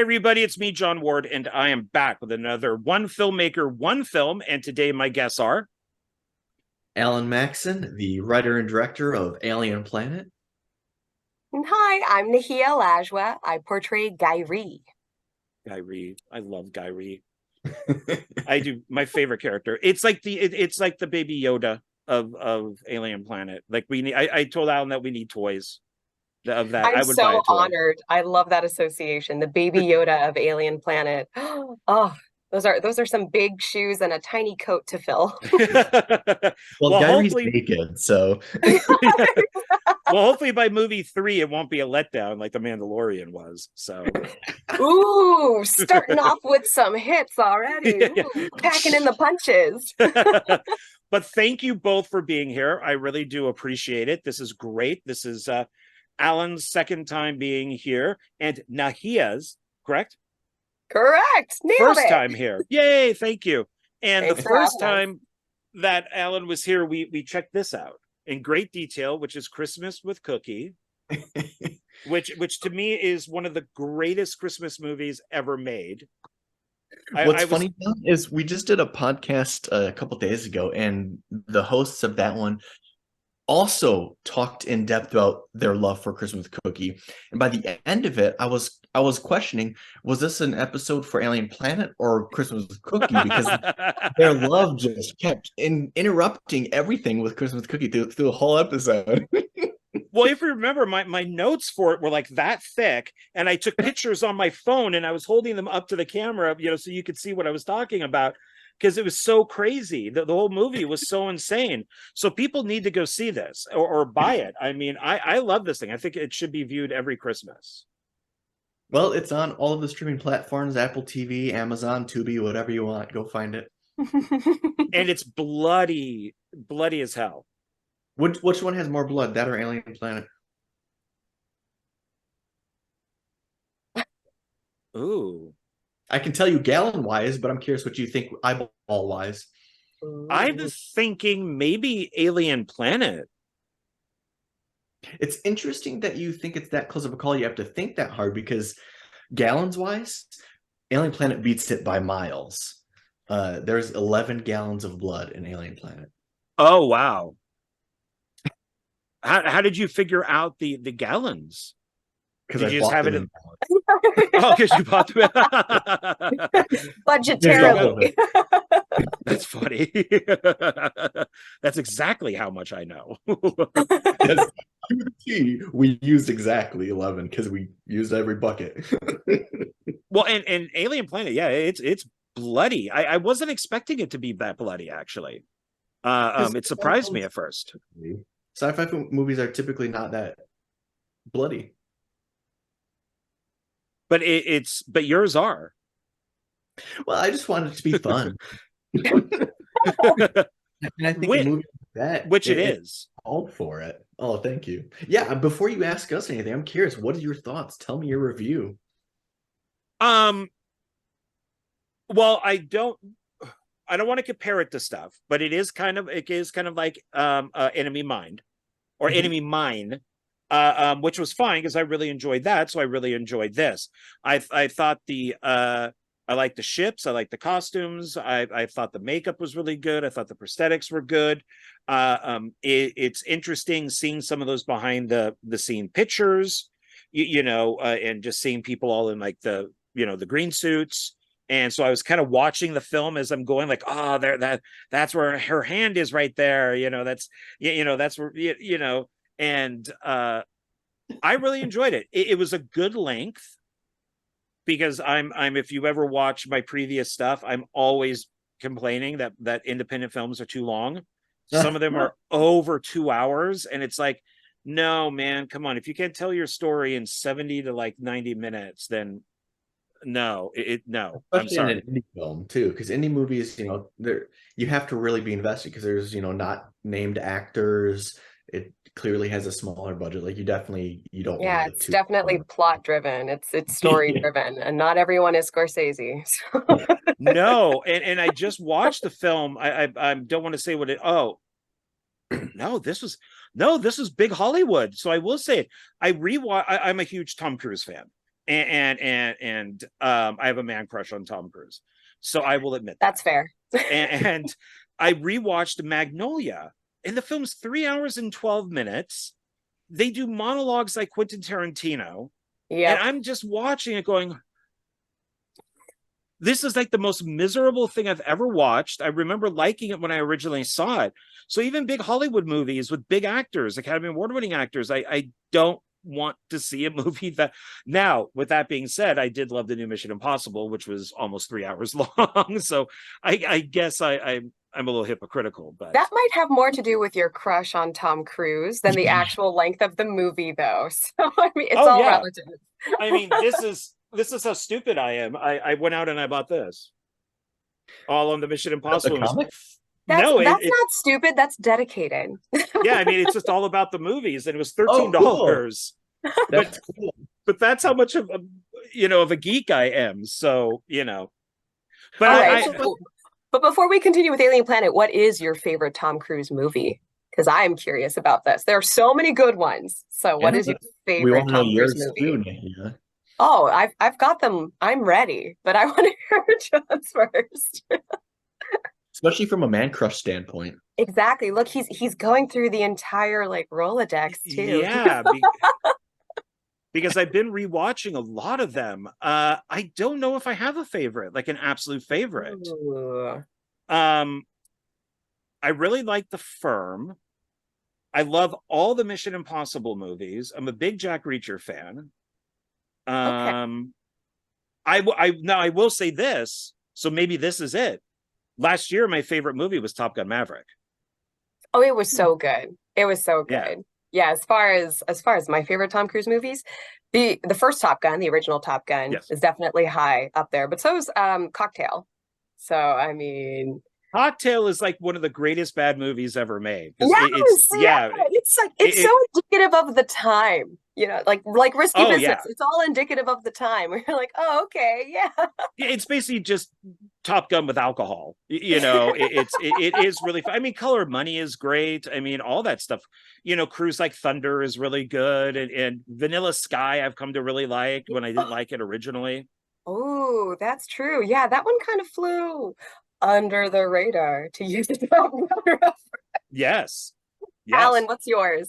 everybody, it's me, John Ward, and I am back with another One Filmmaker, One Film, and today my guests are... Alan Maxson, the writer and director of Alien Planet. Hi, I'm Naiia Lajoie. I portray Guy Ree. Guy Ree. I love Guy Ree. I do. My favorite character. It's like the baby Yoda of Alien Planet. Like we need. I told Alan that we need toys of that. I'm I would buy a so toy. honored. I love that association. The baby Yoda of Alien Planet. Oh, those are some big shoes and a tiny coat to fill. Well, Gyrie's naked, so well, hopefully by movie 3 it won't be a letdown like The Mandalorian was. So ooh, starting off with some hits already. Ooh, packing in the punches. But thank you both for being here. I really do appreciate it. This is great. This is Alan's second time being here, and Naiia's, correct? Correct. Nailed first it. time here. Yay, thank you. And Thanks the first time that Alan was here, we checked this out in great detail, which is Christmas with Cookie, which to me is one of the greatest Christmas movies ever made. What's funny is we just did a podcast a couple days ago, and the hosts of that one also talked in depth about their love for Christmas Cookie. And by the end of it, I was questioning, was this an episode for Alien Planet or Christmas Cookie? Because their love just kept interrupting everything with Christmas Cookie through the whole episode. Well, if you remember, my notes for it were like that thick, and I took pictures on my phone and I was holding them up to the camera, so you could see what I was talking about, because it was so crazy. The whole movie was so insane. So people need to go see this or buy it. I mean, I love this thing. I think it should be viewed every Christmas. Well, it's on all of the streaming platforms, Apple TV, Amazon, Tubi, whatever you want. Go find it. And it's bloody as hell. Which one has more blood, that or Alien Planet? Ooh. I can tell you gallon-wise, but I'm curious what you think eyeball-wise. I'm thinking maybe Alien Planet. It's interesting that you think it's that close of a call. You have to think that hard, because gallons-wise, Alien Planet beats it by miles. There's 11 gallons of blood in Alien Planet. Oh, wow. How did you figure out the gallons? Because I just bought have them it in Oh, because you bought them. Budgetarily. That's funny. That's exactly how much I know. We used exactly 11 because we used every bucket. Well, and Alien Planet, yeah, it's bloody. I wasn't expecting it to be that bloody, actually. It surprised me at first. Sci-fi movies are typically not that bloody. But but yours are. Well, I just wanted it to be fun. And I think a movie like that, which it is. Called for it. Oh, thank you. Yeah, before you ask us anything, I'm curious, what are your thoughts? Tell me your review. Well, I don't want to compare it to stuff, but it is kind of like Enemy Mine or Enemy Mine. Which was fine because I really enjoyed that, so I really enjoyed this. I thought I liked the ships, I liked the costumes, I thought the makeup was really good, I thought the prosthetics were good. It's interesting seeing some of those behind the scene pictures, and just seeing people all in like the green suits. And so I was kind of watching the film as I'm going, like, oh, that's where her hand is right there, that's where and I really enjoyed it. It was a good length, because I'm if you ever watch my previous stuff, I'm always complaining that independent films are too long. Some of them are over 2 hours, and it's like, no, man, come on. If you can't tell your story in 70 to like 90 minutes, then no. No. Especially I'm sorry. in an indie film too, because indie movies, you have to really be invested, because there's not named actors. It clearly has a smaller budget. Like you don't. Yeah, it's definitely plot driven. It's story driven, and not everyone is Scorsese. So. No, and I just watched the film. I don't want to say what it. Oh, no, this was big Hollywood. So I will say it. I'm a huge Tom Cruise fan. and I have a man crush on Tom Cruise, so I will admit That's fair. and I rewatched Magnolia, and the film's 3 hours and 12 minutes. They do monologues like Quentin Tarantino, and I'm just watching it going, this is like the most miserable thing I've ever watched. I remember liking it when I originally saw it. So even big Hollywood movies with big actors, Academy Award-winning actors, I don't want to see a movie that. Now, with that being said, I did love the new Mission Impossible, which was almost 3 hours long. So I guess I'm a little hypocritical, but that might have more to do with your crush on Tom Cruise than the actual length of the movie, though. So I mean, it's all relative. I mean, this is how stupid I am. I went out and I bought this all on the Mission Impossible. That's not stupid. That's dedicated. Yeah, I mean, it's just all about the movies, and it was $13. That's cool. But that's how much of a geek I am. So But But before we continue with Alien Planet, what is your favorite Tom Cruise movie? Because I'm curious about this. There are so many good ones. So what is your favorite Tom Cruise movie? Yeah. Oh, I've got them. I'm ready, but I want to hear John's first. Especially from a man crush standpoint. Exactly. Look, he's going through the entire Rolodex too. Yeah. Because I've been rewatching a lot of them. I don't know if I have a favorite, like an absolute favorite. Ooh. I really like The Firm. I love all the Mission Impossible movies. I'm a big Jack Reacher fan. Okay. I will say this, so maybe this is it. Last year, my favorite movie was Top Gun Maverick. Oh, it was so good. It was so good. Yeah, as far as my favorite Tom Cruise movies, the first Top Gun, the original Top Gun, is definitely high up there. But so is Cocktail. So I mean, Cocktail is like one of the greatest bad movies ever made. It's so indicative of the time. Like Risky Business. Yeah. It's all indicative of the time. We're like, oh, okay, yeah. It's basically just Top Gun with alcohol. It is really fun. I mean, Color of Money is great. I mean, all that stuff. Cruise Like Thunder is really good, and Vanilla Sky I've come to really like when I didn't like it originally. Oh, that's true. Yeah, that one kind of flew under the radar, to use the reference. Yes. Alan, what's yours?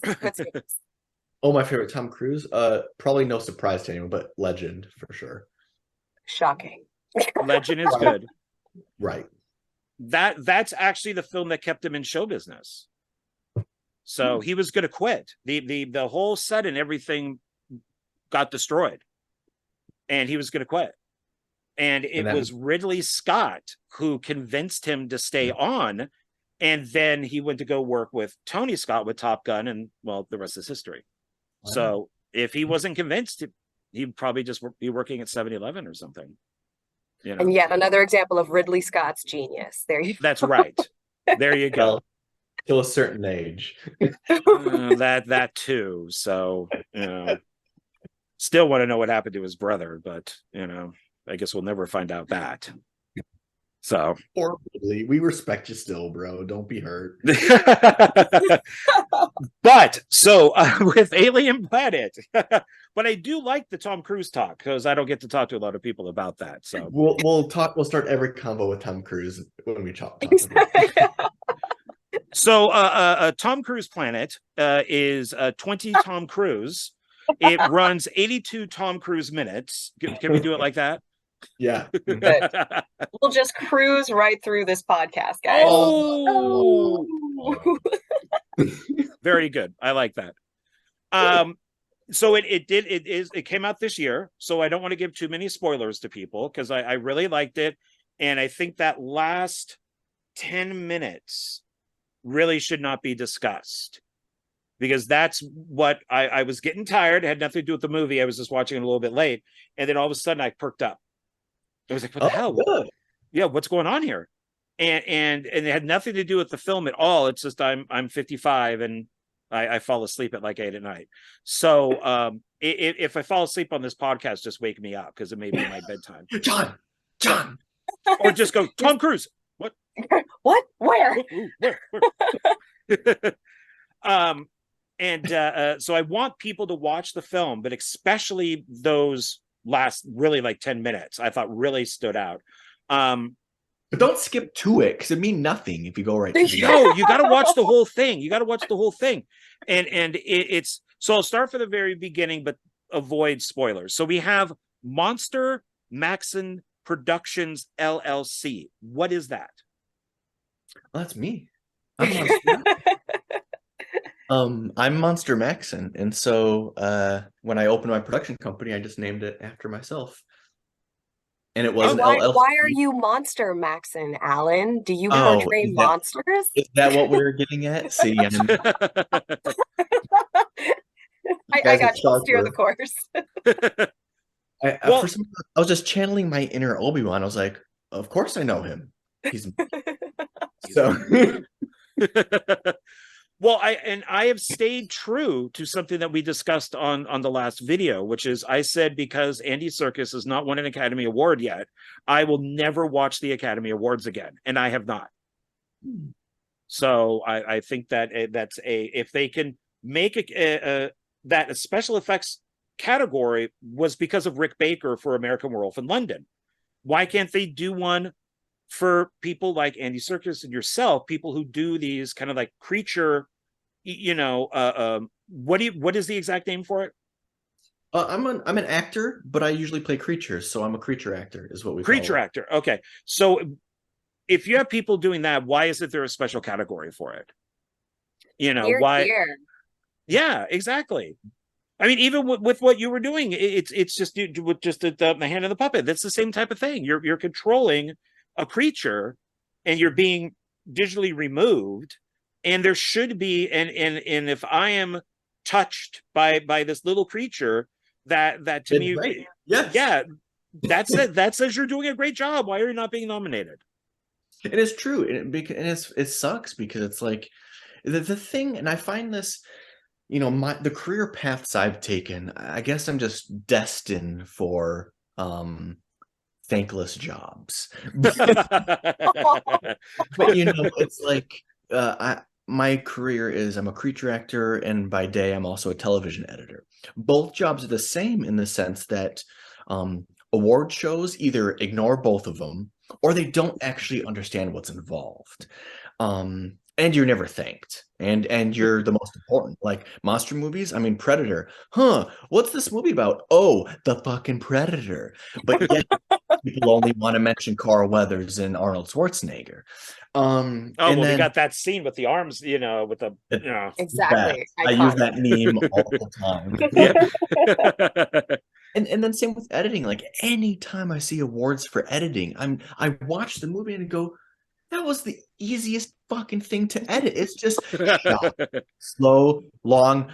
Oh, my favorite Tom Cruise? Probably no surprise to anyone, but Legend for sure. Shocking. Legend is good. Right. That's actually the film that kept him in show business. So he was going to quit. The whole set and everything got destroyed, and he was going to quit. And it was Ridley Scott who convinced him to stay on. And then he went to go work with Tony Scott with Top Gun, and well, the rest is history. Wow. So if he wasn't convinced, he'd probably just be working at 7-Eleven or something. And yet another example of Ridley Scott's genius. There you go. That's right. There you go. Till a certain age. That too. So, still want to know what happened to his brother, but I guess we'll never find out that. So, or Ridley, we respect you still, bro. Don't be hurt. But so with Alien Planet, but I do like the Tom Cruise talk because I don't get to talk to a lot of people about that. So we'll talk. We'll start every combo with Tom Cruise when we talk. So Tom Cruise Planet is 20 Tom Cruise. It runs 82 Tom Cruise minutes. Can we do it like that? Yeah. We'll just cruise right through this podcast, guys. Oh. Very good. I like that. So it came out this year, so I don't want to give too many spoilers to people because I really liked it, and I think that last 10 minutes really should not be discussed because that's what I was getting tired. It had nothing to do with the movie. I was just watching it a little bit late, and then all of a sudden I perked up. I was like, what the hell? Good. Yeah, what's going on here? And it had nothing to do with the film at all. It's just I'm 55 and I fall asleep at like 8 at night. So if I fall asleep on this podcast, just wake me up because it may be my bedtime. John. Or just go, Tom Cruise. What? What? Where? Where? So I want people to watch the film, but especially those last really like 10 minutes, I thought really stood out. But don't skip to it, because it means nothing if you go right to the No, you got to watch the whole thing. You got to watch the whole thing. And it's, so I'll start from the very beginning, but avoid spoilers. So we have Monster Maxson Productions LLC. What is that? Well, that's me. I'm Monster Maxson, and so when I opened my production company, I just named it after myself. And it wasn't LLC. Why are you Monster Maxson, Alan? Do you portray monsters? Is that what we're getting at? See, I got you. Steer the course. For some, I was just channeling my inner Obi-Wan. I was like, of course I know him. He's so. Well, I have stayed true to something that we discussed on the last video, which is I said, because Andy Serkis has not won an Academy Award yet, I will never watch the Academy Awards again, and I have not. So I think that that's if they can make that a special effects category was because of Rick Baker for American Werewolf in London. Why can't they do one for people like Andy Serkis and yourself, people who do these kind of like creature, what is the exact name for it? I'm an actor, but I usually play creatures, so I'm a creature actor, is what we call it. Creature actor. Okay, so if you have people doing that, why isn't there a special category for it? Why? Yeah, exactly. I mean, even with what you were doing, it's just with just the hand of the puppet. That's the same type of thing. You're controlling a creature, and you're being digitally removed, and there should be and if I am touched by this little creature, that to me, right. Yes. Yeah, that's it. That says you're doing a great job. Why are you not being nominated? It is true, and it sucks, because it's like the thing, and I find this, the career paths I've taken, I guess I'm just destined for thankless jobs. But it's like my career is, I'm a creature actor, and by day I'm also a television editor. Both jobs are the same in the sense that award shows either ignore both of them, or they don't actually understand what's involved. And you're never thanked, and you're the most important. Like monster movies, I mean, Predator. What's this movie about? Oh, the fucking Predator. But yet people only want to mention Carl Weathers and Arnold Schwarzenegger. We got that scene with the arms, with the exactly. I use that meme all the time. Yeah. And then same with editing. Like anytime I see awards for editing, I watch the movie and go, that was the easiest fucking thing to edit. It's just shot. Slow, long,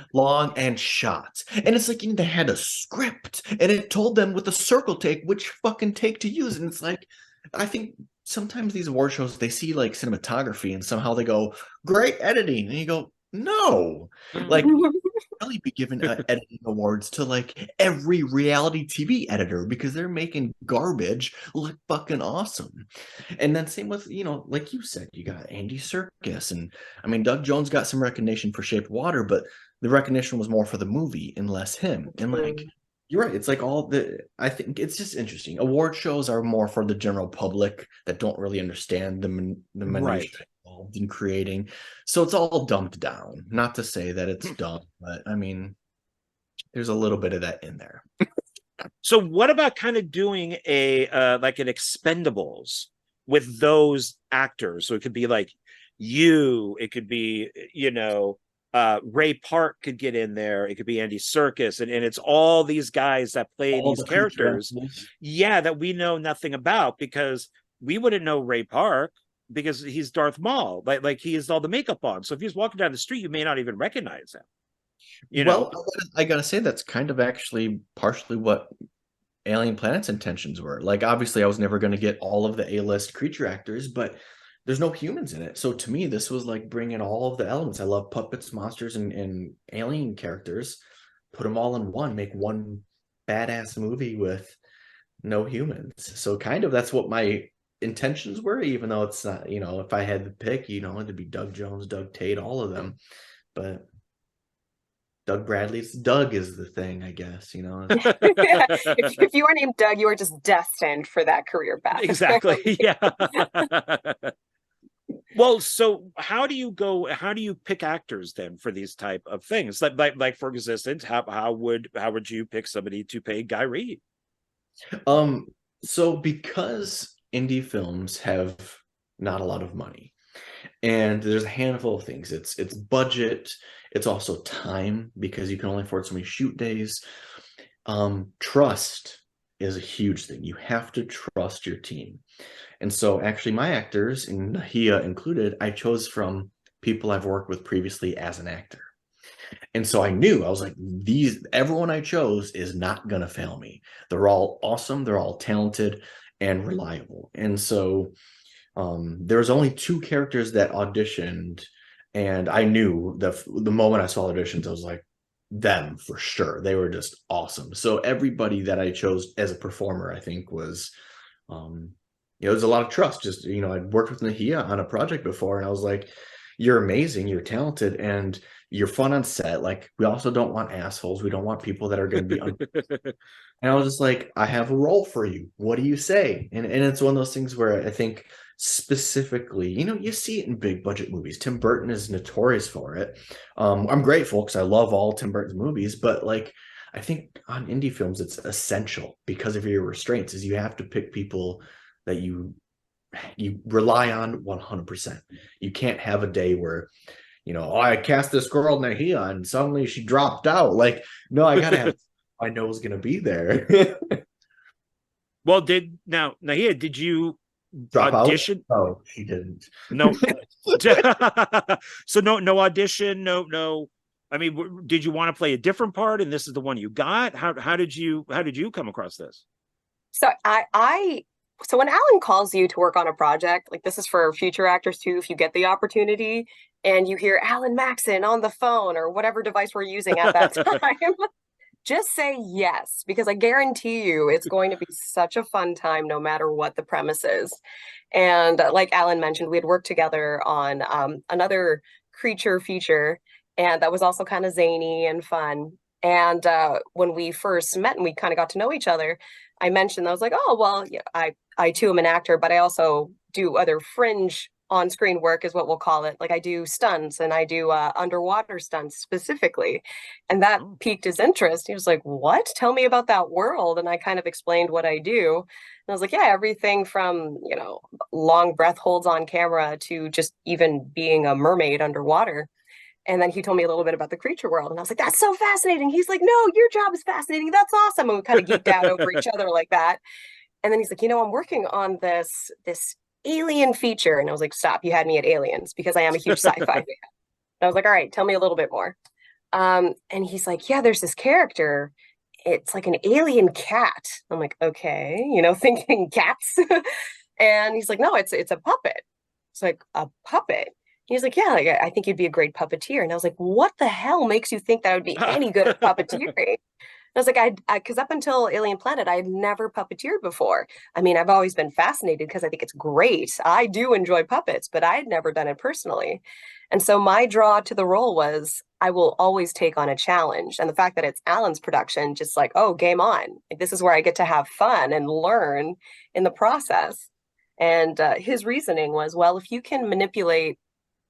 and shot. And it's like, they had a script, and it told them with a circle take which fucking take to use. And it's like, I think sometimes these award shows, they see like cinematography, and somehow they go, great editing. And you go, no. Like, really be given editing awards to like every reality TV editor, because they're making garbage look fucking awesome. And then same with, like you said, you got Andy Serkis, and I mean, Doug Jones got some recognition for Shape of Water, but the recognition was more for the movie and less him. And like, you're right, it's like I think it's just interesting. Award shows are more for the general public that don't really understand the minutiae involved in creating. So it's all dumped down. Not to say that it's dumb, but I mean, there's a little bit of that in there. So what about kind of doing like an Expendables with those actors? So it could be like it could be, Ray Park could get in there. It could be Andy Serkis, and it's all these guys that play these characters, that we know nothing about, because we wouldn't know Ray Park because he's Darth Maul, like he has all the makeup on. So if he's walking down the street, you may not even recognize him. Well, I gotta say, that's kind of actually partially what Alien Planet's intentions were. Like, obviously I was never going to get all of the A-list creature actors, but there's no humans in it. So to me, this was like bringing all of the elements. I love puppets, monsters, and alien characters. Put them all in one, make one badass movie with no humans. So kind of that's what my intentions were, even though it's not, if I had to pick, it'd be Doug Jones, Doug Tate, all of them. But Doug Bradley's Doug is the thing, I guess, you know. Yeah. If you are named Doug, you are just destined for that career path. Exactly. Yeah. Well, so how do you pick actors then for these type of things? Like for instance, how would you pick somebody to play Guy Reed? So because indie films have not a lot of money, and there's a handful of things. It's budget, it's also time, because you can only afford so many shoot days. Trust is a huge thing. You have to trust your team. And so actually my actors, and Naiia included, I chose from people I've worked with previously as an actor. And so I was like, everyone I chose is not gonna fail me. They're all awesome, they're all talented and reliable. And so there's only 2 characters that auditioned, and I knew the moment I saw auditions, I was like, them for sure. They were just awesome. So everybody that I chose as a performer, I think was, it was a lot of trust. Just, you know, I'd worked with Naiia on a project before, and I was like, you're amazing, you're talented, and you're fun on set. Like, we also don't want assholes. We don't want people that are going to be and I was just like, I have a role for you. What do you say? And it's one of those things where I think specifically, you know, you see it in big budget movies. Tim Burton is notorious for it. I'm grateful because I love all Tim Burton's movies, but like, I think on indie films, it's essential because of your restraints is you have to pick people that you rely on 100%. You can't have a day where, you know, oh, I cast this girl Naiia and suddenly she dropped out. Like, no, I gotta have I know is gonna be there. Well, Naiia, did you drop audition? Out? Oh, she didn't. No. So no audition, no. I mean, did you want to play a different part and this is the one you got? How did you come across this? So so when Alan calls you to work on a project, like this is for future actors too, if you get the opportunity and you hear Alan Maxson on the phone or whatever device we're using at that time, just say yes, because I guarantee you it's going to be such a fun time no matter what the premise is. And like Alan mentioned, we had worked together on another creature feature, and that was also kind of zany and fun. And when we first met and we kind of got to know each other, I mentioned, I was like, oh, well, yeah, I too am an actor, but I also do other fringe on-screen work is what we'll call it. Like I do stunts and I do underwater stunts specifically. And that piqued his interest. He was like, what? Tell me about that world. And I kind of explained what I do. And I was like, yeah, everything from, you know, long breath holds on camera to just even being a mermaid underwater. And then he told me a little bit about the creature world. And I was like, that's so fascinating. He's like, no, your job is fascinating. That's awesome. And we kind of geeked out over each other like that. And then he's like, you know, I'm working on this alien feature. And I was like, stop, you had me at aliens, because I am a huge sci-fi fan. And I was like, all right, tell me a little bit more. And he's like, yeah, there's this character. It's like an alien cat. I'm like, okay, you know, thinking cats. And he's like, no, it's a puppet. It's like, a puppet? He's like, yeah, like, I think you'd be a great puppeteer. And I was like, what the hell makes you think that I would be any good at puppeteering? I was like, because up until Alien Planet, I had never puppeteered before. I mean, I've always been fascinated because I think it's great. I do enjoy puppets, but I had never done it personally. And so my draw to the role was I will always take on a challenge. And the fact that it's Alan's production, just like, oh, game on. Like, this is where I get to have fun and learn in the process. And his reasoning was, well, if you can manipulate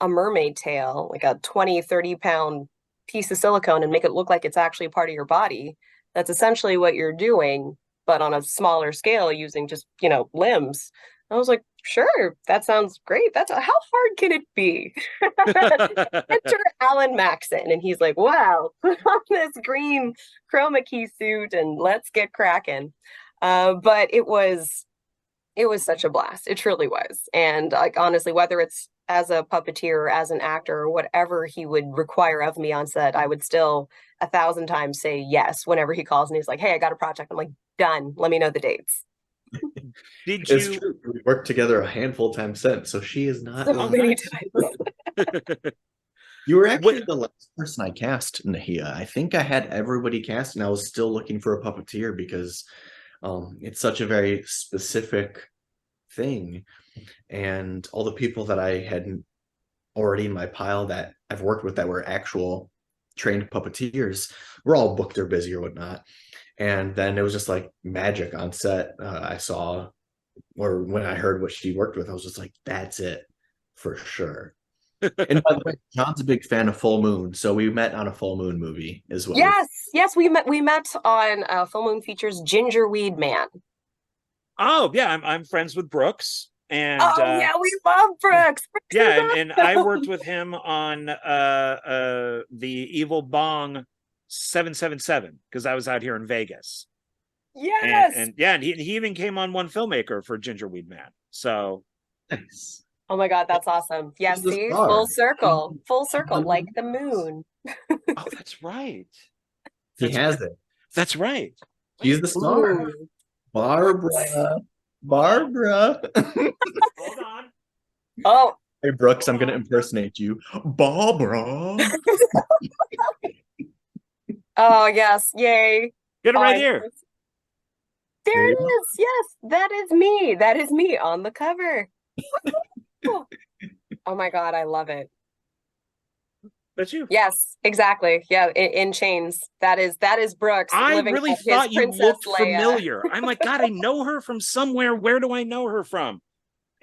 a mermaid tail, like a 20, 30-pound piece of silicone, and make it look like it's actually a part of your body, that's essentially what you're doing, but on a smaller scale using just, you know, limbs. I was like, sure, that sounds great. How hard can it be? Enter Alan Maxson. And he's like, wow, put on this green chroma key suit and let's get cracking. But it was such a blast. It truly was. And like, honestly, whether it's as a puppeteer or as an actor or whatever he would require of me on set, I would still 1,000 times say yes whenever he calls and he's like, hey, I got a project. I'm like, done. Let me know the dates. It's true. We worked together a handful of times since, so she is not so many times. You were actually the last person I cast, Naiia. I think I had everybody cast and I was still looking for a puppeteer because it's such a very specific thing. And all the people that I had already in my pile that I've worked with that were actual trained puppeteers were all booked or busy or whatnot. And then it was just like magic on set. I saw, or when I heard what she worked with, I was just like, that's it for sure. And by the way, John's a big fan of Full Moon, so we met on a Full Moon movie as well. Yes, we met on Full Moon features Gingerweed Man. Oh yeah, I'm friends with Brooks, and yeah, we love Brooks. Yeah, and I worked with him on the Evil Bong 777 because I was out here in Vegas. Yes, and he even came on one Filmmaker for Gingerweed Man. So nice. Oh my God, that's awesome. Yes, see, full circle, like the moon. Oh, that's right. He has it. That's right. He's the star. Ooh. Barbara. Hold on. Oh. Hey, Brooks, I'm going to impersonate you. Barbara. Oh, yes. Yay. Get it right here. There it is. Yes, that is me. That is me on the cover. Oh my God, I love it. That's you. Yes, exactly. Yeah, in chains. That is Brooks. I really thought you looked familiar. I'm like, God, I know her from somewhere. Where do I know her from?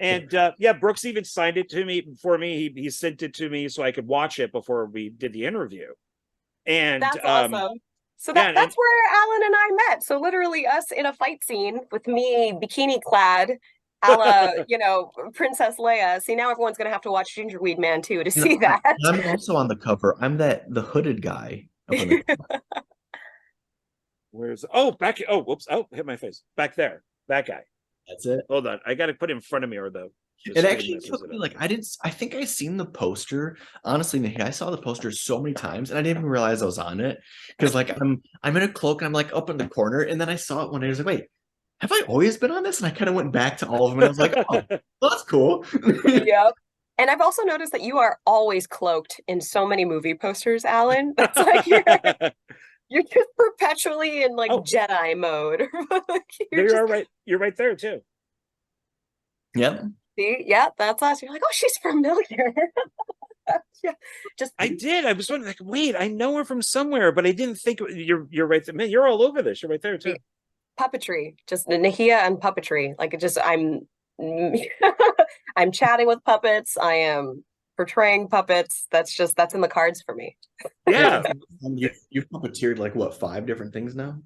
And yeah, Brooks even signed it to me for me. He sent it to me so I could watch it before we did the interview. And that's awesome. So that's where Alan and I met. So literally us in a fight scene with me bikini clad, a la, Princess Leia. See, now everyone's going to have to watch Gingerweed Man too to see that. I'm also on the cover. I'm the hooded guy. Where's back? Oh, whoops! Oh, hit my face. Back there. That guy. That's it. Hold on, I got to put it in front of me, or it actually took me like I think I seen the poster. Honestly, Naiia, I saw the poster so many times and I didn't even realize I was on it because like I'm in a cloak and I'm like up in the corner and then I saw it one day. I was like, wait, have I always been on this? And I kind of went back to all of them and I was like, oh, well, that's cool. Yep. And I've also noticed that you are always cloaked in so many movie posters, Alan. That's like you're just perpetually in like Jedi mode. You're right. You're right there too. Yep. See, yeah, that's us. You're like, oh, she's familiar. Yeah, I did. I was wondering, like, wait, I know her from somewhere, but I didn't think you're right there. Man, you're all over this. You're right there too. Puppetry, just Naiia and puppetry. Like it just I'm chatting with puppets. I am portraying puppets. That's in the cards for me. Yeah. You've puppeteered like what, 5 different things now?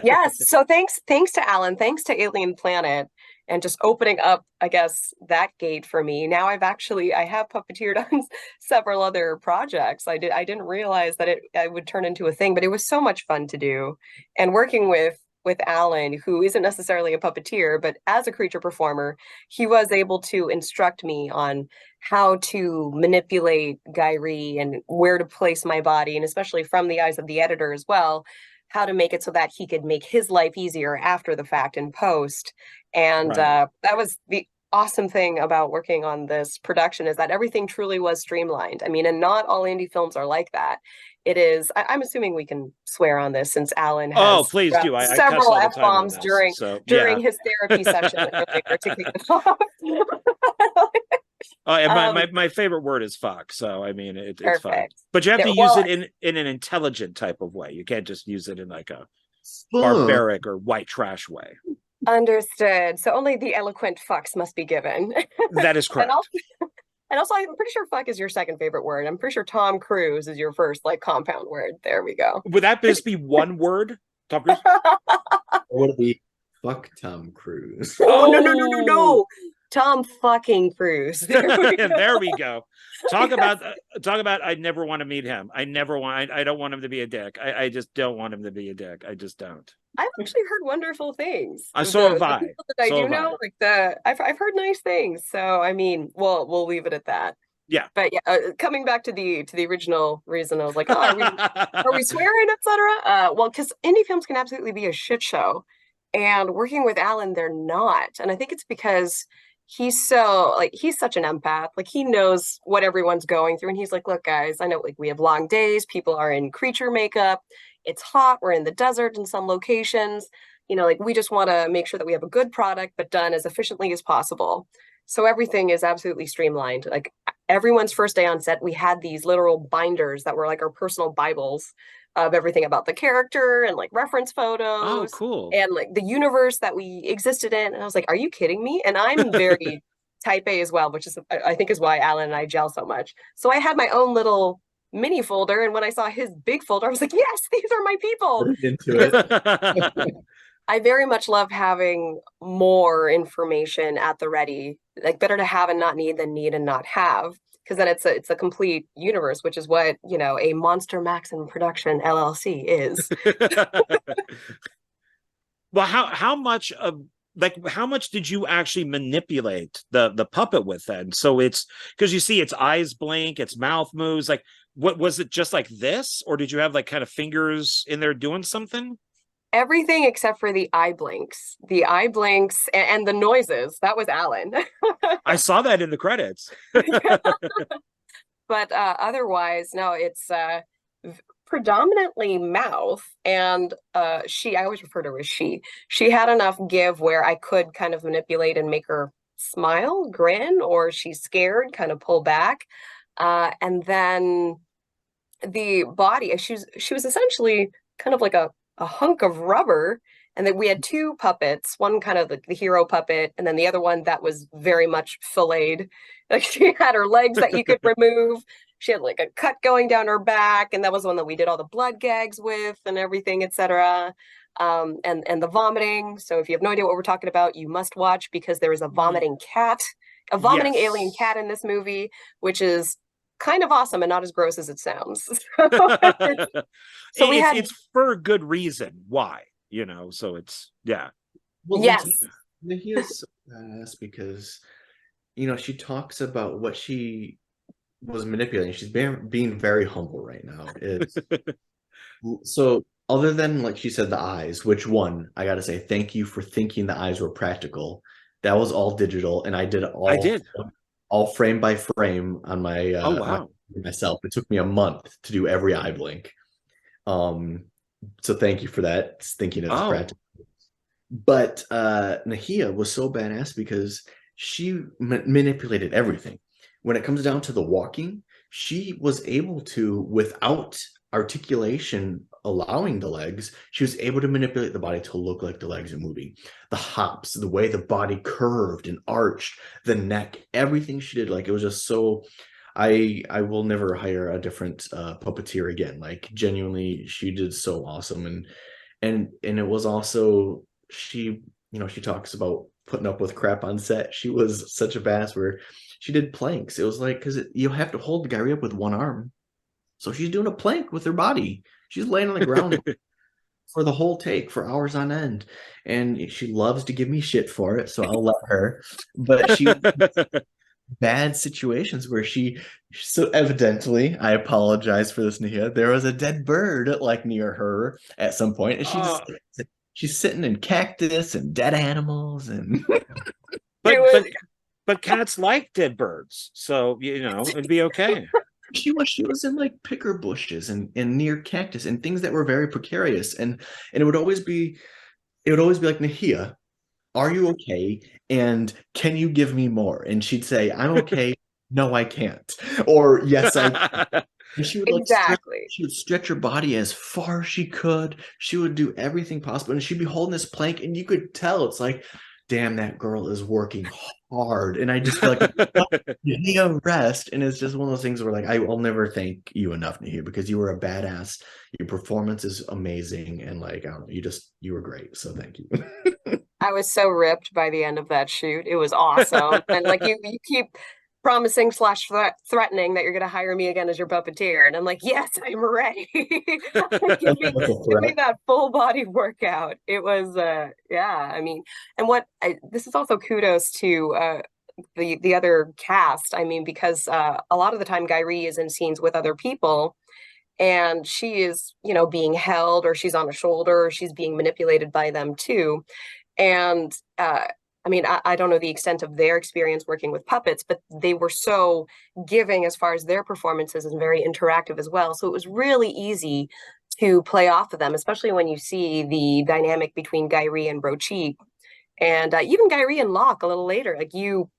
Yes. So thanks to Alan, thanks to Alien Planet, and just opening up, I guess, that gate for me. Now I have puppeteered on several other projects. I didn't realize that I would turn into a thing, but it was so much fun to do. And working with Alan, who isn't necessarily a puppeteer, but as a creature performer, he was able to instruct me on how to manipulate Gairi and where to place my body, and especially from the eyes of the editor as well, how to make it so that he could make his life easier after the fact in post. And that was the awesome thing about working on this production, is that everything truly was streamlined. I mean, and not all indie films are like that. It is, I'm assuming we can swear on this since Alan has please do. several F-bombs during his therapy session. My favorite word is fuck. So I mean, it's fun. But you have to use it in an intelligent type of way. You can't just use it in like a barbaric or white trash way. Understood. So only the eloquent fucks must be given. That is correct. And also, I'm pretty sure fuck is your second favorite word. I'm pretty sure Tom Cruise is your first, like, compound word. There we go. Would that just be one word, Tom Cruise? Would it be fuck Tom Cruise? Oh, no. Tom fucking Cruise. There we go. Talk about I never want to meet him. I don't want him to be a dick. I just don't want him to be a dick. I just don't. I've actually heard wonderful things. So have I. I do know, like I've heard nice things. So I mean, we'll leave it at that. Yeah. But yeah, coming back to the original reason, I was like, oh, are we swearing, etc. Well, because indie films can absolutely be a shit show, and working with Alan, they're not. And I think it's because he's such an empath. Like, he knows what everyone's going through, and he's like, look, guys, I know, like, we have long days. People are in creature makeup. It's hot. We're in the desert in some locations. Like, we just want to make sure that we have a good product, but done as efficiently as possible. So everything is absolutely streamlined. Like, everyone's first day on set, we had these literal binders that were like our personal Bibles of everything about the character and like reference photos. Oh, cool. And like the universe that we existed in. And I was like, are you kidding me? And I'm very type A as well, which is, I think is why Alan and I gel so much. So I had my own little mini folder. And when I saw his big folder, I was like, yes, these are my people. Into it. I very much love having more information at the ready. Like, better to have and not need than need and not have, because then it's a complete universe, which is what, you know, a Monster Maxson Production LLC is. Well, how much of, like, how much did you actually manipulate the puppet with then? So it's, because you see its eyes blink, its mouth moves. Like, what was it, just like this, or did you have like kind of fingers in there doing something? Everything except for the eye blinks. The eye blinks and the noises. That was Alan. I saw that in the credits. But otherwise, no, it's predominantly mouth. And I always refer to her as she. She had enough give where I could kind of manipulate and make her smile, grin, or she's scared, kind of pull back. And then the body, she was essentially kind of like a hunk of rubber, and then we had two puppets, one kind of the hero puppet, and then the other one that was very much filleted. Like, she had her legs that you could remove. She had like a cut going down her back, and that was the one that we did all the blood gags with and everything, etc. And the vomiting. So if you have no idea what we're talking about, you must watch, because there is a vomiting cat, a vomiting alien cat in this movie, which is kind of awesome and not as gross as it sounds. So it's for a good reason why, you know, so it's, yeah. Well, yes. Naiia's so badass because, you know, she talks about what she was manipulating. She's being very humble right now. So other than, like she said, the eyes, which one, I gotta say, thank you for thinking the eyes were practical. That was all digital, and I did all frame by frame on my myself. It took me a month to do every eye blink. So thank you for that, thinking it's practical. But Naiia was so badass because she manipulated everything. When it comes down to the walking, she was able to, without articulation allowing the legs, she was able to manipulate the body to look like the legs are moving. The hops, the way the body curved and arched, the neck, everything she did, like, it was just so, I will never hire a different puppeteer again. Like, genuinely, she did so awesome. And it was also, she, you know, she talks about putting up with crap on set. She was such a badass where she did planks. It was like, because you have to hold the guy up with one arm. So she's doing a plank with her body. She's laying on the ground for the whole take for hours on end. And she loves to give me shit for it, so I'll let her. But she bad situations where so evidently, I apologize for this, Naiia, there was a dead bird like near her at some point, and she's sitting in cactus and dead animals, and but cats like dead birds, so you know it'd be okay. She was in like picker bushes and near cactus and things that were very precarious, and it would always be like, Naiia, are you okay? And can you give me more? And she'd say, I'm okay. No, I can't. Or yes, I can. And she would she would stretch her body as far as she could. She would do everything possible. And she'd be holding this plank, and you could tell it's like, damn, that girl is working hard. And I just feel like, you need a rest. And it's just one of those things where, like, I will never thank you enough, Naiia, because you were a badass. Your performance is amazing. And, like, I don't know, you were great. So thank you. I was so ripped by the end of that shoot. It was awesome. And like, you keep promising / threatening that you're going to hire me again as your puppeteer. And I'm like, yes, I'm ready. give me that full body workout. It was, yeah, I mean, and this is also kudos to the other cast. I mean, because a lot of the time Gairi is in scenes with other people, and she is, you know, being held, or she's on a shoulder, or she's being manipulated by them too. And I mean, I don't know the extent of their experience working with puppets, but they were so giving as far as their performances, and very interactive as well. So it was really easy to play off of them, especially when you see the dynamic between Gairi and Brochik, and even Gairi and Locke a little later. Like, you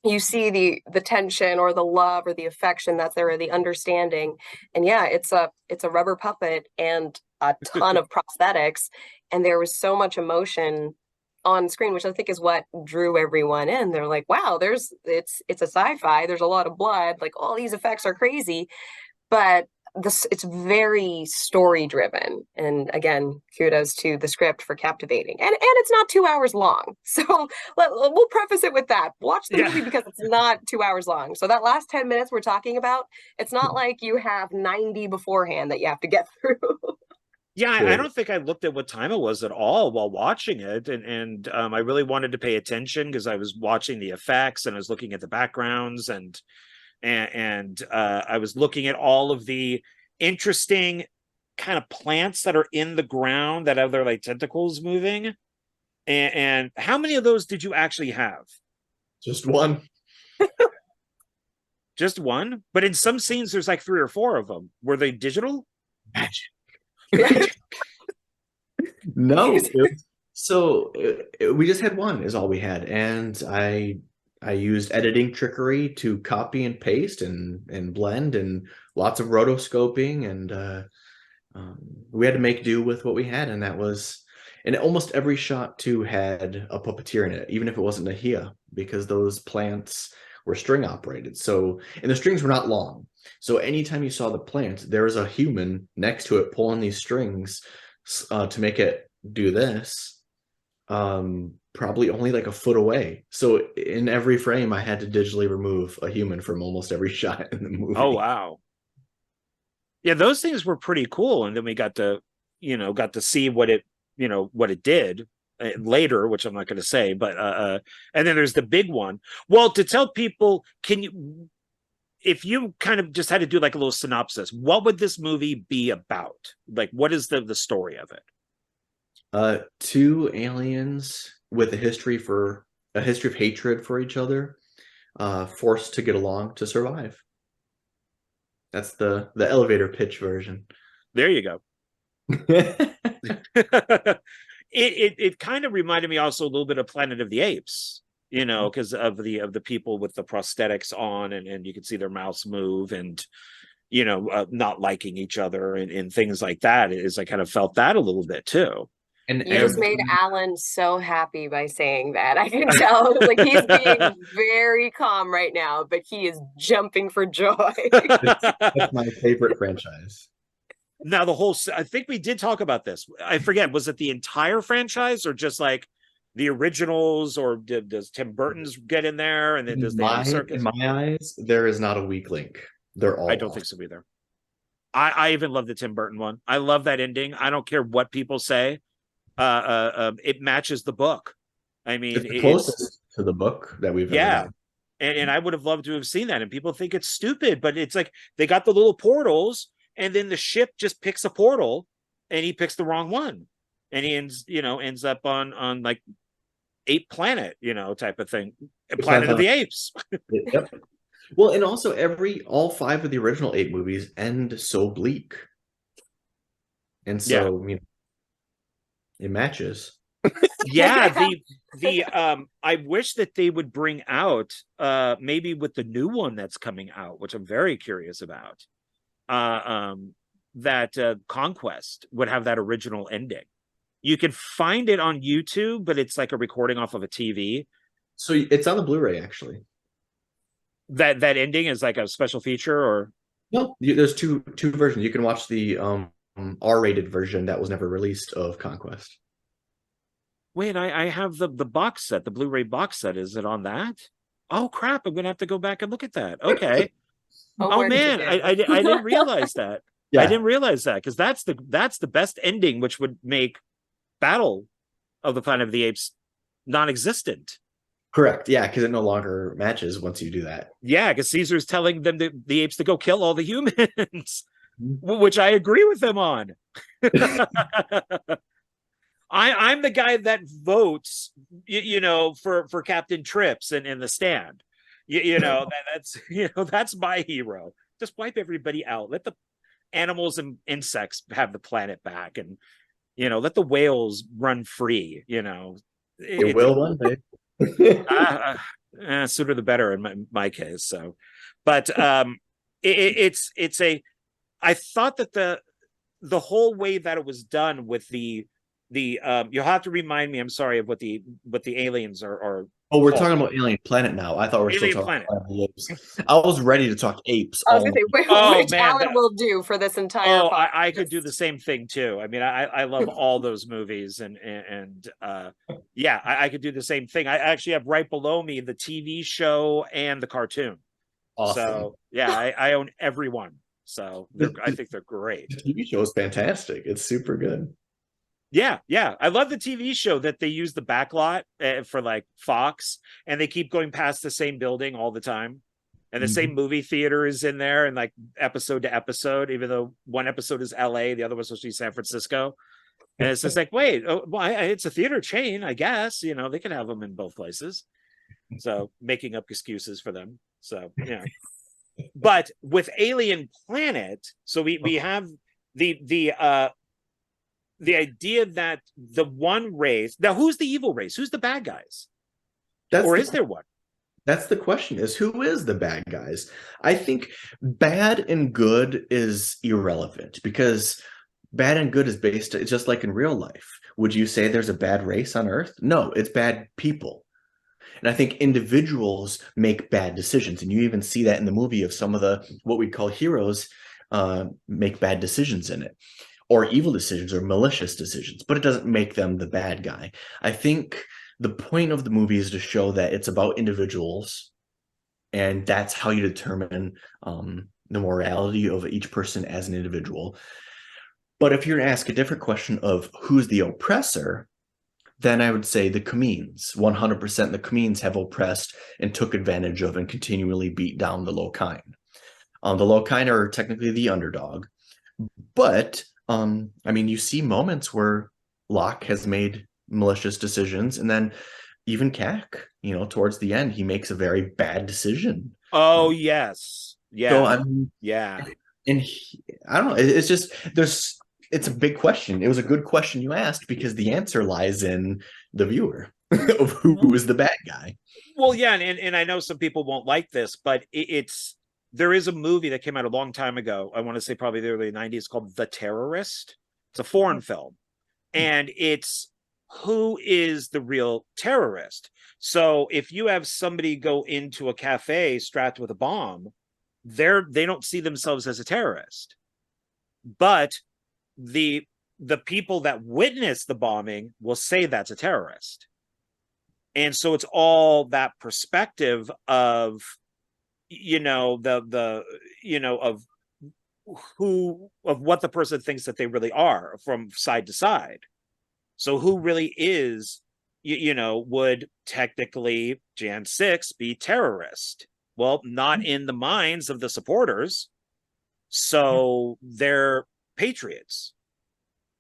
you see the tension or the love or the affection that's there, or the understanding. And yeah, it's a rubber puppet and a ton of prosthetics, and there was so much emotion on screen, which I think is what drew everyone in. They're like, wow, it's a sci-fi, there's a lot of blood, like all these effects are crazy, but it's very story driven. And again, kudos to the script for captivating, and it's not 2 hours long. So we'll preface it with that. Watch the movie because it's not 2 hours long. So that last 10 minutes we're talking about, it's not like you have 90 beforehand that you have to get through. Yeah, I don't think I looked at what time it was at all while watching it, and I really wanted to pay attention because I was watching the effects and I was looking at the backgrounds, and I was looking at all of the interesting kind of plants that are in the ground that have their like tentacles moving. And how many of those did you actually have? Just one. Just one? But in some scenes, there's like 3 or 4 of them. Were they digital? Magic. No. We just had one is all we had. And I used editing trickery to copy and paste and blend, and lots of rotoscoping, and we had to make do with what we had, and almost every shot too had a puppeteer in it, even if it wasn't Naiia, because those plants were string operated. So, and the strings were not long. So anytime you saw the plant, there was a human next to it pulling these strings to make it do this. Probably only like a foot away. So in every frame, I had to digitally remove a human from almost every shot in the movie. Oh, wow. Yeah, those things were pretty cool. And then we got to see what it did later, which I'm not going to say, but and then there's the big one. Well, to tell people, if you kind of just had to do like a little synopsis, what would this movie be about? Like, what is the story of it? 2 aliens with a history of hatred for each other, forced to get along to survive. That's the elevator pitch version. There you go. It kind of reminded me also a little bit of Planet of the Apes, because of the people with the prosthetics on, and you can see their mouths move, and not liking each other, and things like that. I kind of felt that a little bit too. And you just made Alan so happy by saying that. I can tell. Like, he's being very calm right now, but he is jumping for joy. That's my favorite franchise. Now, I think we did talk about this. I forget, was it the entire franchise or just like the originals, or does Tim Burton's get in there? And then does in my eyes, there is not a weak link. They're all. I don't think so either. I even love the Tim Burton one. I love that ending. I don't care what people say. It matches the book. I mean, it's the closest to the book that we've ever had. And I would have loved to have seen that. And people think it's stupid, but it's like they got the little portals, and then the ship just picks a portal, and he picks the wrong one, and he ends up on like Ape Planet, type of thing, Planet of the Apes. Yep. Well, and also all 5 of the original 8 movies end so bleak, and so it matches. Yeah, I wish that they would bring out maybe with the new one that's coming out, which I'm very curious about, that Conquest would have that original ending. You can find it on YouTube, but it's like a recording off of a TV. So it's on the Blu-ray, actually. That ending is like a special feature, or no? There's two versions. You can watch the R-rated version that was never released of Conquest. Wait, I have the box set, the Blu-ray box set. Is it on that? Oh crap! I'm gonna have to go back and look at that. Okay. Oh man, I didn't realize that. Yeah. I didn't realize that, because that's the best ending, which would make Battle of the Planet of the Apes non-existent. Correct. Yeah, because it no longer matches once you do that. Yeah, because Caesar's telling them the apes to go kill all the humans, which I agree with them on. I'm the guy that votes, for Captain Trips and the Stand. That's my hero. Just wipe everybody out. Let the animals and insects have the planet back, and let the whales run free. It will one day. Sooner the better in my case. So, but it's a. I thought that the whole way that it was done with the you'll have to remind me. I'm sorry of what the aliens are. Oh, we're talking about Alien Planet now. I thought we were Alien still talking Planet. about apes. I was ready to talk apes. I was gonna say, which man, Alan will do for this entire. Oh, I could do the same thing too. I mean, I love all those movies, and yeah, I could do the same thing. I actually have right below me the TV show and the cartoon. Awesome. So yeah, I own every one. So I think they're great. The TV show is fantastic. It's super good. Yeah, I love the TV show that they use the backlot for like Fox, and they keep going past the same building all the time, and the same movie theater is in there, and like episode to episode, even though one episode is LA, the other one's supposed to be San Francisco, and it's just like, wait, it's a theater chain, I guess, they can have them in both places. So making up excuses for them. So yeah, but with Alien Planet, so we have the idea that the one race, now who's the evil race? Who's the bad guys? Is there one? That's the question, is who is the bad guys? I think bad and good is irrelevant, because bad and good is based, it's just like in real life. Would you say there's a bad race on Earth? No, it's bad people. And I think individuals make bad decisions. And you even see that in the movie of some of the, what we call heroes, make bad decisions in it, or evil decisions or malicious decisions, but it doesn't make them the bad guy. I think the point of the movie is to show that it's about individuals, and that's how you determine the morality of each person as an individual. But if you're to ask a different question of who's the oppressor, then I would say the Kamins. 100% the Kamins have oppressed and took advantage of and continually beat down the Lokine. The Lokine are technically the underdog, but I mean, you see moments where Locke has made malicious decisions, and then even Kak, towards the end, he makes a very bad decision. Oh, yes. Yeah. So yeah. And I don't know. It's just, it's a big question. It was a good question you asked, because the answer lies in the viewer of who is the bad guy. Well, yeah. And I know some people won't like this, but there is a movie that came out a long time ago. I want to say probably the early 90s, called The Terrorist. It's a foreign film. And it's who is the real terrorist. So if you have somebody go into a cafe strapped with a bomb, they don't see themselves as a terrorist. But the people that witness the bombing will say that's a terrorist. And so it's all that perspective of of what the person thinks that they really are from side to side. So who really is, would technically Jan 6 be terrorist? Well, not in the minds of the supporters. So they're patriots.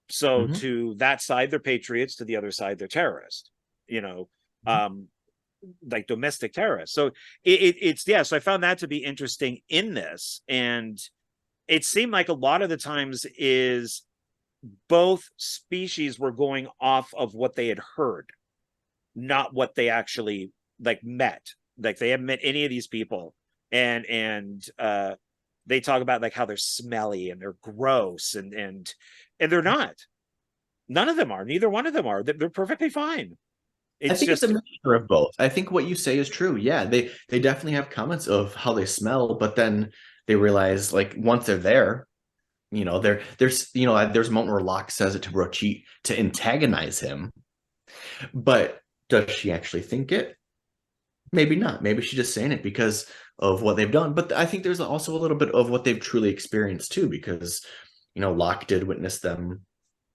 So to that side, they're patriots. To the other side, they're terrorists. Like domestic terrorists. So so I found that to be interesting in this. And it seemed like a lot of the times is both species were going off of what they had heard, not what they actually met. Like they haven't met any of these people. And they talk about like how they're smelly and they're gross and they're not. None of them are. Neither one of them are. They're perfectly fine. I think it's a mixture of both. I think what you say is true. Yeah, they definitely have comments of how they smell, but then they realize, like, once they're there, there's a moment where Locke says it to Brochit to antagonize him, but does she actually think it? Maybe not. Maybe she's just saying it because of what they've done. But I think there's also a little bit of what they've truly experienced too, because Locke did witness them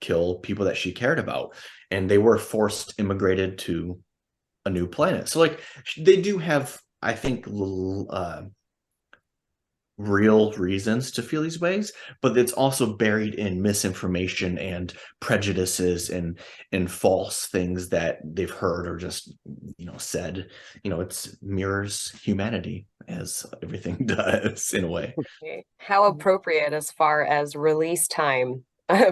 kill people that she cared about, and they were forced immigrated to a new planet. So like they do have, I think, real reasons to feel these ways, but it's also buried in misinformation and prejudices and false things that they've heard or just said. It's mirrors humanity, as everything does in a way. How appropriate as far as release time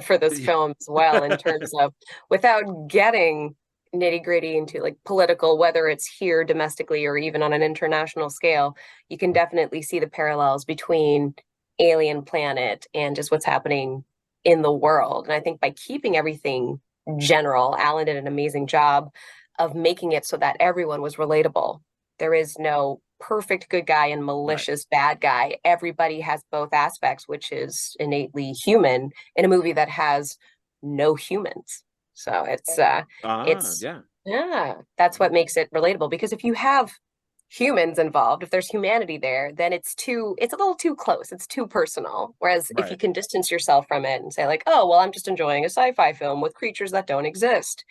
for this film as well, in terms of, without getting nitty gritty into like political, whether it's here domestically or even on an international scale, you can definitely see the parallels between Alien Planet and just what's happening in the world. And I think by keeping everything general, Alan did an amazing job of making it so that everyone was relatable. There is no perfect good guy and malicious bad guy. Everybody has both aspects, which is innately human in a movie that has no humans. So it's that's what makes it relatable, because if you have humans involved, if there's humanity there, then it's a little too close, it's too personal. Whereas if you can distance yourself from it and say like, oh well, I'm just enjoying a sci-fi film with creatures that don't exist,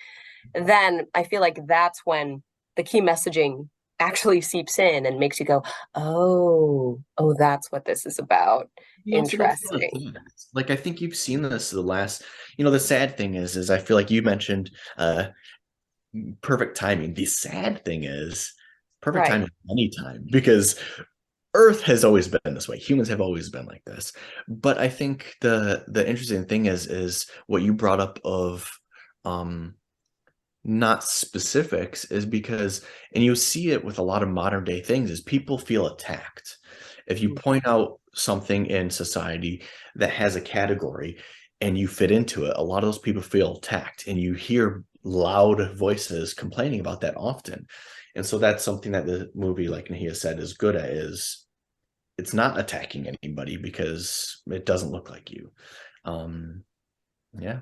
then I feel like that's when the key messaging actually seeps in and makes you go, oh, that's what this is about. Interesting. Like I think you've seen this the last, the sad thing is I feel like you mentioned perfect timing. The sad thing is perfect timing anytime, because Earth has always been this way. Humans have always been like this. But I think the interesting thing is what you brought up of not specifics, is because, and you see it with a lot of modern day things, is people feel attacked. If you point out something in society that has a category and you fit into it, a lot of those people feel attacked, and you hear loud voices complaining about that often. And so that's something that the movie, like Naiia said, is good at, is it's not attacking anybody because it doesn't look like you. Yeah.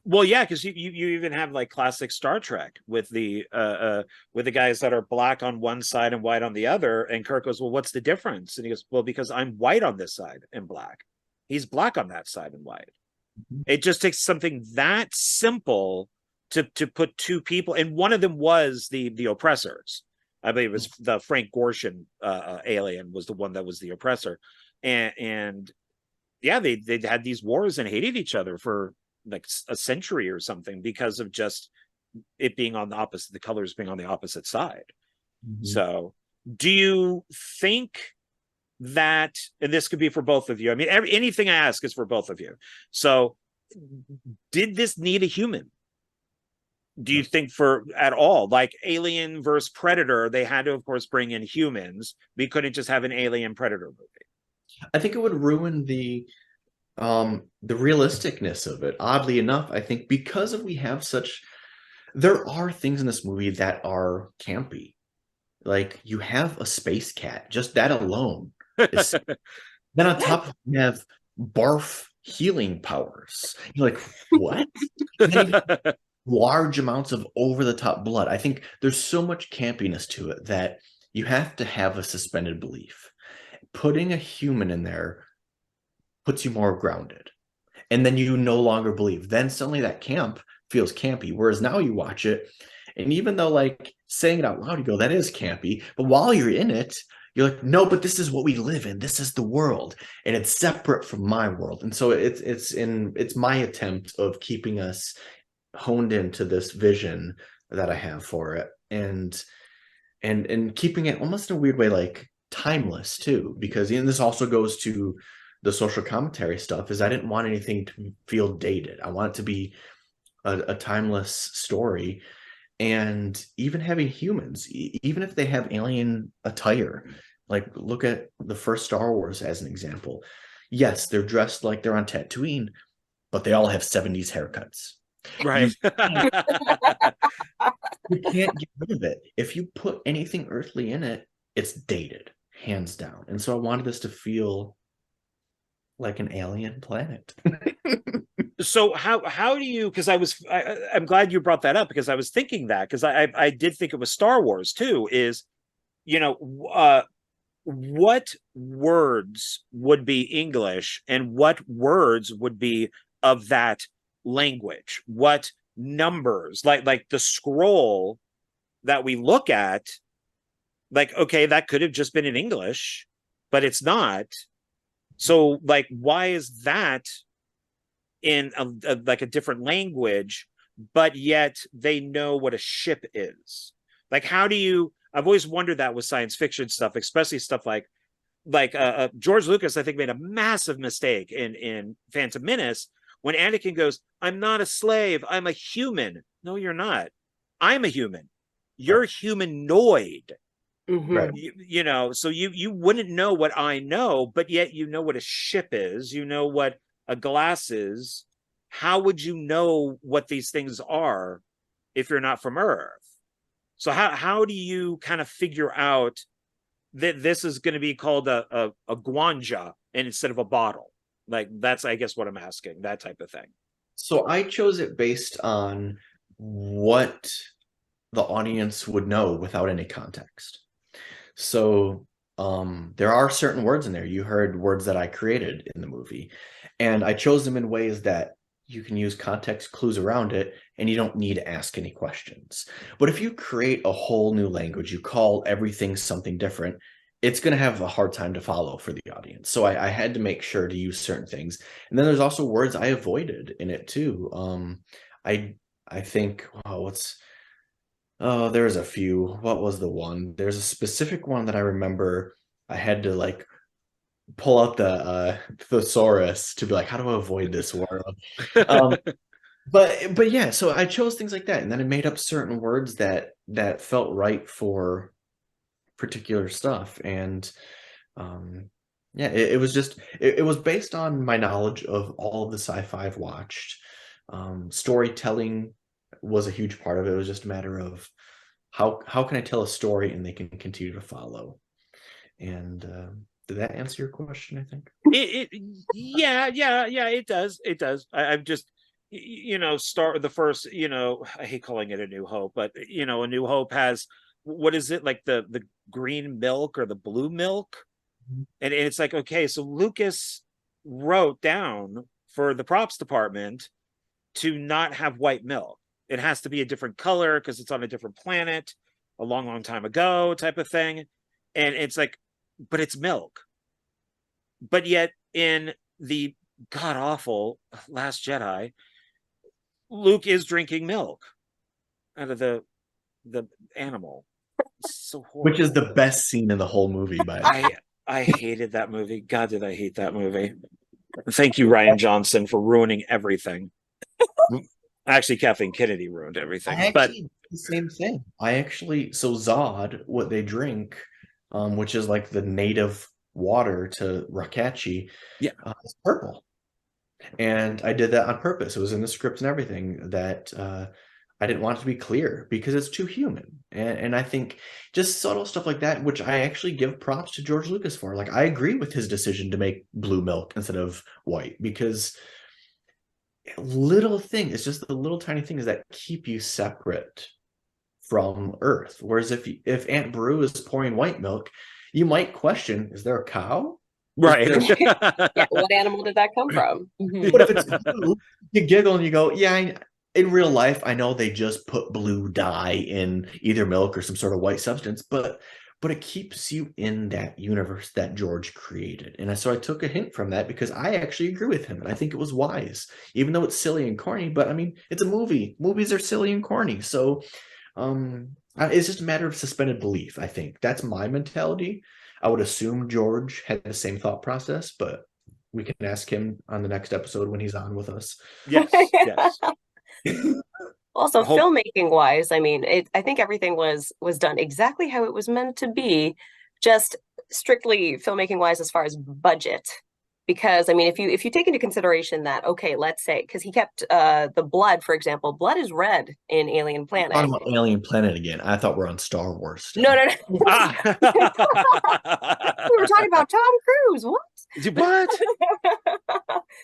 Well, yeah, because you even have like classic Star Trek with the guys that are black on one side and white on the other, and Kirk goes, well, what's the difference? And he goes, well, because I'm white on this side and black, he's black on that side and white. It just takes something that simple to put two people, and one of them was the oppressors. I believe it was the Frank Gorshin alien was the one that was the oppressor, and yeah, they had these wars and hated each other for like a century or something because of just it being on the opposite, the colors being on the opposite side. So do you think that, and this could be for both of you, I mean, anything I ask is for both of you, so did this need a human? Do you think for at all, like Alien versus Predator, they had to of course bring in humans? We couldn't just have an Alien Predator movie. I think it would ruin the realisticness of it. Oddly enough, I think because there are things in this movie that are campy. Like you have a space cat, just that alone. Then on top of it, you have barf healing powers. You're like, what? Large amounts of over-the-top blood. I think there's so much campiness to it that you have to have a suspended belief. Putting a human in there puts you more grounded, and then you no longer believe. Then suddenly that camp feels campy, whereas now you watch it, and even though like saying it out loud, you go, that is campy, but while you're in it, you're like, no, but this is what we live in, this is the world, and it's separate from my world. And so it's my attempt of keeping us honed into this vision that I have for it, and keeping it almost in a weird way like timeless too, because this also goes to the social commentary stuff, is I didn't want anything to feel dated. I want it to be a timeless story. And even having humans, even if they have alien attire, like look at the first Star Wars as an example. Yes, they're dressed like they're on Tatooine, but they all have 70s haircuts. Right. You can't get rid of it. If you put anything earthly in it, it's dated, hands down. And so I wanted this to feel like an alien planet. So how do you, because I'm glad you brought that up, because I was thinking that, because I did think it was Star Wars too, is what words would be English and what words would be of that language, what numbers, like the scroll that we look at, like, okay, that could have just been in English, but it's not. So like, why is that in like a different language, but yet they know what a ship is? Like, how do you, I've always wondered that with science fiction stuff, especially stuff like George Lucas, I think, made a massive mistake in Phantom Menace when Anakin goes, I'm not a slave, I'm a human. No, you're not. I'm a human. You're humanoid. Right. You know, so you wouldn't know what I know, but yet you know what a ship is. You know what a glass is. How would you know what these things are if you're not from Earth? So how do you kind of figure out that this is going to be called a guanja and instead of a bottle? Like, that's, I guess, what I'm asking, that type of thing. So I chose it based on what the audience would know without any context. So there are certain words in there. You heard words that I created in the movie, and I chose them in ways that you can use context clues around it, and you don't need to ask any questions. But if you create a whole new language, you call everything something different, it's going to have a hard time to follow for the audience. So I had to make sure to use certain things. And then there's also words I avoided in it too. I think, there's a few. What was the one? There's a specific one that I remember I had to like pull out the thesaurus to be like, how do I avoid this word? But yeah, so I chose things like that, and then I made up certain words that felt right for particular stuff. And yeah, it was just it was based on my knowledge of all of the sci-fi I've watched. Storytelling was a huge part of it. It was just a matter of how can I tell a story and they can continue to follow. And did that answer your question? I think yeah, it does. I'm just, start the first, I hate calling it A New Hope, but A New Hope has, what is it, like the green milk or the blue milk? And it's like, okay, so Lucas wrote down for the props department to not have white milk. It has to be a different color because it's on a different planet a long time ago, type of thing. And it's like, but it's milk. But yet in the god awful Last Jedi, Luke is drinking milk out of the animal. It's so horrible. Which is the best scene in the whole movie. I hated that movie. God, did I hate that movie. Thank you, Rian Johnson, for ruining everything. Actually, Kathleen Kennedy ruined everything. But the same thing. So Zod, what they drink, which is like the native water to Rakachi, is purple. And I did that on purpose. It was in the script and everything that I didn't want it to be clear because it's too human. And I think just subtle stuff like that, which I actually give props to George Lucas for. Like, I agree with his decision to make blue milk instead of white, because it's just the little tiny things that keep you separate from Earth. Whereas if Aunt Beru is pouring white milk, you might question, is there a cow? Right. Yeah, what animal did that come from? But if it's blue, you giggle and you go, yeah, in real life, I know they just put blue dye in either milk or some sort of white substance, but it keeps you in that universe that George created. And so I took a hint from that because I actually agree with him. And I think it was wise, even though it's silly and corny. But I mean, it's a movie. Movies are silly and corny. So it's just a matter of suspended belief, I think. That's my mentality. I would assume George had the same thought process, but we can ask him on the next episode when he's on with us. Yes. Also, filmmaking wise, I mean, I think everything was done exactly how it was meant to be, just strictly filmmaking wise as far as budget. Because I mean, if you take into consideration that, okay, let's say, because he kept the blood, for example, blood is red in Alien Planet. Talking about Alien Planet again. I thought we're on Star Wars still. No. We were talking about Tom Cruise. What?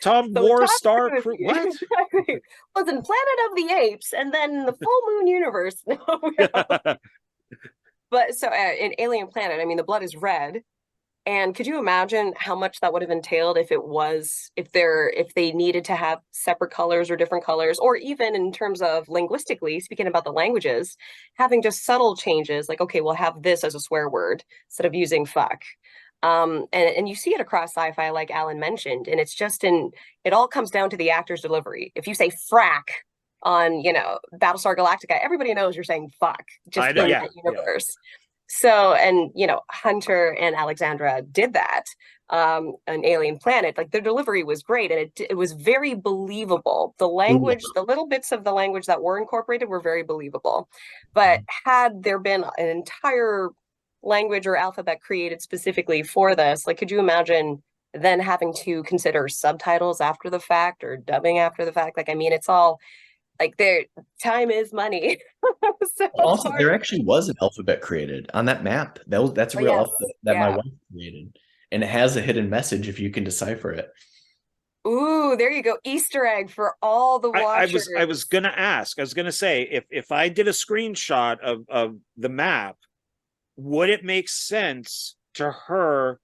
Tom War Star Cruise. What? Was in Planet of the Apes, and then the Full Moon Universe. But so in Alien Planet, I mean, the blood is red. And could you imagine how much that would have entailed if they needed to have separate colors or different colors, or even in terms of linguistically, speaking about the languages, having just subtle changes, like, okay, we'll have this as a swear word instead of using fuck. And you see it across sci-fi, like Alan mentioned, and it's just it all comes down to the actor's delivery. If you say frack on, Battlestar Galactica, everybody knows you're saying fuck, just in that universe. So, and you know, Hunter and Alexandra did that. An Alien Planet, like their delivery was great, and it was very believable. The language, the little bits of the language that were incorporated were very believable. But had there been an entire language or alphabet created specifically for this, like, could you imagine then having to consider subtitles after the fact or dubbing after the fact? Like, I mean, it's all like their time is money. So also, there actually was an alphabet created on that map. That's a real alphabet that my wife created, and it has a hidden message if you can decipher it. Ooh, there you go. Easter egg for all the watchers. I was gonna ask. I was gonna say, if I did a screenshot of the map, would it make sense to her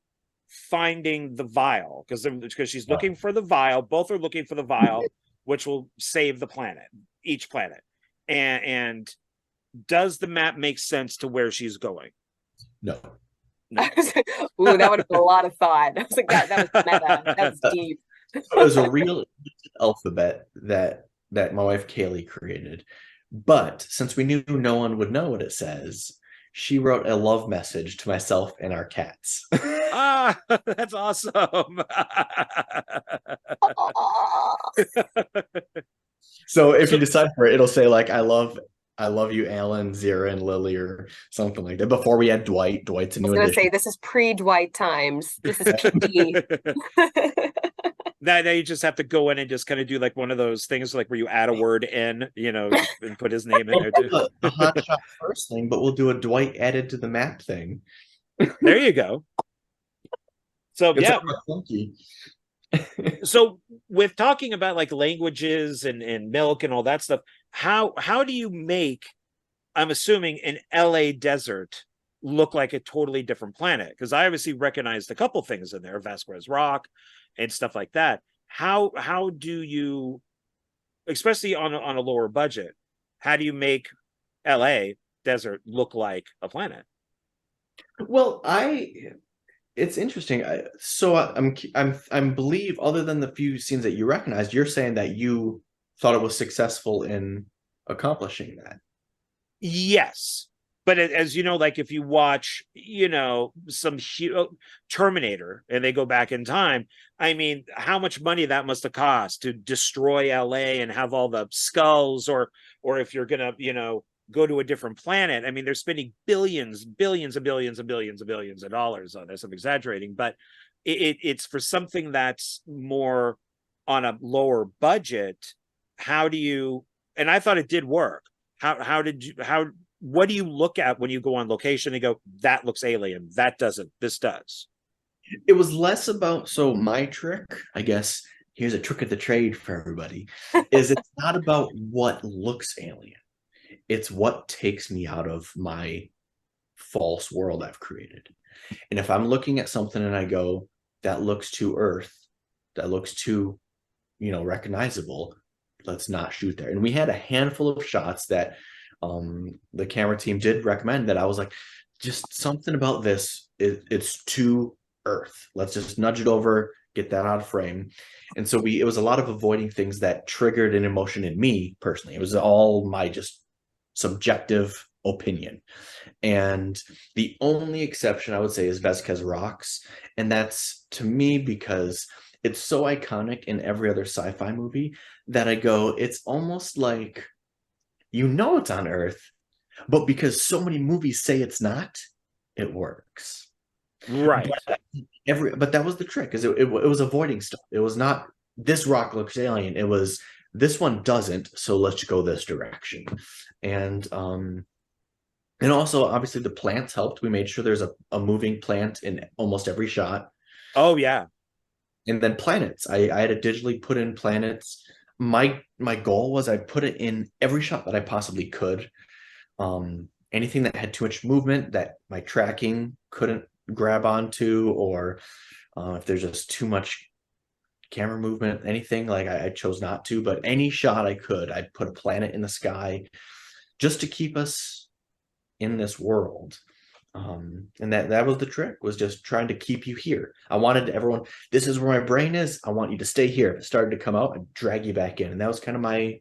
finding the vial? Because she's looking for the vial. Both are looking for the vial, which will save the planet, each planet. And does the map make sense to where she's going? No. Ooh, that would have been a lot of thought. I was like, that was meta. That was deep. It was a real alphabet that my wife Kaylee created. But since we knew no one would know what it says, she wrote a love message to myself and our cats. Ah, that's awesome. So if you decipher it, it'll say like, I love you, Alan, Zira, and Lily, or something like that. Before we had Dwight. Dwight's a new addition. I was going to say, this is pre-Dwight times. This is PD. Now you just have to go in and just kind of do like one of those things like where you add a word in, you know, and put his name in there too. The hot shot first thing, but we'll do a Dwight added to the map thing. There you go. So it's So with talking about like languages and milk and all that stuff, how do you make, I'm assuming, an LA desert look like a totally different planet? Because I obviously recognized a couple things in there, Vasquez Rock and stuff like that. How do you, especially on a lower budget, how do you make LA desert look like a planet? Well, it's interesting. I'm believe, other than the few scenes that you recognized, you're saying that you thought it was successful in accomplishing that. Yes. But as you know, like if you watch, you know, some Terminator and they go back in time, I mean, how much money that must have cost to destroy LA and have all the skulls, or if you're going to, you know, go to a different planet. I mean, they're spending billions and billions of dollars on this. I'm exaggerating, but it's for something that's more on a lower budget. How do you, and I thought it did work. What do you look at when you go on location and go, that looks alien, that doesn't, this does? It was less about, so my trick, I guess, here's a trick of the trade for everybody, is it's not about what looks alien. It's what takes me out of my false world I've created. And if I'm looking at something and I go, that looks too Earth, that looks too, you know, recognizable, let's not shoot there. And we had a handful of shots that the camera team did recommend that I was like, just something about this, it's too Earth. Let's just nudge it over, get that out of frame. And so it was a lot of avoiding things that triggered an emotion in me personally. It was all my just subjective opinion. And the only exception I would say is Vasquez Rocks. And that's, to me, because it's so iconic in every other sci-fi movie that I go, it's almost like, you know, it's on Earth, but because so many movies say it's not, it works. Right. But that was the trick, is it was avoiding stuff. It was not, this rock looks alien. It was, this one doesn't, so let's go this direction. And also, obviously, the plants helped. We made sure there's a moving plant in almost every shot. Oh, yeah. And then planets. I had to digitally put in planets. My goal was I put it in every shot that I possibly could. Anything that had too much movement that my tracking couldn't grab onto, or if there's just too much camera movement, anything, like I chose not to, but any shot I could, I'd put a planet in the sky just to keep us in this world. And that was the trick, was just trying to keep you here. I wanted everyone, this is where my brain is, I want you to stay here. If it started to come out, I'd drag you back in. And that was kind of my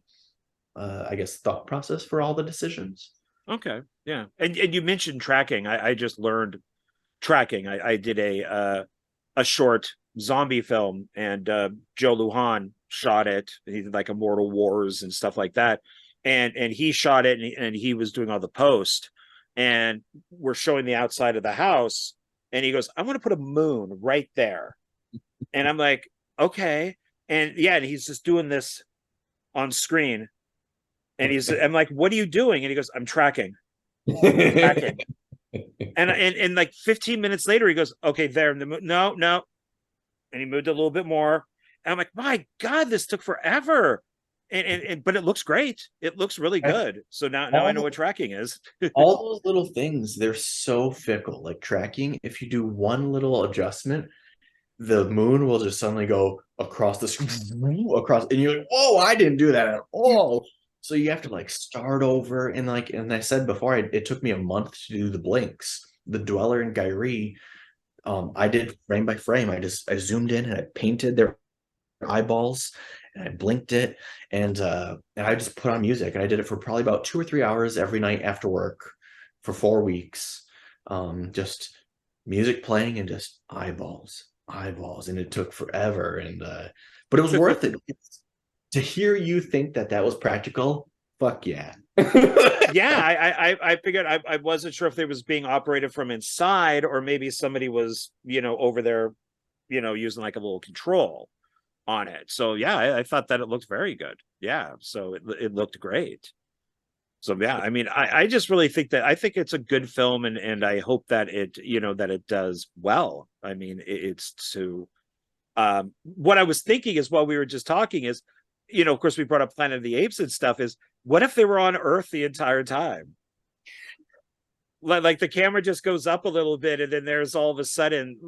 I guess thought process for all the decisions. Okay. Yeah. And you mentioned tracking. I just learned tracking. I did a short zombie film, and Joe Lujan shot it. He did like Immortal Wars and stuff like that. And he shot it, and he was doing all the post. And we're showing the outside of the house, and he goes, "I'm going to put a moon right there." And I'm like, "Okay." And yeah, and he's just doing this on screen. And I'm like, "What are you doing?" And he goes, "I'm tracking." Tracking. And like 15 minutes later, he goes, "Okay, there." No, no. And he moved a little bit more. And I'm like, "My God, this took forever." And but it looks great. It looks really good. So now I know what tracking is. All those little things, they're so fickle. Like tracking, if you do one little adjustment, the moon will just suddenly go across the screen, across, and you're like, "Whoa, I didn't do that at all." So you have to like start over. And I said before, it took me a month to do the blinks. The Dweller and Gyri, I did frame by frame. I zoomed in and I painted their eyeballs and I blinked it, and I just put on music, and I did it for probably about 2 or 3 hours every night after work for 4 weeks. Just music playing and just eyeballs, and it took forever. And but it was worth it. To hear you think that was practical, fuck yeah. Yeah, I figured I wasn't sure if it was being operated from inside, or maybe somebody was, over there, using like a little control on it. So yeah, I thought that it looked very good. Yeah, so it looked great. So yeah, I mean, I just really think it's a good film, and I hope that it does well. I mean, it's to what I was thinking is, while we were just talking, is, of course we brought up Planet of the Apes and stuff, is what if they were on Earth the entire time? Like the camera just goes up a little bit, and then there's all of a sudden,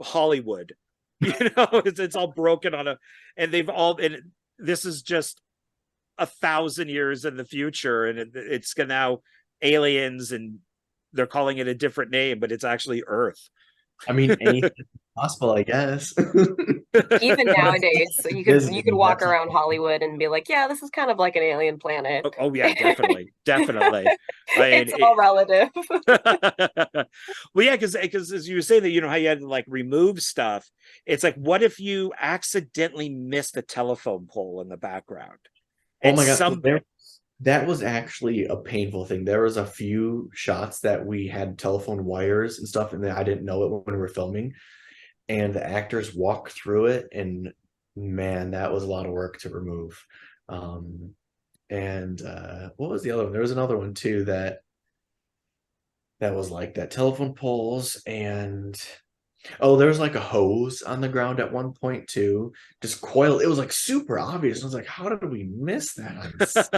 Hollywood. It's all broken and this is just 1,000 years in the future, and it's now aliens, and they're calling it a different name, but it's actually Earth. I mean, anything possible, I guess. Even nowadays, so you could walk around Hollywood and be like, "Yeah, this is kind of like an alien planet." Oh yeah, definitely. It's all relative. Well, yeah, because as you were saying that, how you had to like remove stuff. It's like, what if you accidentally missed a telephone pole in the background? Oh my God. That was actually a painful thing. There was a few shots that we had telephone wires and stuff, and I didn't know it when we were filming. And the actors walked through it, and man, that was a lot of work to remove. And what was the other one? There was another one too that was like that, telephone poles, and there was like a hose on the ground at one point too, just coiled. It was like super obvious. I was like, how did we miss that on set?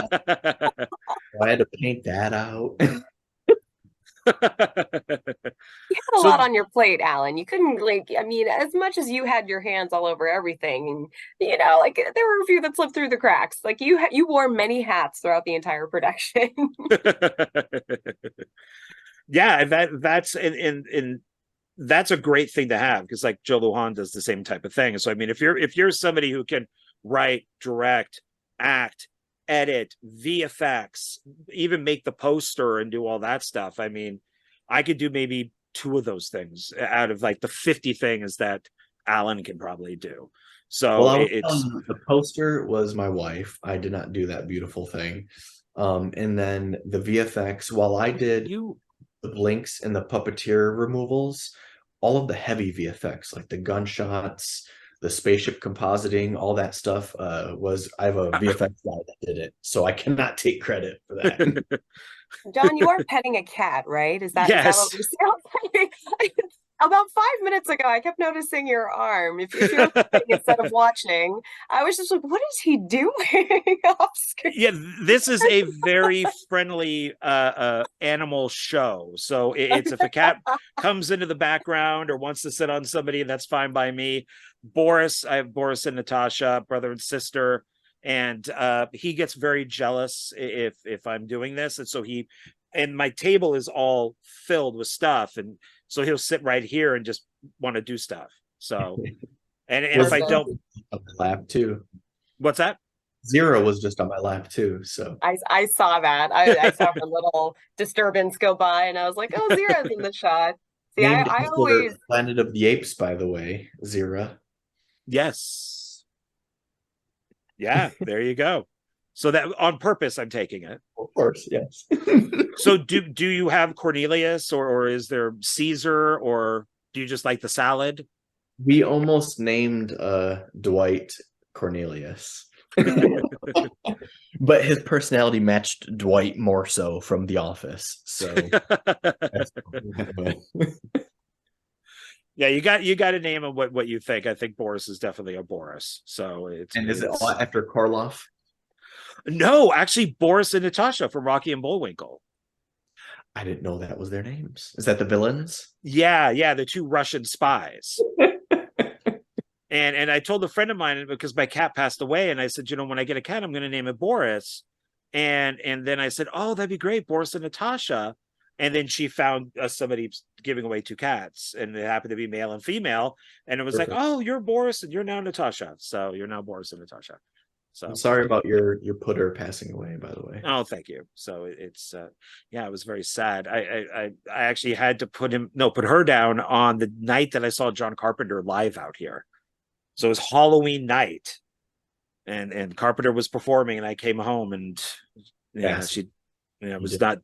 I had to paint that out. You had a lot on your plate, Alan. You couldn't, I mean, as much as you had your hands all over everything, and like there were a few that slipped through the cracks. Like you wore many hats throughout the entire production. Yeah, that's in that's a great thing to have, because like Joe Lujan does the same type of thing. So I mean, if you're somebody who can write, direct, act, edit, VFX, even make the poster and do all that stuff, I mean, I could do maybe 2 of those things out of like the 50 things that Alan can probably do. So the poster was my wife. I did not do that beautiful thing. And then the VFX, while I did the blinks and the puppeteer removals, all of the heavy VFX, like the gunshots, the spaceship compositing, all that stuff, I have a VFX guy that did it, so I cannot take credit for that. John, you are petting a cat, right? Is that yes? Is that what about 5 minutes ago, I kept noticing your arm. If you're instead of watching, I was just like, what is he doing off screen? Yeah, this is a very friendly animal show. So it's, if a cat comes into the background or wants to sit on somebody, that's fine by me. I have Boris and Natasha, brother and sister, and he gets very jealous if I'm doing this. And so my table is all filled with stuff, and so he'll sit right here and just want to do stuff. So, and if I don't, lap too. What's that? Zero was just on my lap too. So I saw that. I saw her little disturbance go by, and I was like, oh, Zira's in the shot. See, named I after always Planet of the Apes, by the way, Zira. Yes. Yeah, there you go. So that on purpose, I'm taking it. Of course, yes. So do you have Cornelius, or is there Caesar, or do you just like the salad? We almost named Dwight Cornelius. But his personality matched Dwight more so from The Office. So yeah, you got to name him what you think. I think Boris is definitely a Boris. So is it all after Karloff? No, actually, Boris and Natasha from Rocky and Bullwinkle. I didn't know that was their names. Is that the villains? Yeah, the two Russian spies. And I told a friend of mine, because my cat passed away, and I said, when I get a cat, I'm going to name it Boris. And then I said, oh, that'd be great, Boris and Natasha. And then she found somebody giving away two cats, and it happened to be male and female. And it was like, oh, you're Boris and you're now Natasha. So you're now Boris and Natasha. So I'm sorry about your putter passing away, by the way. Oh, thank you. So it's it was very sad. I actually had to put her down on the night that I saw John Carpenter live out here. So it was Halloween night, and Carpenter was performing, and I came home, and she was not.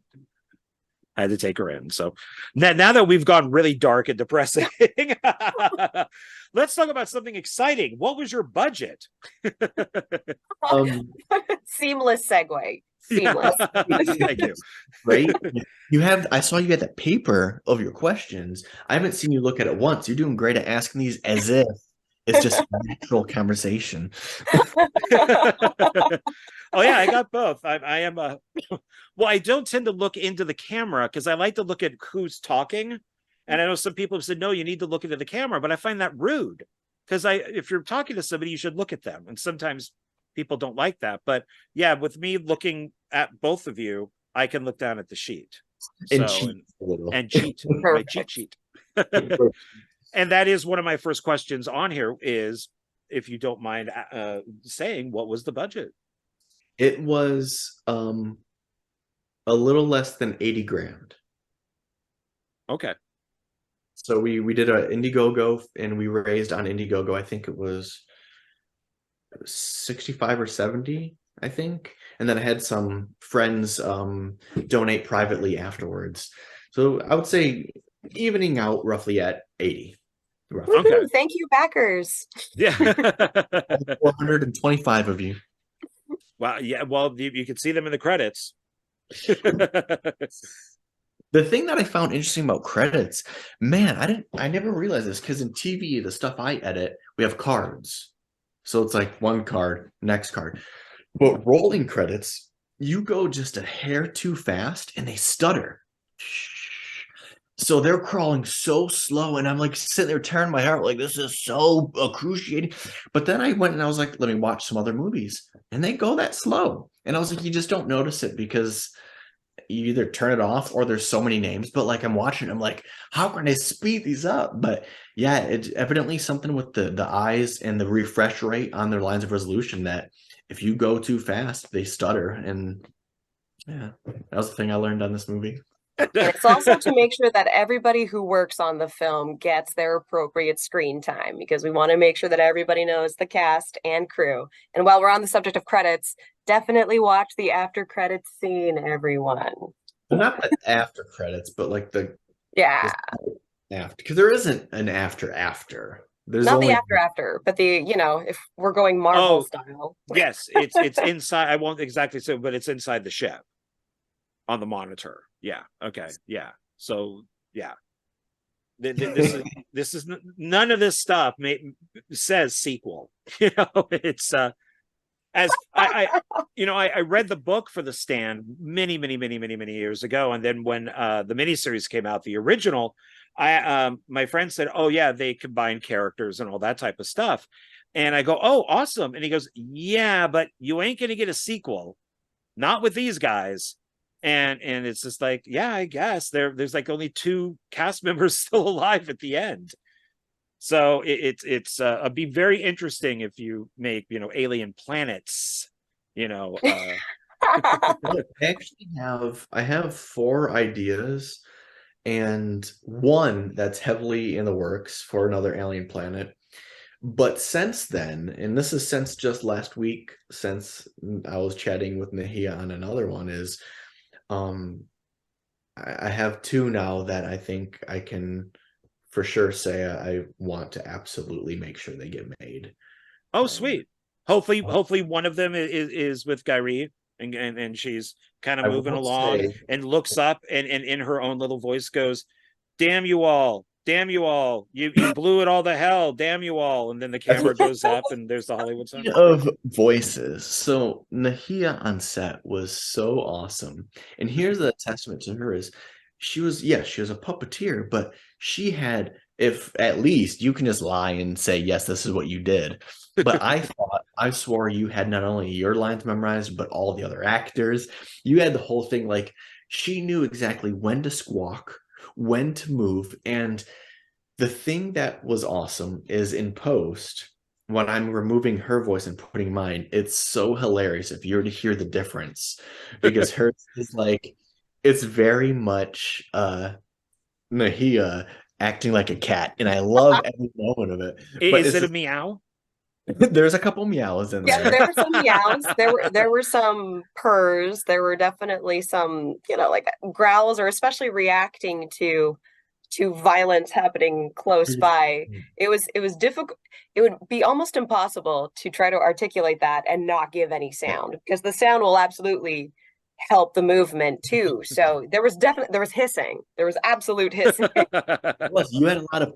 I had to take her in. So now that we've gone really dark and depressing, let's talk about something exciting. What was your budget? Seamless segue. Seamless. Thank you. Right? I saw you had that paper of your questions. I haven't seen you look at it once. You're doing great at asking these as if it's just a natural conversation. Oh yeah, I got both. I am a well, I don't tend to look into the camera because I like to look at who's talking. And I know some people have said, no, you need to look into the camera, but I find that rude because if you're talking to somebody, you should look at them. And sometimes people don't like that. But yeah, with me looking at both of you, I can look down at the sheet. And cheat a little. And cheat. My cheat sheet. And that is one of my first questions on here is, if you don't mind saying, what was the budget? It was a little less than 80 grand. Okay. So we did an Indiegogo, and we raised on Indiegogo, I think it was 65 or 70, I think. And then I had some friends donate privately afterwards. So I would say evening out roughly at 80. Okay. Thank you, backers. Yeah. 425 of you. Wow. Yeah. Well, you can see them in the credits. The thing that I found interesting about credits, man, I never realized this, because in TV, the stuff I edit, we have cards. So it's like one card, next card. But rolling credits, you go just a hair too fast and they stutter. So they're crawling so slow, and I'm like sitting there tearing my heart, like, this is so excruciating. But then I went and I was like, let me watch some other movies, and they go that slow. And I was like, you just don't notice it because you either turn it off or there's so many names. But like, I'm watching, I'm like, how can I speed these up? But yeah, it's evidently something with the eyes and the refresh rate on their lines of resolution, that if you go too fast, they stutter. And yeah, that was the thing I learned on this movie. It's also to make sure that everybody who works on the film gets their appropriate screen time, because we want to make sure that everybody knows the cast and crew. And while we're on the subject of credits, definitely watch the after credits scene, everyone. Well, not the after credits, but like the after, because there isn't an after. There's not only the after, but the, if we're going Marvel style. Yes, it's inside. I won't exactly say, but it's inside the ship on the monitor. Yeah. Okay. Yeah. So yeah, this is none of this stuff says sequel. It's as I read the book for The Stand many years ago, and then when the miniseries came out, the original, my friend said, oh yeah, they combine characters and all that type of stuff, and I go, oh awesome, and he goes, yeah, but you ain't gonna get a sequel, not with these guys. And it's just like, yeah, I guess there's like only 2 cast members still alive at the end. So it'd be very interesting if you make, alien planets you know. I actually have 4 ideas, and one that's heavily in the works for another alien planet. But since then, and this is since just last week, since I was chatting with Naiia on another one, is I have 2 now that I think I can for sure say I want to absolutely make sure they get made. Oh, sweet. Hopefully one of them is with Gyree, and she's kind of moving along and looks up and in her own little voice goes, "Damn you all. Damn you all. You blew it all to hell. Damn you all." And then the camera goes up and there's the Hollywood sign. Of voices. So Naiia on set was so awesome. And here's a testament to her is she was a puppeteer, but she had, if at least you can just lie and say, yes, this is what you did. But I swore you had not only your lines memorized, but all the other actors. You had the whole thing. Like, she knew exactly when to squawk, when to move. And the thing that was awesome is in post, when I'm removing her voice and putting mine, it's so hilarious if you were to hear the difference, because hers is like, it's very much Naiia acting like a cat, and I love every moment of it. Is it a meow? There's a couple meows in there. Yeah, there were some meows. There were some purrs. There were definitely some, like growls, or especially reacting to violence happening close by. It was difficult. It would be almost impossible to try to articulate that and not give any sound, because the sound will absolutely help the movement too. So there was hissing. There was absolute hissing. Plus, you had a lot of.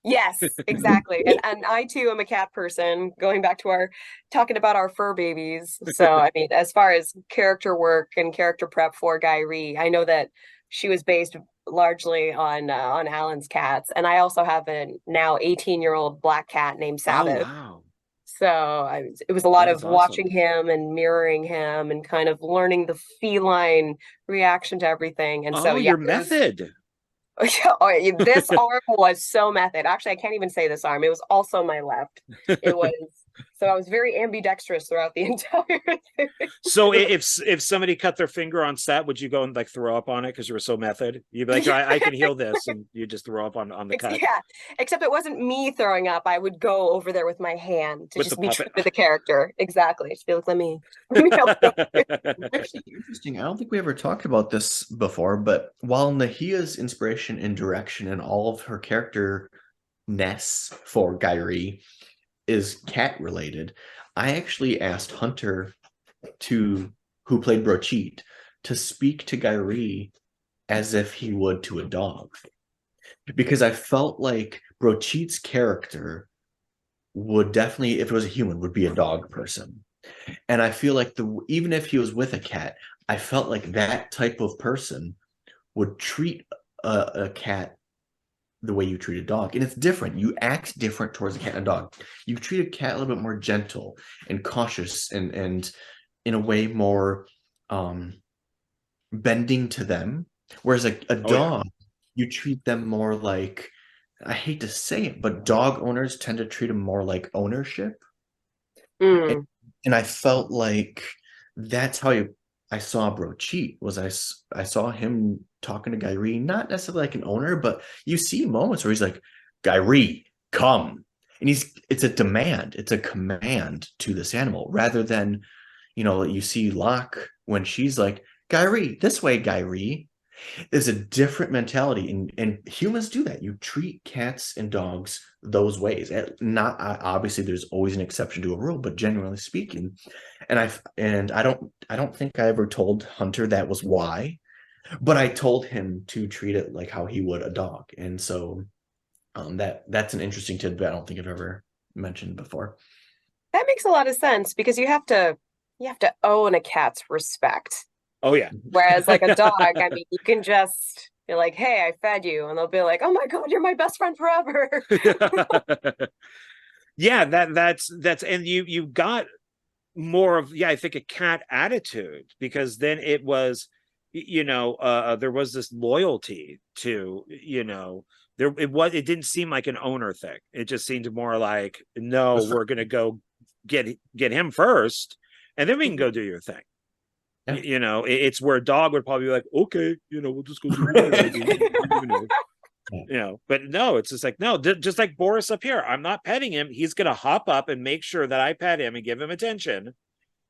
Yes, exactly. And I too am a cat person, going back to talking about our fur babies. So I mean, as far as character work and character prep for Gyree, I know that she was based largely on Alan's cats, and I also have a now 18-year-old black cat named Sabbath. Oh, wow. So it was a lot of watching him and mirroring him and kind of learning the feline reaction to everything. And so your method. This arm was so method. Actually, I can't even say this arm. It was also my left. It was. So I was very ambidextrous throughout the entire thing. So if somebody cut their finger on set, would you go and like throw up on it because you were so method? You'd be like, I can heal this, and you just throw up on the cut. Yeah, except it wasn't me throwing up. I would go over there with my hand to just be true to the character. Exactly. Just be like, let me help you. Actually, interesting. I don't think we ever talked about this before, but while Naiia's inspiration and direction and all of her character-ness for Gyree is cat related, I actually asked Hunter, who played Brocheet, to speak to Gyree as if he would to a dog, because I felt like Brocheet's character would definitely, if it was a human, would be a dog person. And I feel like even if he was with a cat, I felt like that type of person would treat a cat the way you treat a dog. And it's different. You act different towards a cat and a dog. You treat a cat a little bit more gentle and cautious and in a way more bending to them. Whereas a dog, you treat them more like, I hate to say it, but dog owners tend to treat them more like ownership. And I felt like that's how I saw Brocheet, was I saw him talking to Gyree, not necessarily like an owner, but you see moments where he's like, Gyree, come. And it's a demand, it's a command to this animal, rather than, you see Locke when she's like, Gyree, this way, Gyree. There's a different mentality, and humans do that. You treat cats and dogs those ways. Not obviously, there's always an exception to a rule, but generally speaking, and I don't think I ever told Hunter that was why, but I told him to treat it like how he would a dog, and so that's an interesting tidbit I don't think I've ever mentioned before. That makes a lot of sense, because you have to own a cat's respect. Oh yeah. Whereas like a dog, I mean, you can just be like, hey, I fed you, and they'll be like, oh my God, you're my best friend forever. Yeah, that's and you got more of, I think, a cat attitude, because then it was, there was this loyalty to, it didn't seem like an owner thing. It just seemed more like, no, we're gonna go get him first, and then we can go do your thing. Yeah. You know, it's where a dog would probably be like, okay, you know, we'll just go do it. You know, but no, it's just like, no, just like Boris up here. I'm not petting him. He's going to hop up and make sure that I pet him and give him attention.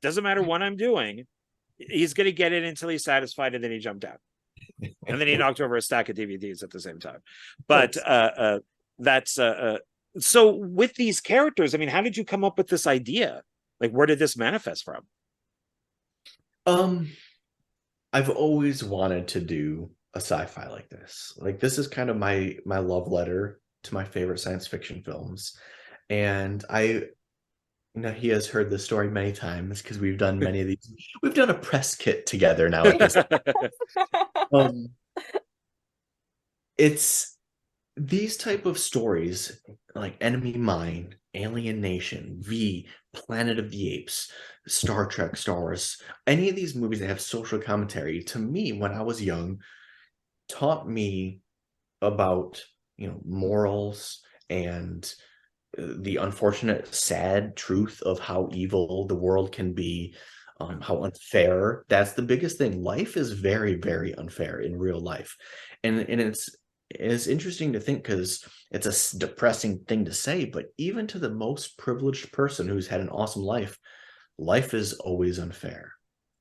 Doesn't matter what I'm doing. He's going to get it until he's satisfied, and then he jumped out. And then he knocked over a stack of DVDs at the same time. But that's so with these characters, I mean, how did you come up with this idea? Like, where did this manifest from? I've always wanted to do a sci-fi like this. Like, this is kind of my love letter to my favorite science fiction films. And you know, he has heard this story many times because we've done many of these. We've done a press kit together now. It's these type of stories like Enemy Mine, Alien Nation, V, Planet of the Apes, Star Trek, Star Wars, any of these movies that have social commentary, to me, when I was young, taught me about, you know, morals and the unfortunate, sad truth of how evil the world can be, how unfair. That's the biggest thing. Life is very, very unfair in real life. And it's interesting to think, because it's a depressing thing to say, but even to the most privileged person who's had an awesome life, life is always unfair.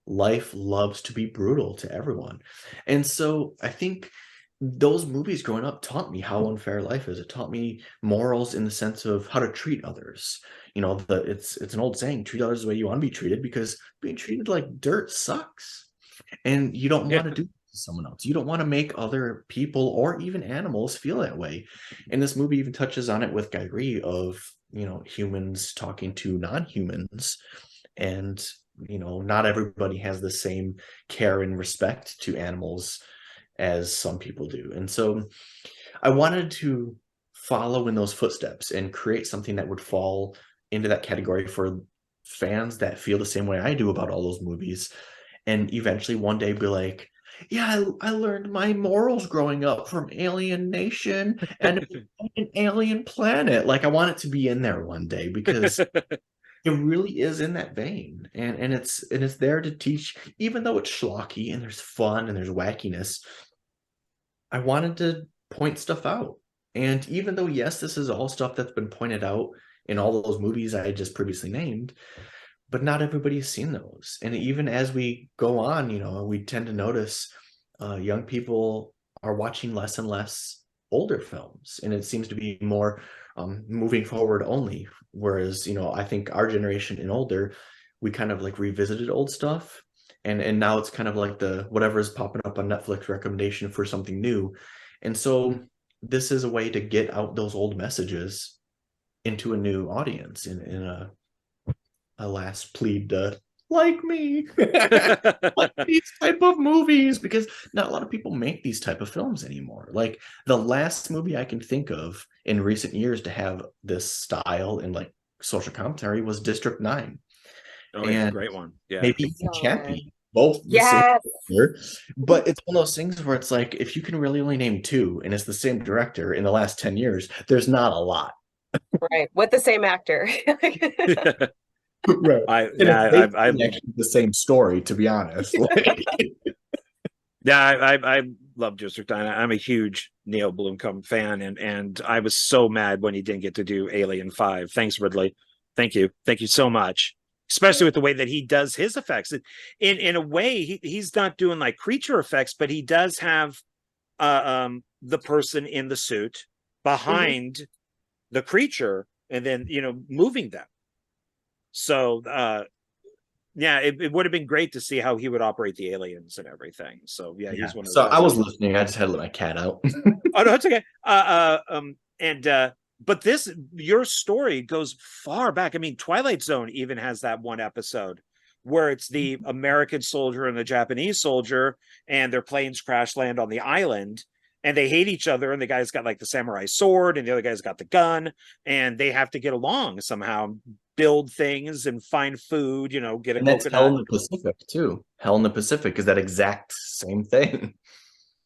Life loves to be brutal to everyone. And so I think those movies growing up taught me how unfair life is. It taught me morals in the sense of how to treat others. You know, it's an old saying, treat others the way you want to be treated, because being treated like dirt sucks. And you don't want to do that to someone else. You don't want to make other people or even animals feel that way. And this movie even touches on it with Guy of, you know, humans talking to non-humans. And, you know, not everybody has the same care and respect to animals as some people do. And so I wanted to follow in those footsteps and create something that would fall into that category for fans that feel the same way I do about all those movies, and eventually one day be like, yeah, I learned my morals growing up from Alien Nation and an alien planet. Like, I want it to be in there one day, because it really is in that vein, and it's there to teach, even though it's schlocky and there's fun and there's wackiness. I wanted to point stuff out. And even though, yes, this is all stuff that's been pointed out in all those movies I just previously named, but not everybody's seen those. And even as we go on, you know, we tend to notice young people are watching less and less older films, and it seems to be more moving forward only. Whereas, you know, I think our generation and older, we kind of like revisited old stuff. And now it's kind of like the whatever is popping up on Netflix recommendation for something new. And so this is a way to get out those old messages into a new audience in a last plea to like me. Like these type of movies, because not a lot of people make these type of films anymore. Like, the last movie I can think of in recent years to have this style and like social commentary was District 9. Oh, yeah, great one. Yeah, maybe even Chappie, both the same director. But it's one of those things where it's like, if you can really only name two and it's the same director in the last 10 years, there's not a lot. Right, with the same actor. Right. I the same story, to be honest. Yeah, I love District 9. I'm a huge Neil Blomkamp fan, and I was so mad when he didn't get to do Alien 5. Thanks, Ridley. Thank you so much. Especially with the way that he does his effects. In a way, he's not doing like creature effects, but he does have the person in the suit behind the creature, and then, you know, moving them. So yeah, it would have been great to see how he would operate the aliens and everything. So yeah, he's one of so those. I was listening. I just had to let my cat out. Oh no, it's okay. But your story goes far back. I mean, Twilight Zone even has that one episode where it's the American soldier and the Japanese soldier, and their planes crash land on the island, and they hate each other, and the guy's got like the samurai sword and the other guy's got the gun, and they have to get along somehow, build things and find food, you know, get a coconut. Hell in the Pacific too. Hell in the Pacific is that exact same thing.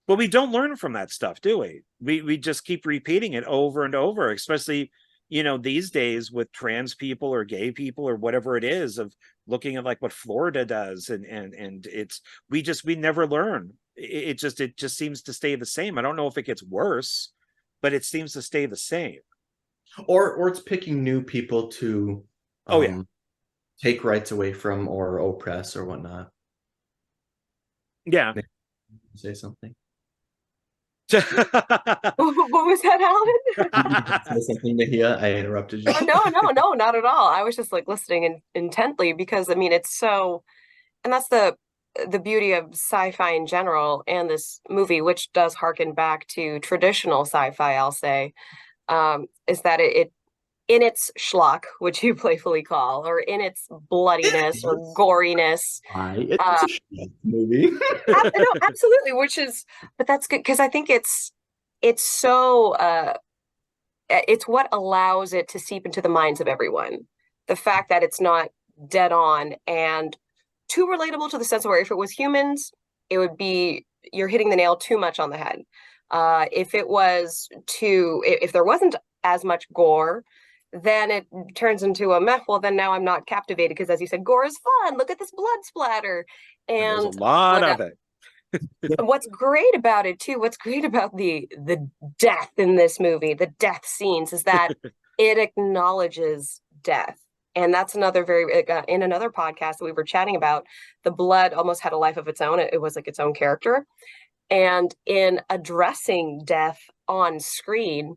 But we don't learn from that stuff, do we? We just keep repeating it over and over, especially, you know, these days with trans people or gay people or whatever it is, of looking at like what Florida does, and it's we never learn. It just seems to stay the same. I don't know if it gets worse, but it seems to stay the same. Or it's picking new people to take rights away from or oppress or whatnot. Yeah. Say something. What was that, Alan? Say something, Naiia. I interrupted you. No, not at all. I was just like listening intently, because I mean, it's so, and that's the beauty of sci-fi in general, and this movie, which does harken back to traditional sci-fi, I'll say, is that it in its schlock, which you playfully call, or in its bloodiness or goriness. It's a schlock movie. No, absolutely, but that's good, because I think it's so it's what allows it to seep into the minds of everyone. The fact that it's not dead on and too relatable, to the sense where if it was humans, it would be, you're hitting the nail too much on the head. If there wasn't as much gore, then it turns into a meh. Well, then now I'm not captivated, because as you said, gore is fun. Look at this blood splatter. And there's a lot of it. What's great about it too, what's great about the death in this movie, the death scenes, is that it acknowledges death. And that's another in another podcast that we were chatting about, the blood almost had a life of its own. It was like its own character. And in addressing death on screen,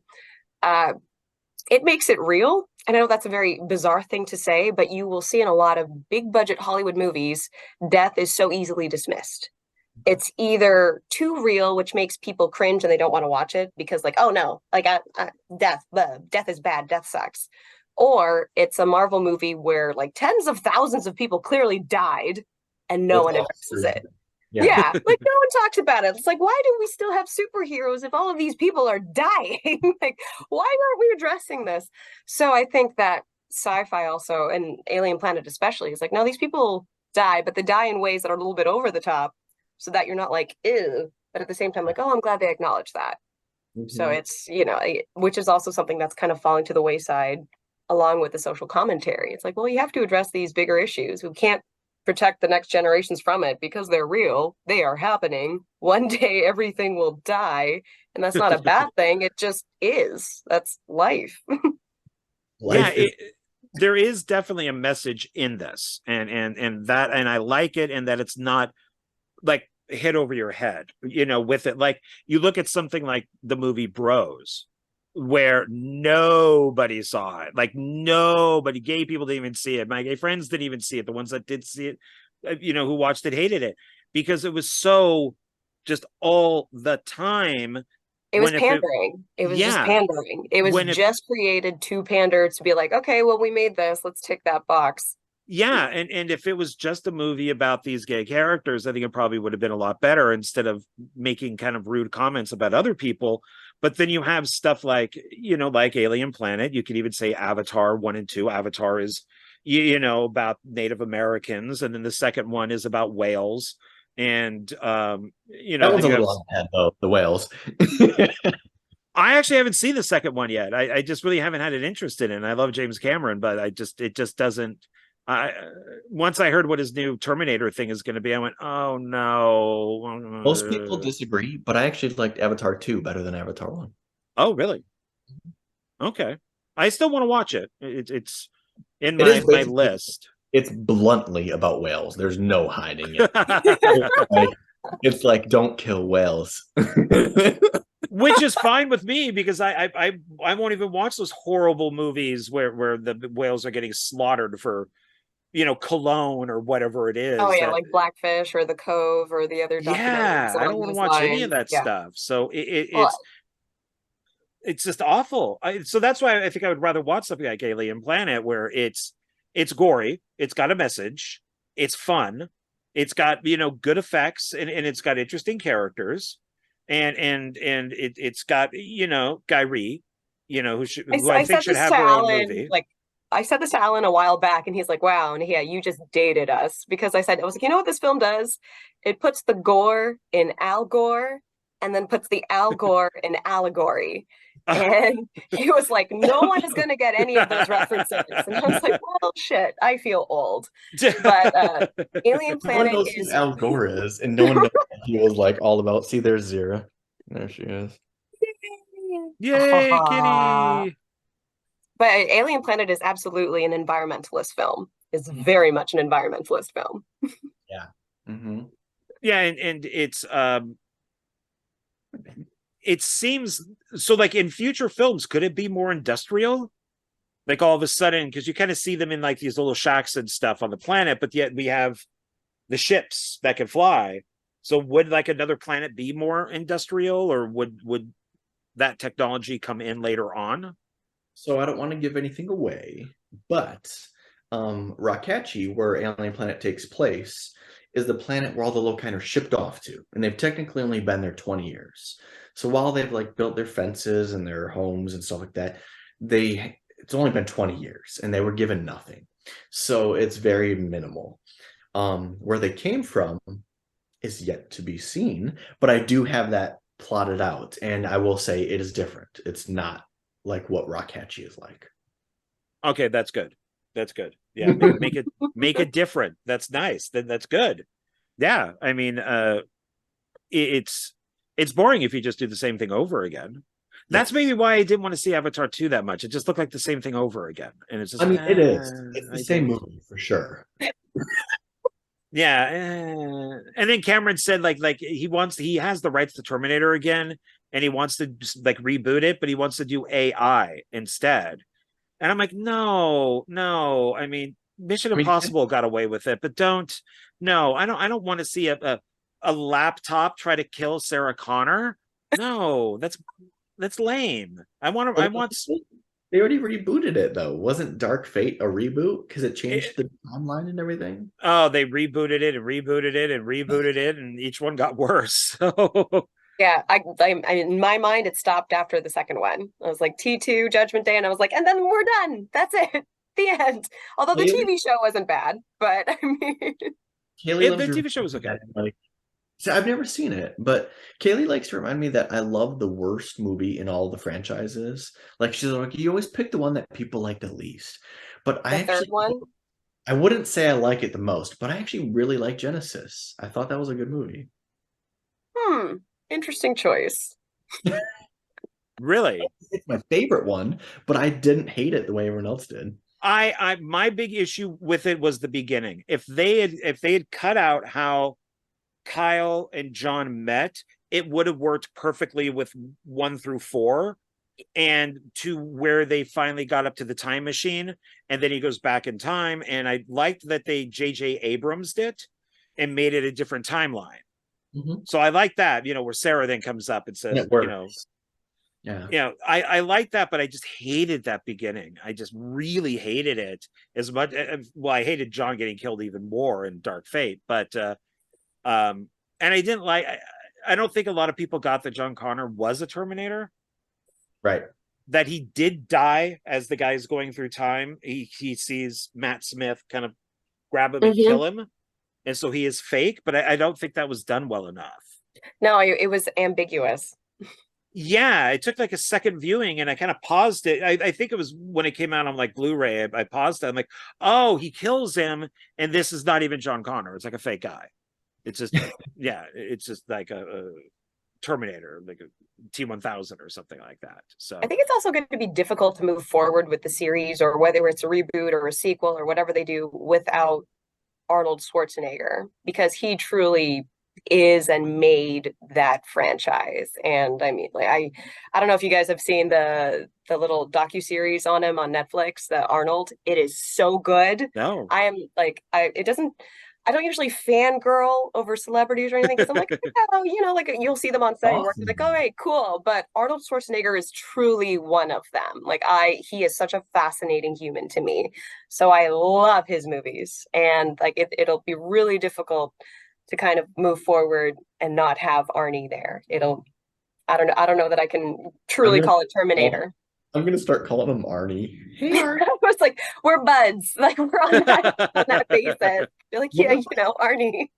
it makes it real. And I know that's a very bizarre thing to say, but you will see in a lot of big budget Hollywood movies, death is so easily dismissed. It's either too real, which makes people cringe and they don't want to watch it, because like, oh no, like death is bad, death sucks. Or it's a Marvel movie where like tens of thousands of people clearly died and no one addresses it. Yeah, like no one talks about it. It's like, why do we still have superheroes if all of these people are dying? Like, why aren't we addressing this? So I think that sci-fi also, and Alien Planet especially, is like, no, these people die, but they die in ways that are a little bit over the top, so that you're not like, ew, but at the same time, like, oh, I'm glad they acknowledge that. So it's, you know, which is also something that's kind of falling to the wayside along with the social commentary. It's like, well, you have to address these bigger issues. We can't protect the next generations from it because they're real. They are happening. One day everything will die, and that's not a bad thing. It just is. That's life. There is definitely a message in this, and I like it, and that it's not like hit over your head, you know, with it. Like, you look at something like the movie Bros, where nobody saw it. Like, nobody, gay people didn't even see it. My gay friends didn't even see it. The ones that did see it, you know, who watched it, hated it, because it was so just all the time. It was pandering. It was just pandering. It was just created to pander, to be like, okay, well, we made this, let's tick that box. Yeah, and if it was just a movie about these gay characters, I think it probably would have been a lot better, instead of making kind of rude comments about other people. But then you have stuff like, you know, like Alien Planet. You could even say Avatar 1 and 2. Avatar is, you know, about Native Americans, and then the second one is about whales. And you know, that one's a little unhead, though, the whales. I actually haven't seen the second one yet. I just really haven't had an interest in it. And I love James Cameron, but it just doesn't. Once I heard what his new Terminator thing is going to be, I went, oh no. Most people disagree, but I actually liked Avatar 2 better than Avatar 1. Oh, really? Okay. I still want to watch it. It's in my list. It's bluntly about whales. There's no hiding it. It's like, don't kill whales. Which is fine with me, because I won't even watch those horrible movies where the whales are getting slaughtered for, you know, cologne or whatever it is. Oh yeah, like Blackfish or The Cove or the other documentaries. Yeah, I don't want to watch any of that stuff. So it's just awful. So that's why I think I would rather watch something like Alien Planet, where it's gory, it's got a message, it's fun, it's got, you know, good effects, and it's got interesting characters, and it's got, you know, Guy Ritchie, you know, who I think should have her own movie. Like, I said this to Alan a while back, and he's like, wow, and yeah, you just dated us, because I was like, you know what this film does? It puts the gore in Al Gore, and then puts the Al Gore in allegory. And he was like, no one is going to get any of those references. And I was like, well, shit, I feel old. But Alien Planet knows is... who Al Gore is, and no one knows what he was like all about. See, there's Zira. There she is. Yay, kitty! But Alien Planet is absolutely an environmentalist film. It's very much an environmentalist film. Yeah. Mm-hmm. Yeah, and it's it seems so. Like in future films, could it be more industrial? Like all of a sudden, because you kind of see them in like these little shacks and stuff on the planet, but yet we have the ships that can fly. So would like another planet be more industrial, or would that technology come in later on? So I don't want to give anything away, but Rakachi, where Alien Planet takes place, is the planet where all the Lokai are shipped off to, and they've technically only been there 20 years. So while they've like built their fences and their homes and stuff like that, it's only been 20 years and they were given nothing. So it's very minimal. Where they came from is yet to be seen, but I do have that plotted out, and I will say it is different. It's not like what Rakachi is like. Okay, that's good. That's good. Yeah, make it different. That's nice. That's good. Yeah, I mean, it's boring if you just do the same thing over again. That's maybe why I didn't want to see Avatar 2 that much. It just looked like the same thing over again, and it's just. I mean, it is. It's the same movie for sure. Yeah, and then Cameron said like he has the rights to Terminator again, and he wants to just, like reboot it, but he wants to do AI instead. And I'm like, no. I mean, Mission Impossible got away with it, but don't. No, I don't want to see a laptop try to kill Sarah Connor. No, that's lame. I want. They already rebooted it though. Wasn't Dark Fate a reboot because it changed the timeline and everything? Oh, they rebooted it and rebooted it and rebooted it, and each one got worse. So. Yeah, I in my mind it stopped after the second one. I was like T2 Judgment Day, and I was like, and then we're done. That's it. The end. Although the TV show wasn't bad, but I mean, the TV show was okay. Like, so I've never seen it, but Kaylee likes to remind me that I love the worst movie in all the franchises. Like she's like, you always pick the one that people like the least. But third one, I wouldn't say I like it the most, but I actually really like Genesis. I thought that was a good movie. Interesting choice. Really? It's my favorite one, but I didn't hate it the way everyone else did. My big issue with it was the beginning. If they had cut out how Kyle and John met, it would have worked perfectly with 1 through 4, and to where they finally got up to the time machine, and then he goes back in time. And I liked that they J.J. Abrams did and made it a different timeline. So I like that, where Sarah then comes up and says, I like that, but I just hated that beginning. I just really hated it as much. Well, I hated John getting killed even more in Dark Fate, but and I didn't like. I don't think a lot of people got that John Connor was a Terminator, right? That he did die as the guy's going through time. He sees Matt Smith kind of grab him and kill him. And so he is fake, but I don't think that was done well enough. No, it was ambiguous. Yeah, it took like a second viewing, and I kind of paused it. I think it was when it came out on like Blu-ray. I paused it. I'm like, oh, he kills him, and this is not even John Connor. It's like a fake guy. It's just, it's just like a Terminator, like a T-1000 or something like that. So I think it's also going to be difficult to move forward with the series, or whether it's a reboot or a sequel or whatever they do, without Arnold Schwarzenegger, because he truly is and made that franchise. And I mean, like, I don't know if you guys have seen the little docu-series on him on Netflix, the Arnold. It is so good. No, I am like, I don't usually fangirl over celebrities or anything, because I'm like, like you'll see them on set and work, like, all right, cool. But Arnold Schwarzenegger is truly one of them. Like he is such a fascinating human to me. So I love his movies, and like it'll be really difficult to kind of move forward and not have Arnie there. I don't know that I can truly call it Terminator. I'm gonna start calling him Arnie. Hey, Arnie. I was like, we're buds. Like we're on that basis. You're like, yeah, Arnie.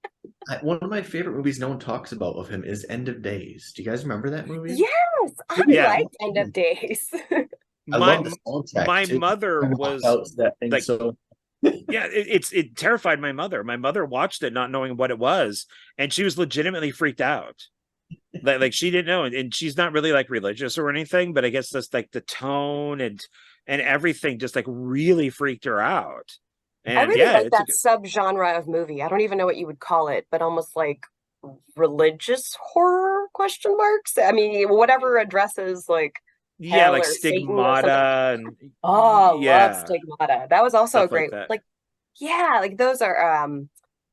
One of my favorite movies no one talks about of him is End of Days. Do you guys remember that movie? Yes, I liked End of Days. I love the soundtrack. My mother was that thing like, so. Yeah, it terrified my mother. My mother watched it not knowing what it was, and she was legitimately freaked out. Like she didn't know, and she's not really like religious or anything, but I guess that's like the tone and everything just like really freaked her out. And I really like that subgenre of movie. I don't even know what you would call it, but almost like religious horror question marks. I mean, whatever addresses like hell like or Stigmata and love Stigmata. That was also a great like those are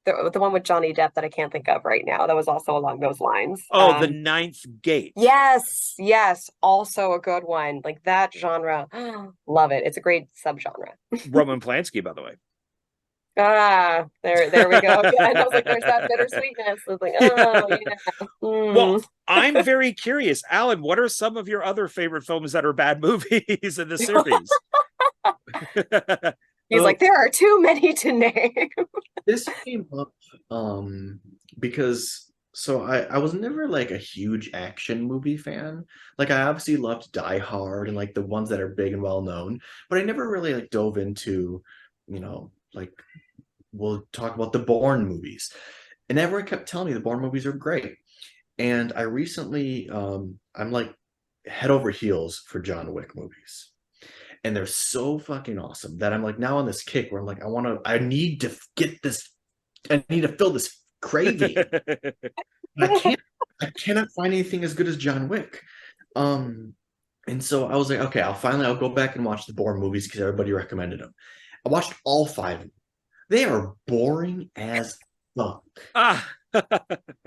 the one with Johnny Depp that I can't think of right now. That was also along those lines. The Ninth Gate. Yes, also a good one. Like that genre, love it. It's a great subgenre. Roman Polanski, by the way. There we go. Yeah, and I was like, there's that bittersweetness. I was like, oh yeah. Well, I'm very curious, Alan. What are some of your other favorite films that are bad movies in the series? He's like, there are too many to name. This came up because I was never like a huge action movie fan. Like I obviously loved Die Hard and like the ones that are big and well known, but I never really like dove into, like we'll talk about the Bourne movies. And everyone kept telling me the Bourne movies are great. And I recently I'm like head over heels for John Wick movies. And they're so fucking awesome that I'm like now on this kick where I'm like, I need to fill this craving. I cannot find anything as good as John Wick. And so I was like, okay, I'll go back and watch the Bourne movies because everybody recommended them. I watched all 5 of them. They are boring as fuck.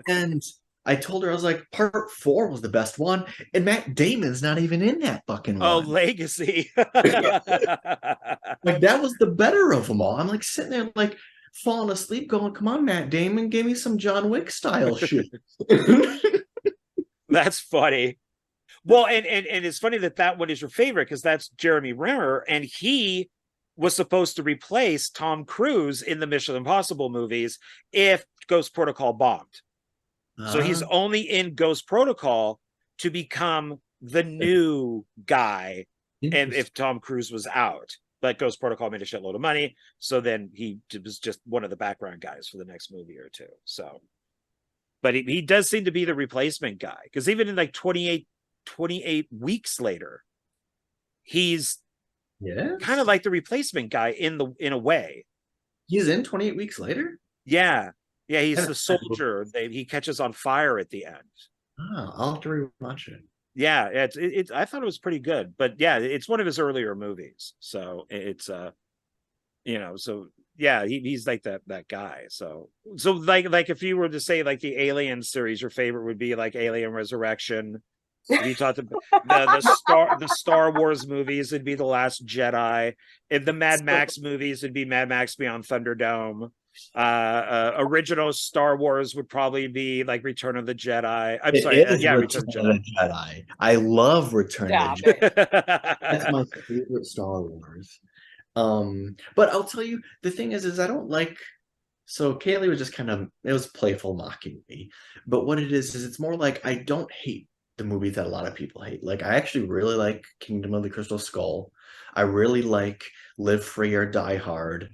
And I told her, I was like, part 4 was the best one, and Matt Damon's not even in that fucking one. Oh, Legacy. Like that was the better of them all. I'm like sitting there like falling asleep going, come on, Matt Damon, give me some John Wick style shit. That's funny. Well, and it's funny that one is your favorite because that's Jeremy Renner, and he was supposed to replace Tom Cruise in the Mission Impossible movies if Ghost Protocol bombed. So he's only in Ghost Protocol to become the new guy, and if Tom Cruise was out. But Ghost Protocol made a shitload of money, so then he was just one of the background guys for the next movie or two. So, but he does seem to be the replacement guy, because even in like 28 weeks later, he's kind of like the replacement guy in a way. He's in 28 weeks later? Yeah, he's the soldier he catches on fire at the end. I'll have to rewatch it. Yeah, it's I thought it was pretty good, but yeah, it's one of his earlier movies, so it's so yeah, he's like that guy. So like if you were to say like the Alien series, your favorite would be like Alien Resurrection. If you talked about the Star Wars movies, it'd be The Last Jedi. If the Mad Max movies, it'd be Mad Max Beyond Thunderdome. Original Star Wars would probably be like Return of the Jedi. Return of the Jedi. I love Return of the Jedi. That's my favorite Star Wars. But I'll tell you, the thing is I don't like. So Kaylee was just it was playful mocking me, but what it is it's more like I don't hate the movies that a lot of people hate. Like I actually really like Kingdom of the Crystal Skull. I really like Live Free or Die Hard.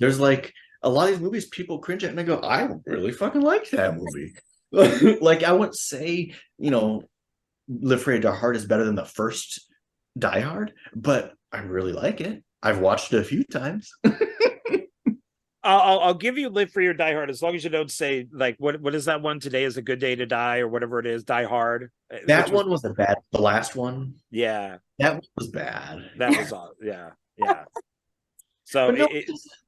There's like a lot of these movies people cringe at, and I go, I really fucking like that movie. Like I wouldn't say, Live Free or Die Hard is better than the first Die Hard, but I really like it. I've watched it a few times. I'll give you Live Free or Die Hard as long as you don't say like what is that one, Today is a Good Day to Die or whatever it is, Die Hard. That one was the last one. Yeah, that one was bad. That was yeah. So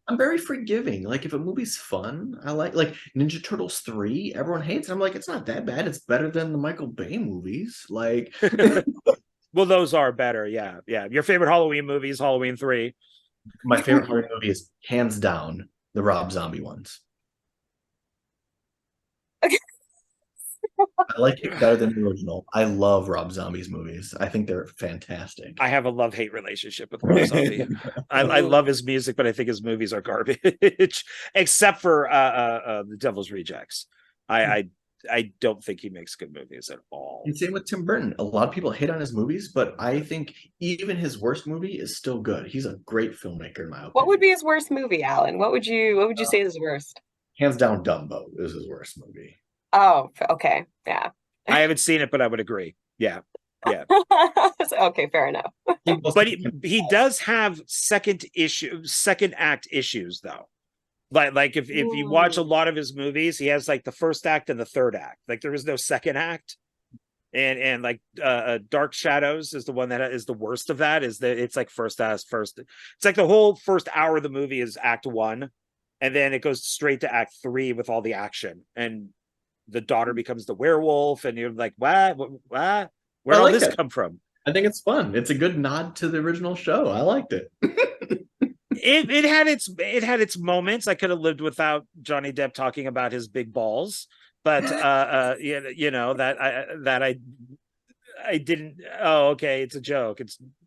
I'm very forgiving. Like if a movie's fun, I like Ninja Turtles 3. Everyone hates it. I'm like, it's not that bad. It's better than the Michael Bay movies. Like, well, those are better. Yeah. Your favorite Halloween movie is Halloween 3. My favorite horror movie is hands down the Rob Zombie ones. Okay. I like it better than the original. I love Rob Zombie's movies. I think they're fantastic. I have a love-hate relationship with Rob Zombie. I love his music, but I think his movies are garbage, except for The Devil's Rejects. I don't think he makes good movies at all. And same with Tim Burton. A lot of people hate on his movies, but I think even his worst movie is still good. He's a great filmmaker, in my opinion. What would be his worst movie, Alan? What would you say is his worst? Hands down, Dumbo is his worst movie. Oh, okay. Yeah. I haven't seen it, but I would agree. Yeah. Yeah. Okay, fair enough. But he does have second act issues, though. Like if you watch a lot of his movies, he has like the first act and the third act. Like there is no second act. And like Dark Shadows is the one that is the worst of that. It's like first. It's like the whole first hour of the movie is act one, and then it goes straight to act three with all the action, and the daughter becomes the werewolf, and you're like, what? Where did all this come from? I think it's fun. It's a good nod to the original show. I liked it. It had its moments. I could have lived without Johnny Depp talking about his big balls, but you know that I didn't. Oh, okay, it's a joke.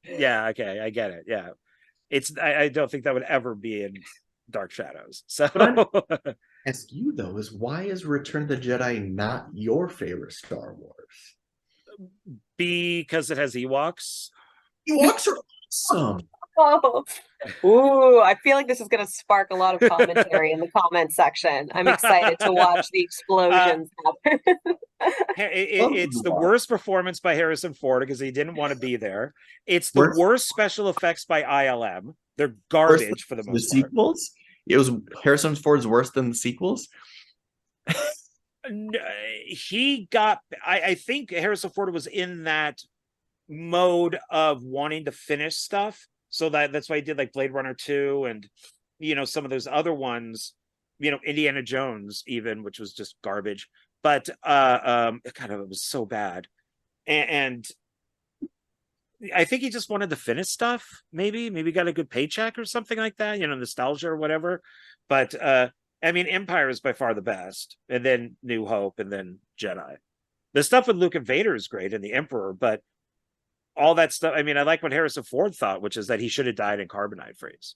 Okay, I get it. Yeah, I don't think that would ever be in Dark Shadows. So ask you though is why is Return of the Jedi not your favorite Star Wars? Because it has Ewoks. Ewoks are awesome. Oh, ooh, I feel like this is going to spark a lot of commentary in the comment section. I'm excited to watch the explosions happen. It's the worst performance by Harrison Ford because he didn't want to be there. It's the worst special effects by ILM. They're garbage for the most part. The sequels? It was Harrison Ford's worse than the sequels? I think Harrison Ford was in that mode of wanting to finish stuff. So that's why he did like Blade Runner 2 and, you know, some of those other ones, you know, Indiana Jones even, which was just garbage. But it was so bad. And I think he just wanted to finish stuff. Maybe got a good paycheck or something like that, you know, nostalgia or whatever. But I mean, Empire is by far the best. And then New Hope and then Jedi. The stuff with Luke and Vader is great and the Emperor, but all that stuff. I mean, I like what Harrison Ford thought, which is that he should have died in carbonite freeze.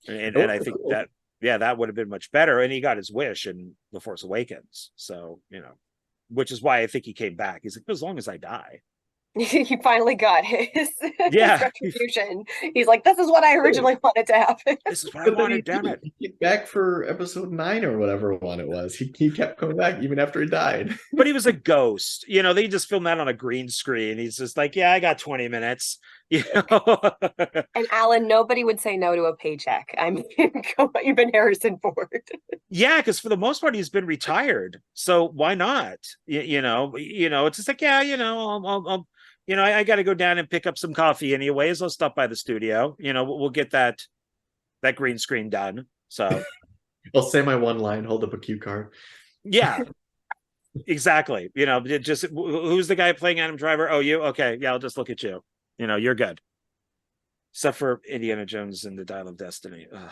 And I think that would have been much better. And he got his wish in The Force Awakens. So, you know, which is why I think he came back. He's like, as long as I die. He finally got his retribution. He's like, this is what I originally wanted to happen. This is what I wanted, damn it. He came back for episode 9 or whatever one it was. He kept coming back even after he died. But he was a ghost. You know, they just filmed that on a green screen. He's just like, yeah, I got 20 minutes. You know? And Alan, nobody would say no to a paycheck. I mean, even Harrison Ford. Yeah, because for the most part, he's been retired. So why not? You know, it's just like, yeah, you know, I'll you know, I got to go down and pick up some coffee anyways. I'll stop by the studio. You know, we'll get that green screen done. So I'll say my one line, hold up a cue card. Yeah, exactly. You know, just who's the guy playing Adam Driver? Oh, you? Okay. Yeah, I'll just look at you. You know, you're good. Except for Indiana Jones and the Dial of Destiny. Ugh.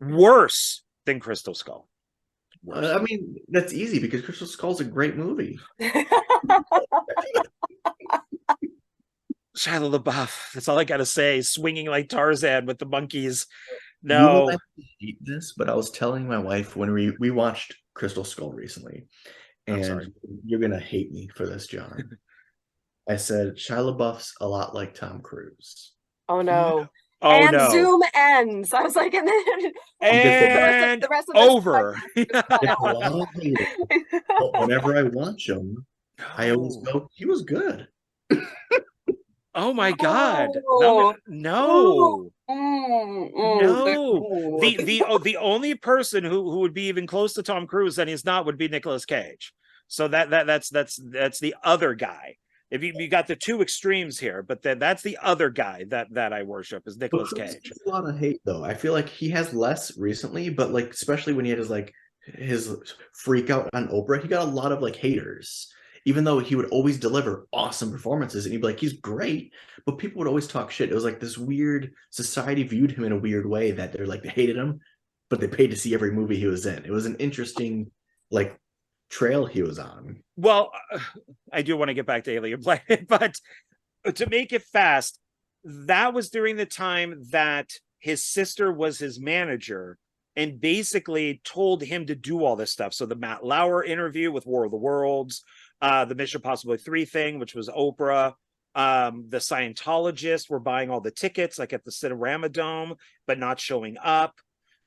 Worse than Crystal Skull. I mean, that's easy because Crystal Skull's a great movie. Shia LaBeouf. That's all I gotta say. Swinging like Tarzan with the monkeys. No, I hate this, but I was telling my wife when we watched Crystal Skull recently, and you're gonna hate me for this, John. I said Shia LaBeouf's a lot like Tom Cruise. Oh no. Oh, and no. Zoom ends. I was like, and then and the rest of over. But whenever I watch him, I always go, he was good. Oh my God. No. No. The only person who would be even close to Tom Cruise and he's not would be Nicolas Cage. So that's the other guy. If you got the two extremes here, but then that's the other guy that I worship is Nicolas Cage. A lot of hate though. I feel like he has less recently, but like especially when he had his freak out on Oprah, he got a lot of like haters. Even though he would always deliver awesome performances and he'd be like, he's great, but people would always talk shit. It was like this weird society viewed him in a weird way that they're like, they hated him, but they paid to see every movie he was in. It was an interesting, like, trail he was on. Well, I do want to get back to Alien Planet, but to make it fast, that was during the time that his sister was his manager and basically told him to do all this stuff. So the Matt Lauer interview with War of the Worlds, the Mission Impossible 3 thing, which was Oprah, the Scientologists were buying all the tickets, like at the Cinerama Dome, but not showing up.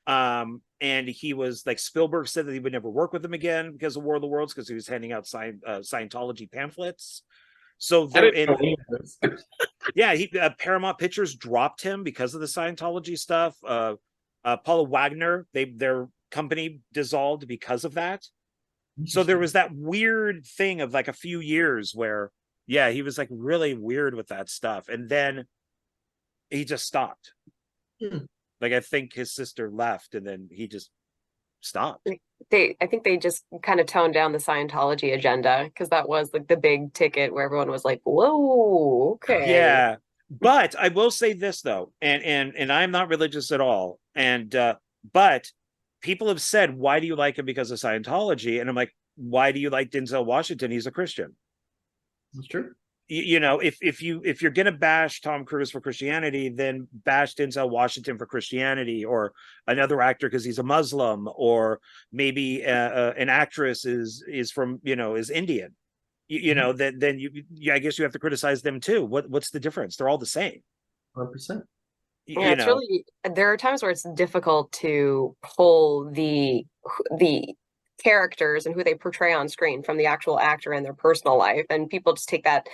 And he was like, Spielberg said that he would never work with him again because of War of the Worlds, because he was handing out Scientology pamphlets. So there, yeah, Paramount Pictures dropped him because of the Scientology stuff. Paula Wagner, their company dissolved because of that. So there was that weird thing of like a few years where, yeah, he was like really weird with that stuff, and then he just stopped. Like, I think his sister left, and then he just stopped. I think they just kind of toned down the Scientology agenda, because that was like the big ticket where everyone was like, whoa, okay. Yeah. But I will say this though, and I'm not religious at all. And but people have said, why do you like him because of Scientology? And I'm like, why do you like Denzel Washington? He's a Christian. That's true. You know, if you're gonna bash Tom Cruise for Christianity, then bash Denzel Washington for Christianity, or another actor because he's a Muslim, or maybe an actress is from, you know, is Indian. You know, then I guess you have to criticize them too. What's the difference? They're all the same. 100%. Yeah, it's really, there are times where it's difficult to pull the characters and who they portray on screen from the actual actor and their personal life, and people just take that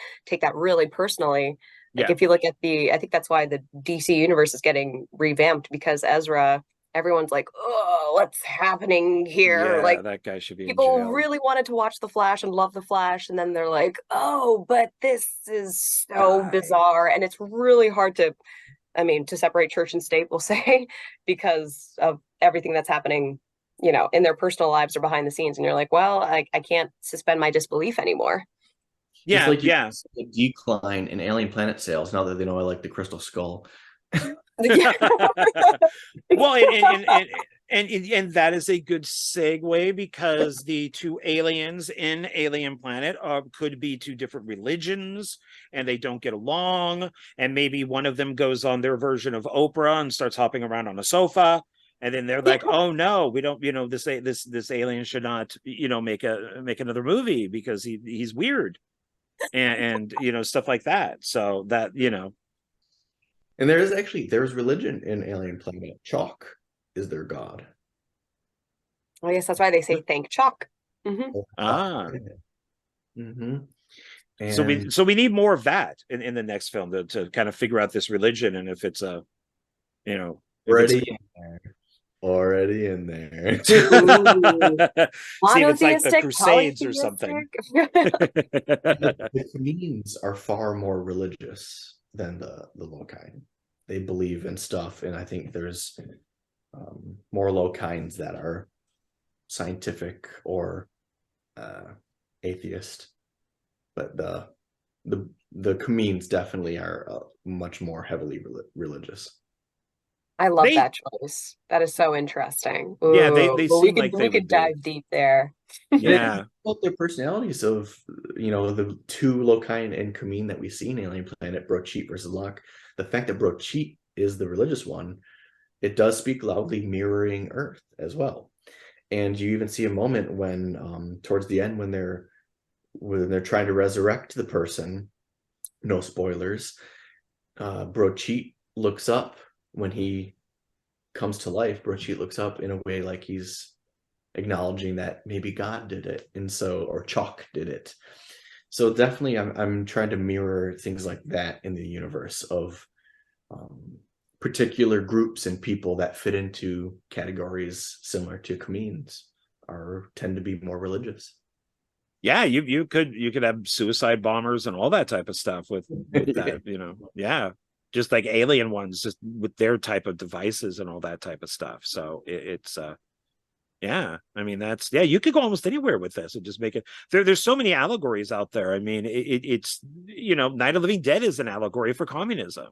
really personally. Like, if you look at I think that's why the DC universe is getting revamped, because Ezra, everyone's like, oh, what's happening here? Yeah, like, that guy should be people in jail. really wanted to watch The Flash and love The Flash, and then they're like, oh, but this is so bizarre, and it's really hard to, I mean, to separate church and state, we'll say, because of everything that's happening, you know, in their personal lives or behind the scenes. And you're like, well, I can't suspend my disbelief anymore. Yeah, it's like a decline in Alien Planet sales now that they know I like the Crystal Skull. Well, and that is a good segue, because the two aliens in Alien Planet could be two different religions, and they don't get along, and maybe one of them goes on their version of Oprah and starts hopping around on a sofa, and then they're like, oh no, we don't, you know, this alien should not, you know, make another movie because he's weird, and you know, stuff like that. So that, you know. And there's religion in Alien Planet. Chalk is their god. Well, I guess that's why they say thank chalk. So we need more of that in the next film to kind of figure out this religion, and if it's a, you know, already in there. See, it's like the Crusades or something. The comedians are far more religious than the loci. They believe in stuff, and I think there's more locines that are scientific or atheist, but the comedians definitely are much more heavily religious. I love that choice. That is so interesting. Ooh, yeah, they seem like we could dive deep there. Yeah, about their personalities of, you know, the two locine and comedian that we see in Alien Planet, Brocheet versus Locke. The fact that Brocheet is the religious one, it does speak loudly, mirroring Earth as well. And you even see a moment when, towards the end, when they're trying to resurrect the person, no spoilers, Brocheet looks up. When he comes to life, Brocheet looks up in a way like he's acknowledging that maybe God did it, and so, or Chalk did it. So definitely, I'm trying to mirror things like that in the universe of particular groups and people that fit into categories similar to comedians tend to be more religious. Yeah, you could have suicide bombers and all that type of stuff with that, you know. Yeah. Just like alien ones, just with their type of devices and all that type of stuff. So it's yeah, I mean, that's, yeah, you could go almost anywhere with this and just make it. There's so many allegories out there. I mean, it's, you know, Night of the Living Dead is an allegory for communism.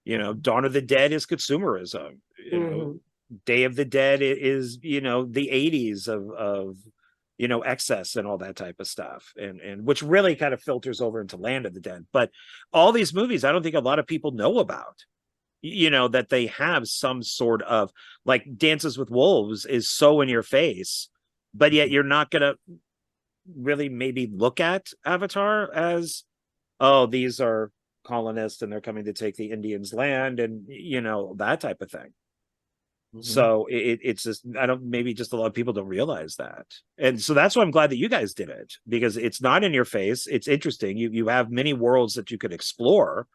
You know, Dawn of the Dead is consumerism. You know, Day of the Dead is, you know, the 80s of excess and all that type of stuff, and which really kind of filters over into Land of the Dead. But all these movies, I don't think a lot of people know about, that they have some sort of, like, Dances with Wolves is so in your face, but yet you're not gonna really maybe look at Avatar as, oh, these are colonists and they're coming to take the Indians' land, and that type of thing. So it's just, maybe just a lot of people don't realize that. And so that's why I'm glad that you guys did it, because it's not in your face. It's interesting. You have many worlds that you could explore,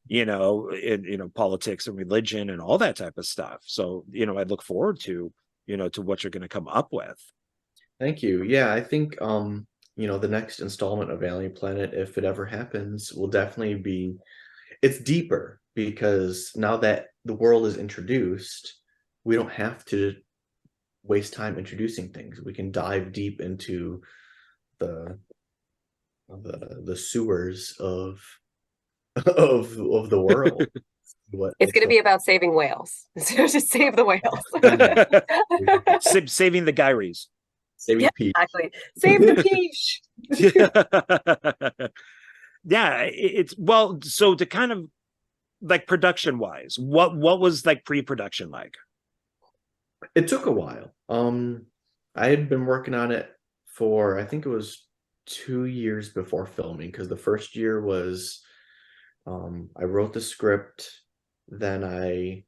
in politics and religion and all that type of stuff. So, I look forward to, to what you're going to come up with. Thank you. Yeah, I think, the next installment of Alien Planet, if it ever happens, will definitely be, it's deeper, because now that the world is introduced, we don't have to waste time introducing things. We can dive deep into the sewers of the world. It's going to be about saving whales. So just save the whales. Saving the gyries. Saving peach. Exactly. Save the peach. Yeah, it's, well, so to kind of, like, production wise, what was, like, pre-production like? It took a while. I had been working on it for, I think it was 2 years before filming, because the first year was, I wrote the script, then I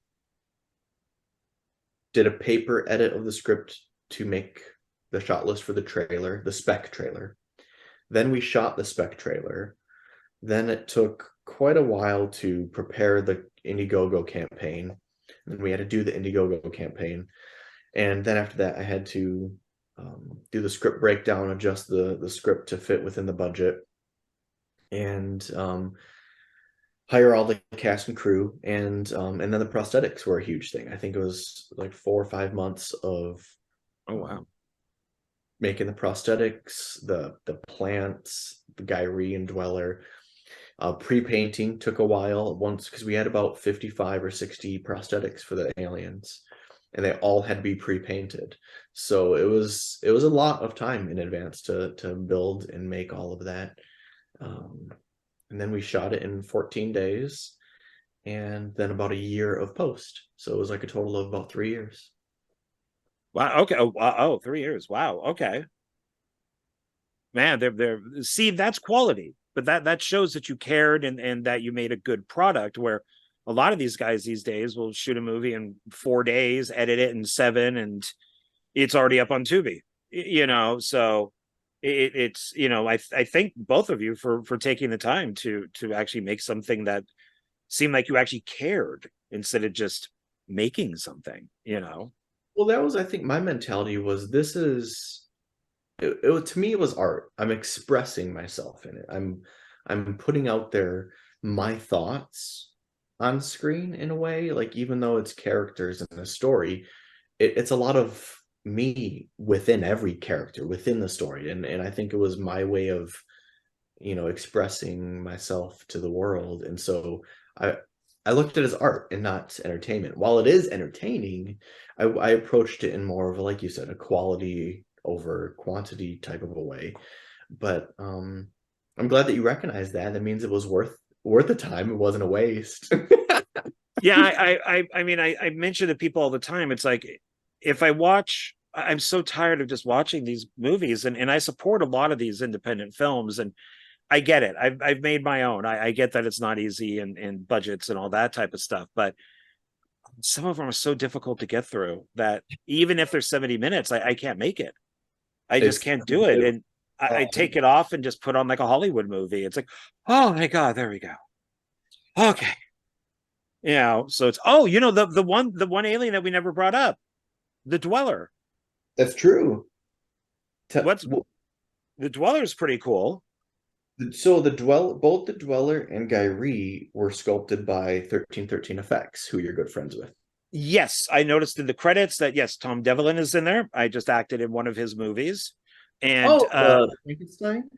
did a paper edit of the script to make the shot list for the trailer, the spec trailer. Then we shot the spec trailer. Then it took quite a while to prepare the Indiegogo campaign. And we had to do the Indiegogo campaign. And then after that, I had to do the script breakdown, adjust the script to fit within the budget, and hire all the cast and crew. And then the prosthetics were a huge thing. I think it was like 4 or 5 months of making the prosthetics, the plants, the Gyri and Dweller. Pre-painting took a while once, because we had about 55 or 60 prosthetics for the aliens, and they all had to be pre-painted. So it was a lot of time in advance to build and make all of that. And then we shot it in 14 days, and then about a year of post. So it was like a total of about 3 years. Wow. Okay. Oh, 3 years. Wow. Okay. Man, see, that's quality. But that shows that you cared, and that you made a good product, where a lot of these guys these days will shoot a movie in 4 days, edit it in 7, and it's already up on Tubi, so it's, I thank both of you for taking the time to actually make something that seemed like you actually cared, instead of just making something, Well, that was, I think, my mentality was, this is, to me, it was art. I'm expressing myself in it. I'm putting out there my thoughts on screen in a way. Like, even though it's characters in a story, it's a lot of me within every character within the story. And I think it was my way of, expressing myself to the world. And so I looked at it as art and not entertainment. While it is entertaining, I approached it in more of, like you said, a quality over quantity type of a way. But I'm glad that you recognize that. That means it was worth the time. It wasn't a waste. Yeah, I mean, I mention to people all the time, it's like, if I'm so tired of just watching these movies, and I support a lot of these independent films, and I get it. I've made my own. I get that it's not easy, and budgets and all that type of stuff, but some of them are so difficult to get through that even if there's 70 minutes, I can't make it. I just can't do it. And I take it off and just put on like a Hollywood movie. It's like, oh my God, there we go. Okay. So it's, the one alien that we never brought up, the Dweller. That's true. The Dweller is pretty cool. So both the Dweller and Gyri were sculpted by 1313 Effects, who you're good friends with. Yes, I noticed in the credits that, yes, Tom Devlin is in there. I just acted in one of his movies. And Frankenstein?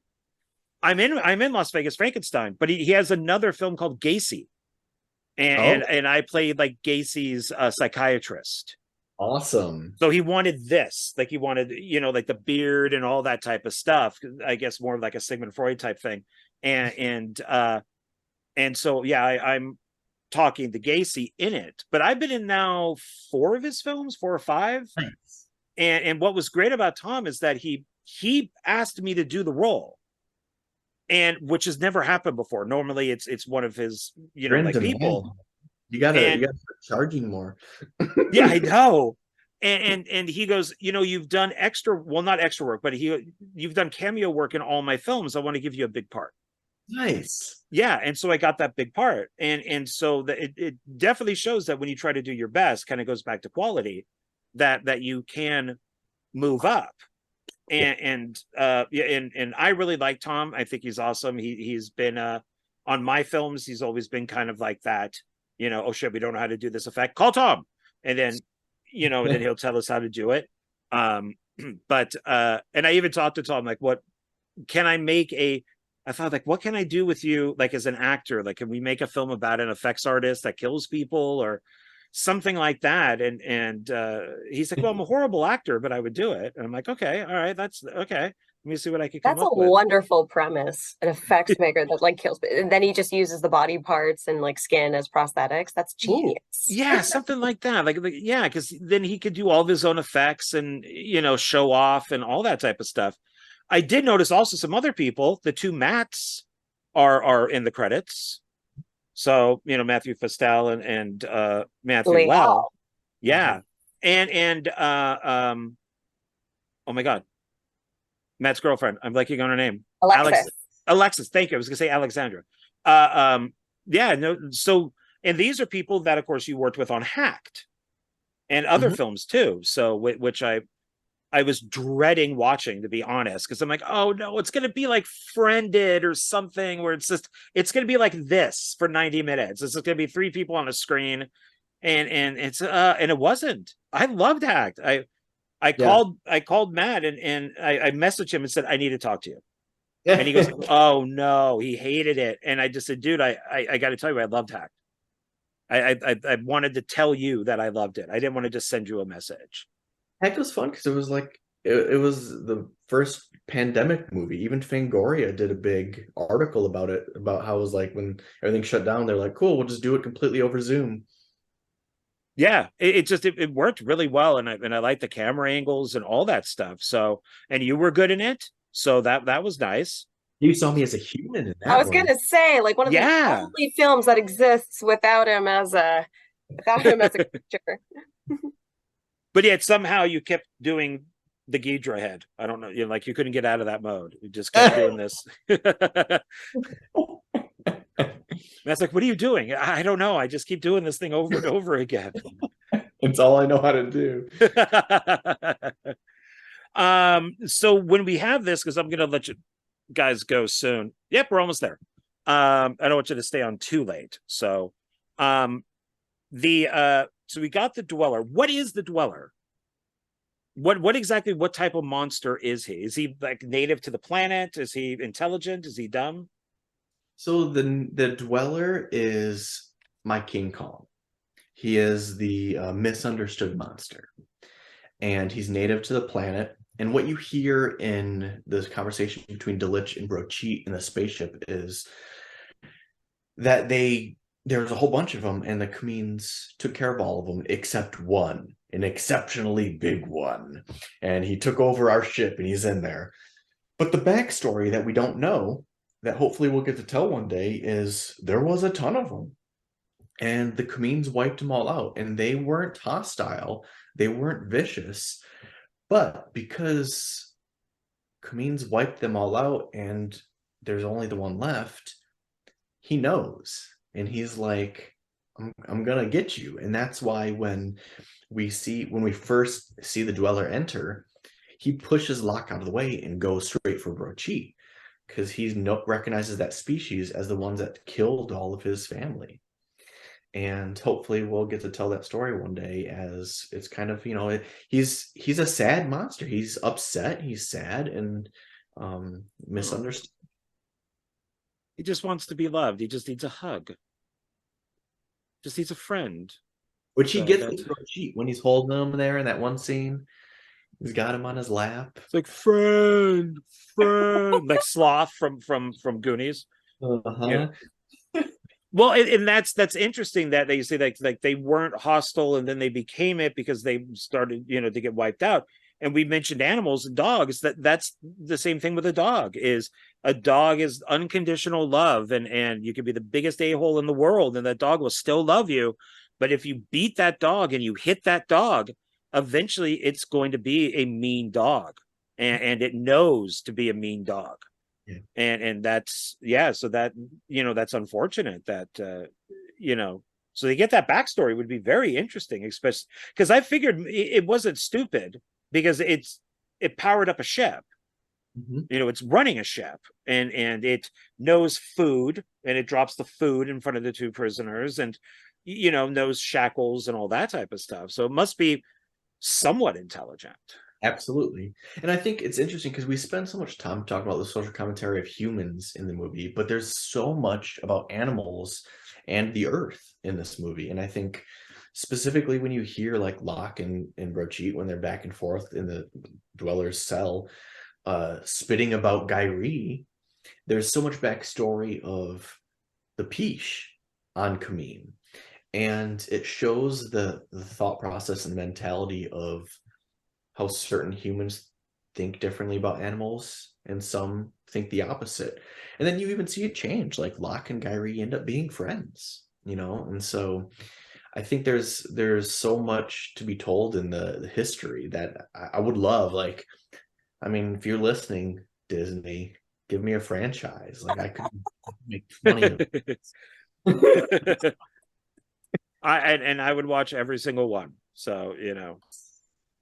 I'm in Las Vegas Frankenstein, but he has another film called Gacy. And I played like Gacy's psychiatrist. Awesome. So he wanted this, like he wanted, you know, like the beard and all that type of stuff. I guess more like a Sigmund Freud type thing. And so yeah, I'm talking to Gacy in it, but I've been in now 4 of his films, 4 or 5. Nice. And what was great about Tom is that he asked me to do the role, and which has never happened before. Normally it's one of his, you know, like people. You gotta start charging more. Yeah, I know. And he goes, you know, you've done extra, well, not extra work, but you've done cameo work in all my films. I want to give you a big part. Nice. Yeah, and so I got that big part, and so that it definitely shows that when you try to do your best, kind of goes back to quality, that you can move up. And yeah, and I really like Tom. I think he's awesome. He's been on my films, he's always been kind of like that, you know, oh shit, we don't know how to do this effect, call Tom. And then, you know, and then he'll tell us how to do it. But and I even talked to Tom, like, what can I make I thought, like, what can I do with you, like, as an actor? Like, can we make a film about an effects artist that kills people or something like that? And he's like, well, I'm a horrible actor, but I would do it. And I'm like, okay, all right, that's okay. Let me see what I can come up with. That's a wonderful premise. An effects maker that like kills, and then he just uses the body parts and like skin as prosthetics. That's genius. Yeah, something like that. Like yeah, because then he could do all of his own effects and, you know, show off and all that type of stuff. I did notice also some other people, the 2 Matts are in the credits. So, you know, Matthew Fastel and Matthew Well. Yeah. And oh my God, Matt's girlfriend. I'm blanking on her name. Alexis. Thank you. I was gonna say Alexandra. Yeah, no, so and these are people that of course you worked with on Hacked and other films too. So which I was dreading watching, to be honest, because I'm like, oh no, it's gonna be like Friended or something where it's gonna be like this for 90 minutes. It's gonna be 3 people on a screen, and it's and it wasn't. I loved Hacked. I called Matt and I messaged him and said, I need to talk to you. And he goes, oh no, he hated it. And I just said, dude, I got to tell you, I loved Hacked. I wanted to tell you that I loved it. I didn't want to just send you a message. Heck, was fun because it was like it was the first pandemic movie. Even Fangoria did a big article about it, about how it was like when everything shut down, they're like, cool, we'll just do it completely over Zoom. Yeah, it worked really well, and I like the camera angles and all that stuff. So, and you were good in it, so that was nice. You saw me as a human in that. I was gonna say, like, one of the only films that exists without him as a creature. But yet somehow you kept doing the Ghidra head. I don't know, you know, like you couldn't get out of that mode. You just kept doing this. That's like, what are you doing? I don't know. I just keep doing this thing over and over again. It's all I know how to do. So when we have this, because I'm gonna let you guys go soon. Yep, we're almost there. I don't want you to stay on too late. So so we got the Dweller. What is the Dweller? What exactly, what type of monster is he? Is he like native to the planet? Is he intelligent? Is he dumb? So the Dweller is my King Kong. He is the misunderstood monster, and he's native to the planet. And what you hear in this conversation between Delitzsch and Brochit in the spaceship is that there's a whole bunch of them, and the Khamins took care of all of them except one, an exceptionally big one. And he took over our ship, and he's in there. But the backstory that we don't know, that hopefully we'll get to tell one day, is there was a ton of them. And the Khamins wiped them all out, and they weren't hostile. They weren't vicious. But because Khamins wiped them all out and there's only the one left, he knows. And he's like, I'm going to get you. And that's why when we first see the Dweller enter, he pushes Locke out of the way and goes straight for Brochit, because he recognizes that species as the ones that killed all of his family. And hopefully we'll get to tell that story one day, as it's kind of, you know, he's a sad monster. He's upset, he's sad, and misunderstood. He just wants to be loved. He just needs a hug. Just needs a friend. Which he gets the cheat when he's holding him there in that one scene. He's got him on his lap. It's like friend, like Sloth from Goonies. Uh-huh. Well, and that's interesting that they say like they weren't hostile and then they became it because they started, to get wiped out. And we mentioned animals and dogs. That's the same thing with a dog. Is a dog is unconditional love, and you could be the biggest a-hole in the world, and that dog will still love you. But if you beat that dog and you hit that dog, eventually it's going to be a mean dog, and it knows to be a mean dog. Yeah. And that's so that that's unfortunate that so they get that backstory would be very interesting, especially because I figured it wasn't stupid because it powered up a ship. It's running a ship, and it knows food, and it drops the food in front of the two prisoners, and knows shackles and all that type of stuff. So it must be somewhat intelligent. Absolutely. And I think it's interesting because we spend so much time talking about the social commentary of humans in the movie, but there's so much about animals and the earth in this movie. And I think specifically when you hear like Locke and Brochit, when they're back and forth in the dweller's cell, spitting about Gyree, there's so much backstory of the Piche on Kameen. And it shows the thought process and mentality of how certain humans think differently about animals and some think the opposite. And then you even see it change, like Locke and Gyree end up being friends, and so I think there's so much to be told in the history that I would love. Like, I mean, if you're listening, Disney, give me a franchise. Like, I could make money of it. I would watch every single one. So,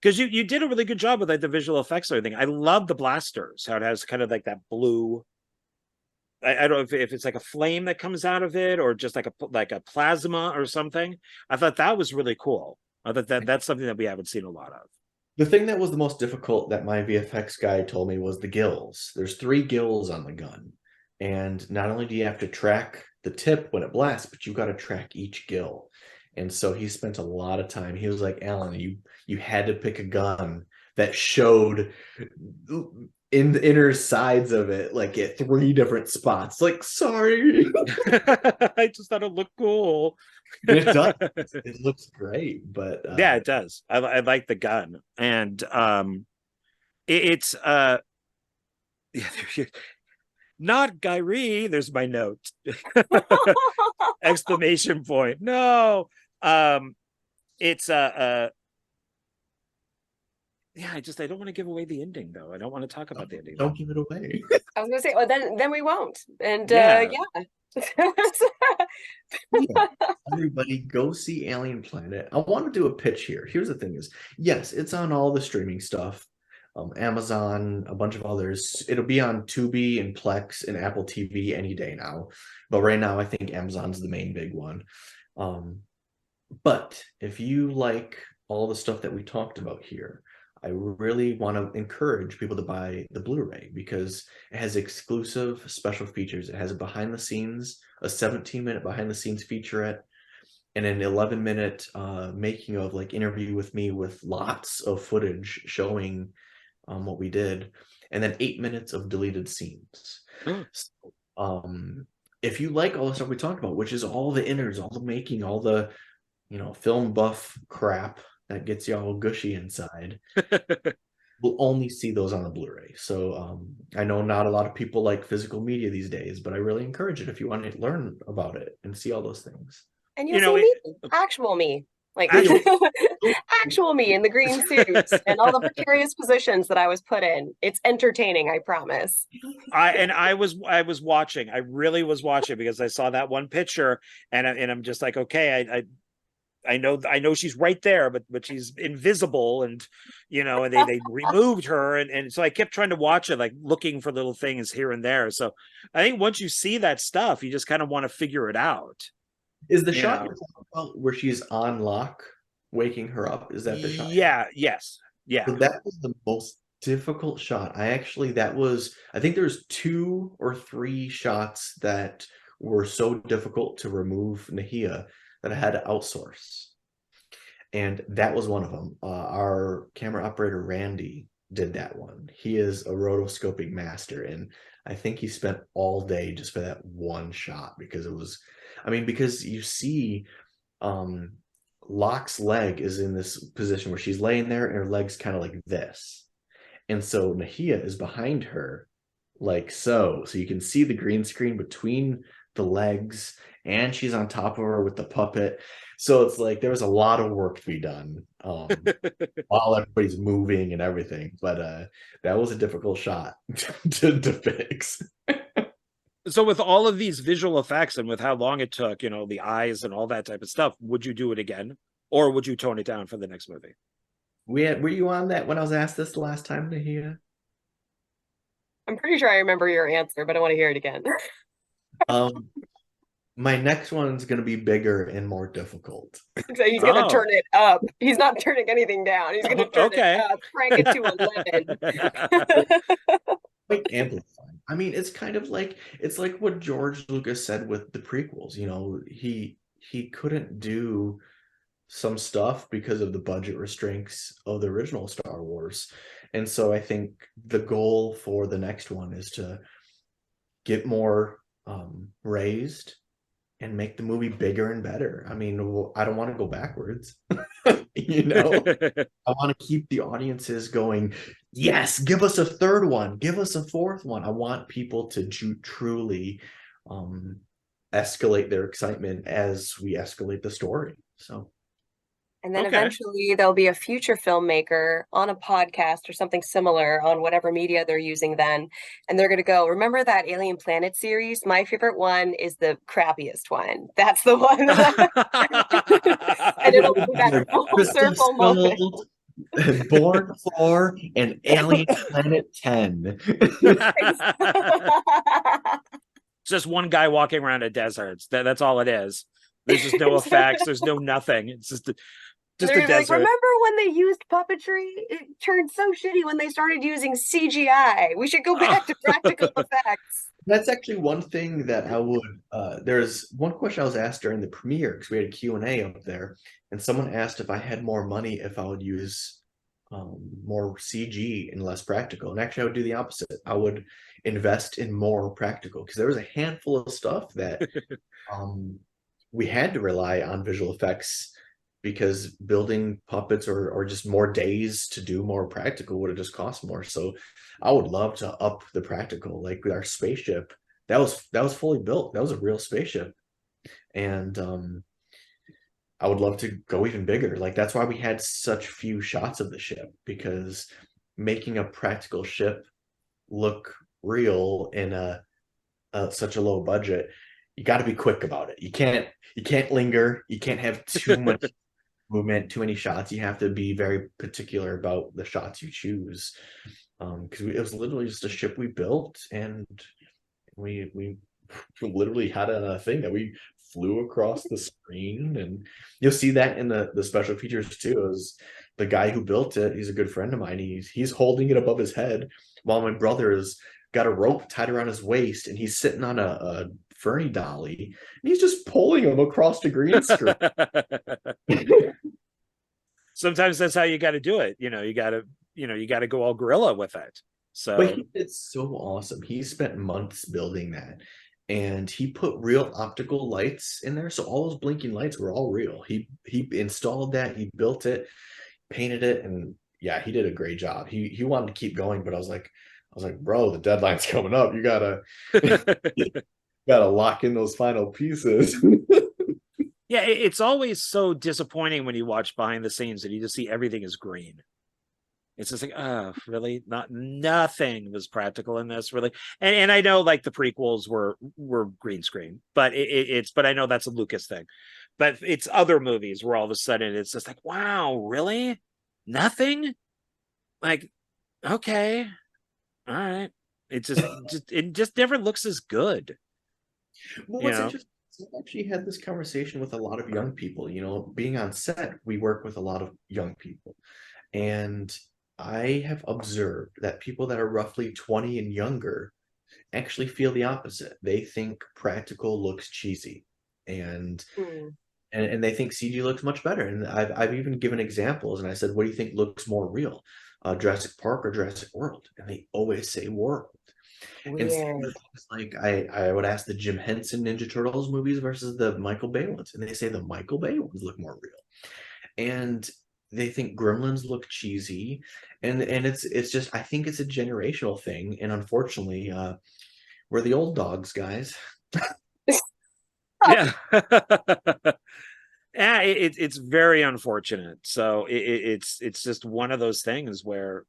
because you did a really good job with like the visual effects and everything. I love the blasters, how it has kind of like that blue. I don't know if it's like a flame that comes out of it or just like a plasma or something. I thought that was really cool. I thought that's something that we haven't seen a lot of. The thing that was the most difficult that my VFX guy told me was the gills. There's 3 gills on the gun. And not only do you have to track the tip when it blasts, but you've got to track each gill. And so he spent a lot of time. He was like, Alan, you had to pick a gun that showed in the inner sides of it, like at 3 different spots. Like, sorry. I just thought it looked cool. It does. It looks great, but yeah, it does. I like the gun. And it's not Gyree. There's my note. Exclamation point. No. It's yeah, I don't want to give away the ending though. I don't want to talk about the ending. Don't give it away. I was gonna say, well, then we won't. And yeah. Everybody go see Alien Planet. I want to do a pitch here. Here's the thing is, yes, it's on all the streaming stuff. Amazon, a bunch of others. It'll be on Tubi and Plex and Apple TV any day now. But right now, I think Amazon's the main big one. But if you like all the stuff that we talked about here, I really want to encourage people to buy the Blu-ray because it has exclusive special features. It has a 17-minute behind-the-scenes featurette, and an 11-minute making of, like, interview with me with lots of footage showing what we did, and then 8 minutes of deleted scenes. So, if you like all the stuff we talked about, which is all the innards, all the making, all the film buff crap that gets you all gushy inside, we'll only see those on the Blu-ray. So I know not a lot of people like physical media these days, but I really encourage it if you want to learn about it and see all those things. And you'll see me, actual me. Like actual me in the green suits and all the precarious positions that I was put in. It's entertaining, I promise. I was watching. I really was watching because I saw that one picture, and I'm just like, okay, I know she's right there, but she's invisible, and and they removed her, and so I kept trying to watch it, like looking for little things here and there. So I think once you see that stuff, you just kind of want to figure it out. Is the shot you're talking about where she's on Locke waking her up? Is that the shot? Yeah, yes. Yeah. So that was the most difficult shot. I think there's 2 or 3 shots that were so difficult to remove Naiia that I had to outsource. And that was one of them. Our camera operator, Randy, did that one. He is a rotoscoping master, and I think he spent all day just for that one shot, because it was, I mean, because you see Locke's leg is in this position where she's laying there and her leg's kind of like this. And so Naiia is behind her like so. So you can see the green screen between the legs, and she's on top of her with the puppet. So it's like there was a lot of work to be done while everybody's moving and everything. But that was a difficult shot to fix. So with all of these visual effects and with how long it took, you know, the eyes and all that type of stuff, would you do it again, or would you tone it down for the next movie? Were you on that when I was asked this the last time, Naiia? I'm pretty sure I remember your answer, but I want to hear it again. My next one's going to be bigger and more difficult. So he's going to turn it up. He's not turning anything down. He's going to turn it up, crank it to 11. Like amplifying. I mean, it's kind of like, it's like what George Lucas said with the prequels. You know, he couldn't do some stuff because of the budget restraints of the original Star Wars. And so I think the goal for the next one is to get more raised and make the movie bigger and better. I mean, I don't want to go backwards. You know, I want to keep the audiences going, yes, give us a third one, give us a fourth one. I want people to truly escalate their excitement as we escalate the story. So, and then eventually there'll be a future filmmaker on a podcast or something similar on whatever media they're using then. And they're going to go, remember that Alien Planet series? My favorite one is the crappiest one. That's the one. And it'll be that full circle moment. Born for an Alien Planet 10. It's just one guy walking around a desert. That's all it is. There's just no effects. There's no nothing. It's just a desert. Like, remember when they used puppetry? It turned so shitty when they started using CGI. We should go back to practical effects. That's actually one thing that I would, there's one question I was asked during the premiere, because we had a Q&A up there, and someone asked if I had more money, if I would use more CG and less practical. And actually I would do the opposite. I would invest in more practical, because there was a handful of stuff that we had to rely on visual effects, because building puppets or just more days to do more practical would have just cost more. So I would love to up the practical, like with our spaceship. That was fully built. That was a real spaceship. And I would love to go even bigger. Like, that's why we had such few shots of the ship, because making a practical ship look real in such a low budget, you got to be quick about it. You can't linger. You can't have too much movement, too many shots. You have to be very particular about the shots you choose, because it was literally just a ship we built, and we literally had a thing that we flew across the screen. And you'll see that in the special features too. Is the guy who built it, he's a good friend of mine. He's holding it above his head, while my brother has got a rope tied around his waist, and he's sitting on a Fernie dolly, and he's just pulling him across the green screen. Sometimes that's how you got to do it. You got to go all gorilla with it. So, but it's so awesome. He spent months building that, and he put real optical lights in there. So all those blinking lights were all real. He installed that, he built it, painted it, and yeah, he did a great job. He wanted to keep going, but I was like, bro, the deadline's coming up. You gotta gotta lock in those final pieces. Yeah, it's always so disappointing when you watch behind the scenes and you just see everything is green. It's just like, oh, really? Nothing was practical in this, really. And I know, like, the prequels were green screen, but but I know that's a Lucas thing. But it's other movies where all of a sudden it's just like, wow, really? Nothing? Like, okay, all right. It just never looks as good. Well, what's interesting, I actually had this conversation with a lot of young people. Being on set, we work with a lot of young people, and I have observed that people that are roughly 20 and younger actually feel the opposite. They think practical looks cheesy, and and they think CG looks much better. And I've even given examples, and I said, what do you think looks more real, Jurassic Park or Jurassic World? And they always say World. And it's like I would ask the Jim Henson Ninja Turtles movies versus the Michael Bay ones, and they say the Michael Bay ones look more real. And they think Gremlins look cheesy, and it's just, I think it's a generational thing, and unfortunately, we're the old dogs, guys. Yeah. Yeah, it's very unfortunate. So it's just one of those things where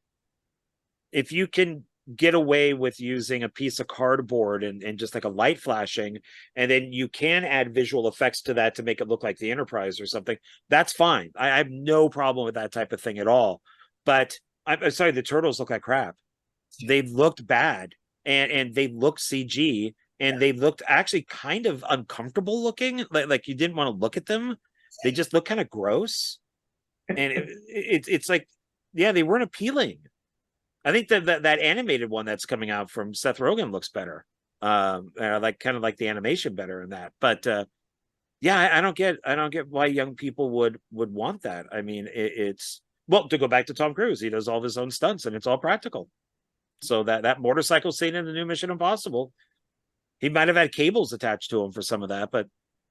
if you can get away with using a piece of cardboard and just like a light flashing, and then you can add visual effects to that to make it look like the Enterprise or something, that's fine. I have no problem with that type of thing at all. But I'm sorry, the turtles look like crap. They looked bad, and they looked CG, and they looked actually kind of uncomfortable looking, like you didn't want to look at them. They just look kind of gross, and it's like, yeah, they weren't appealing. I think that animated one that's coming out from Seth Rogen looks better. Like kind of like the animation better in that. But yeah, I don't get why young people would want that. I mean, it's, well, to go back to Tom Cruise, he does all of his own stunts and it's all practical. So that motorcycle scene in the new Mission Impossible, he might have had cables attached to him for some of that, but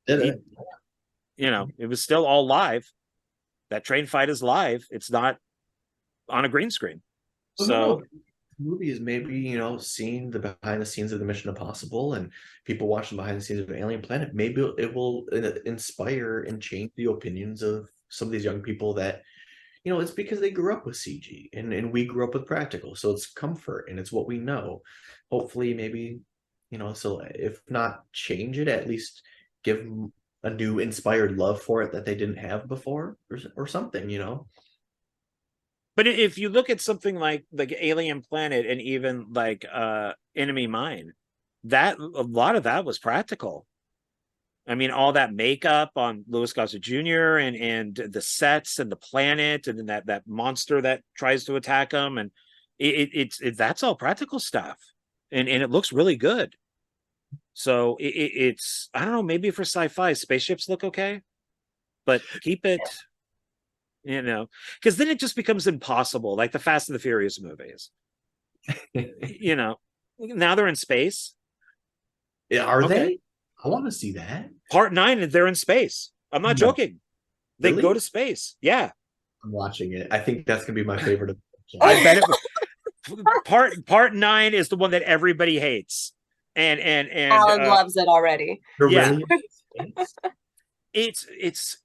he, it was still all live. That train fight is live. It's not on a green screen. So movie is maybe, seeing the behind the scenes of the Mission Impossible and people watching behind the scenes of Alien Planet, maybe it will inspire and change the opinions of some of these young people that, it's because they grew up with CG and we grew up with practical. So it's comfort and it's what we know. Hopefully, maybe, so if not change it, at least give them a new inspired love for it that they didn't have before or something, But if you look at something like Alien Planet and even like Enemy Mine, that a lot of that was practical. I mean, all that makeup on Louis Gossett Jr. and the sets and the planet and then that monster that tries to attack them, and it's that's all practical stuff, and it looks really good. So it's, I don't know, maybe for sci-fi, spaceships look okay, but keep it. Because then it just becomes impossible, like the Fast and the Furious movies. Now they're in space. Yeah, are they? I want to see that. Part 9, they're in space. I'm not joking. They really? go to space. Yeah. I'm watching it. I think that's gonna be my favorite. I bet it. Part 9 is the one that everybody hates, and Alan loves it already. Yeah. It's.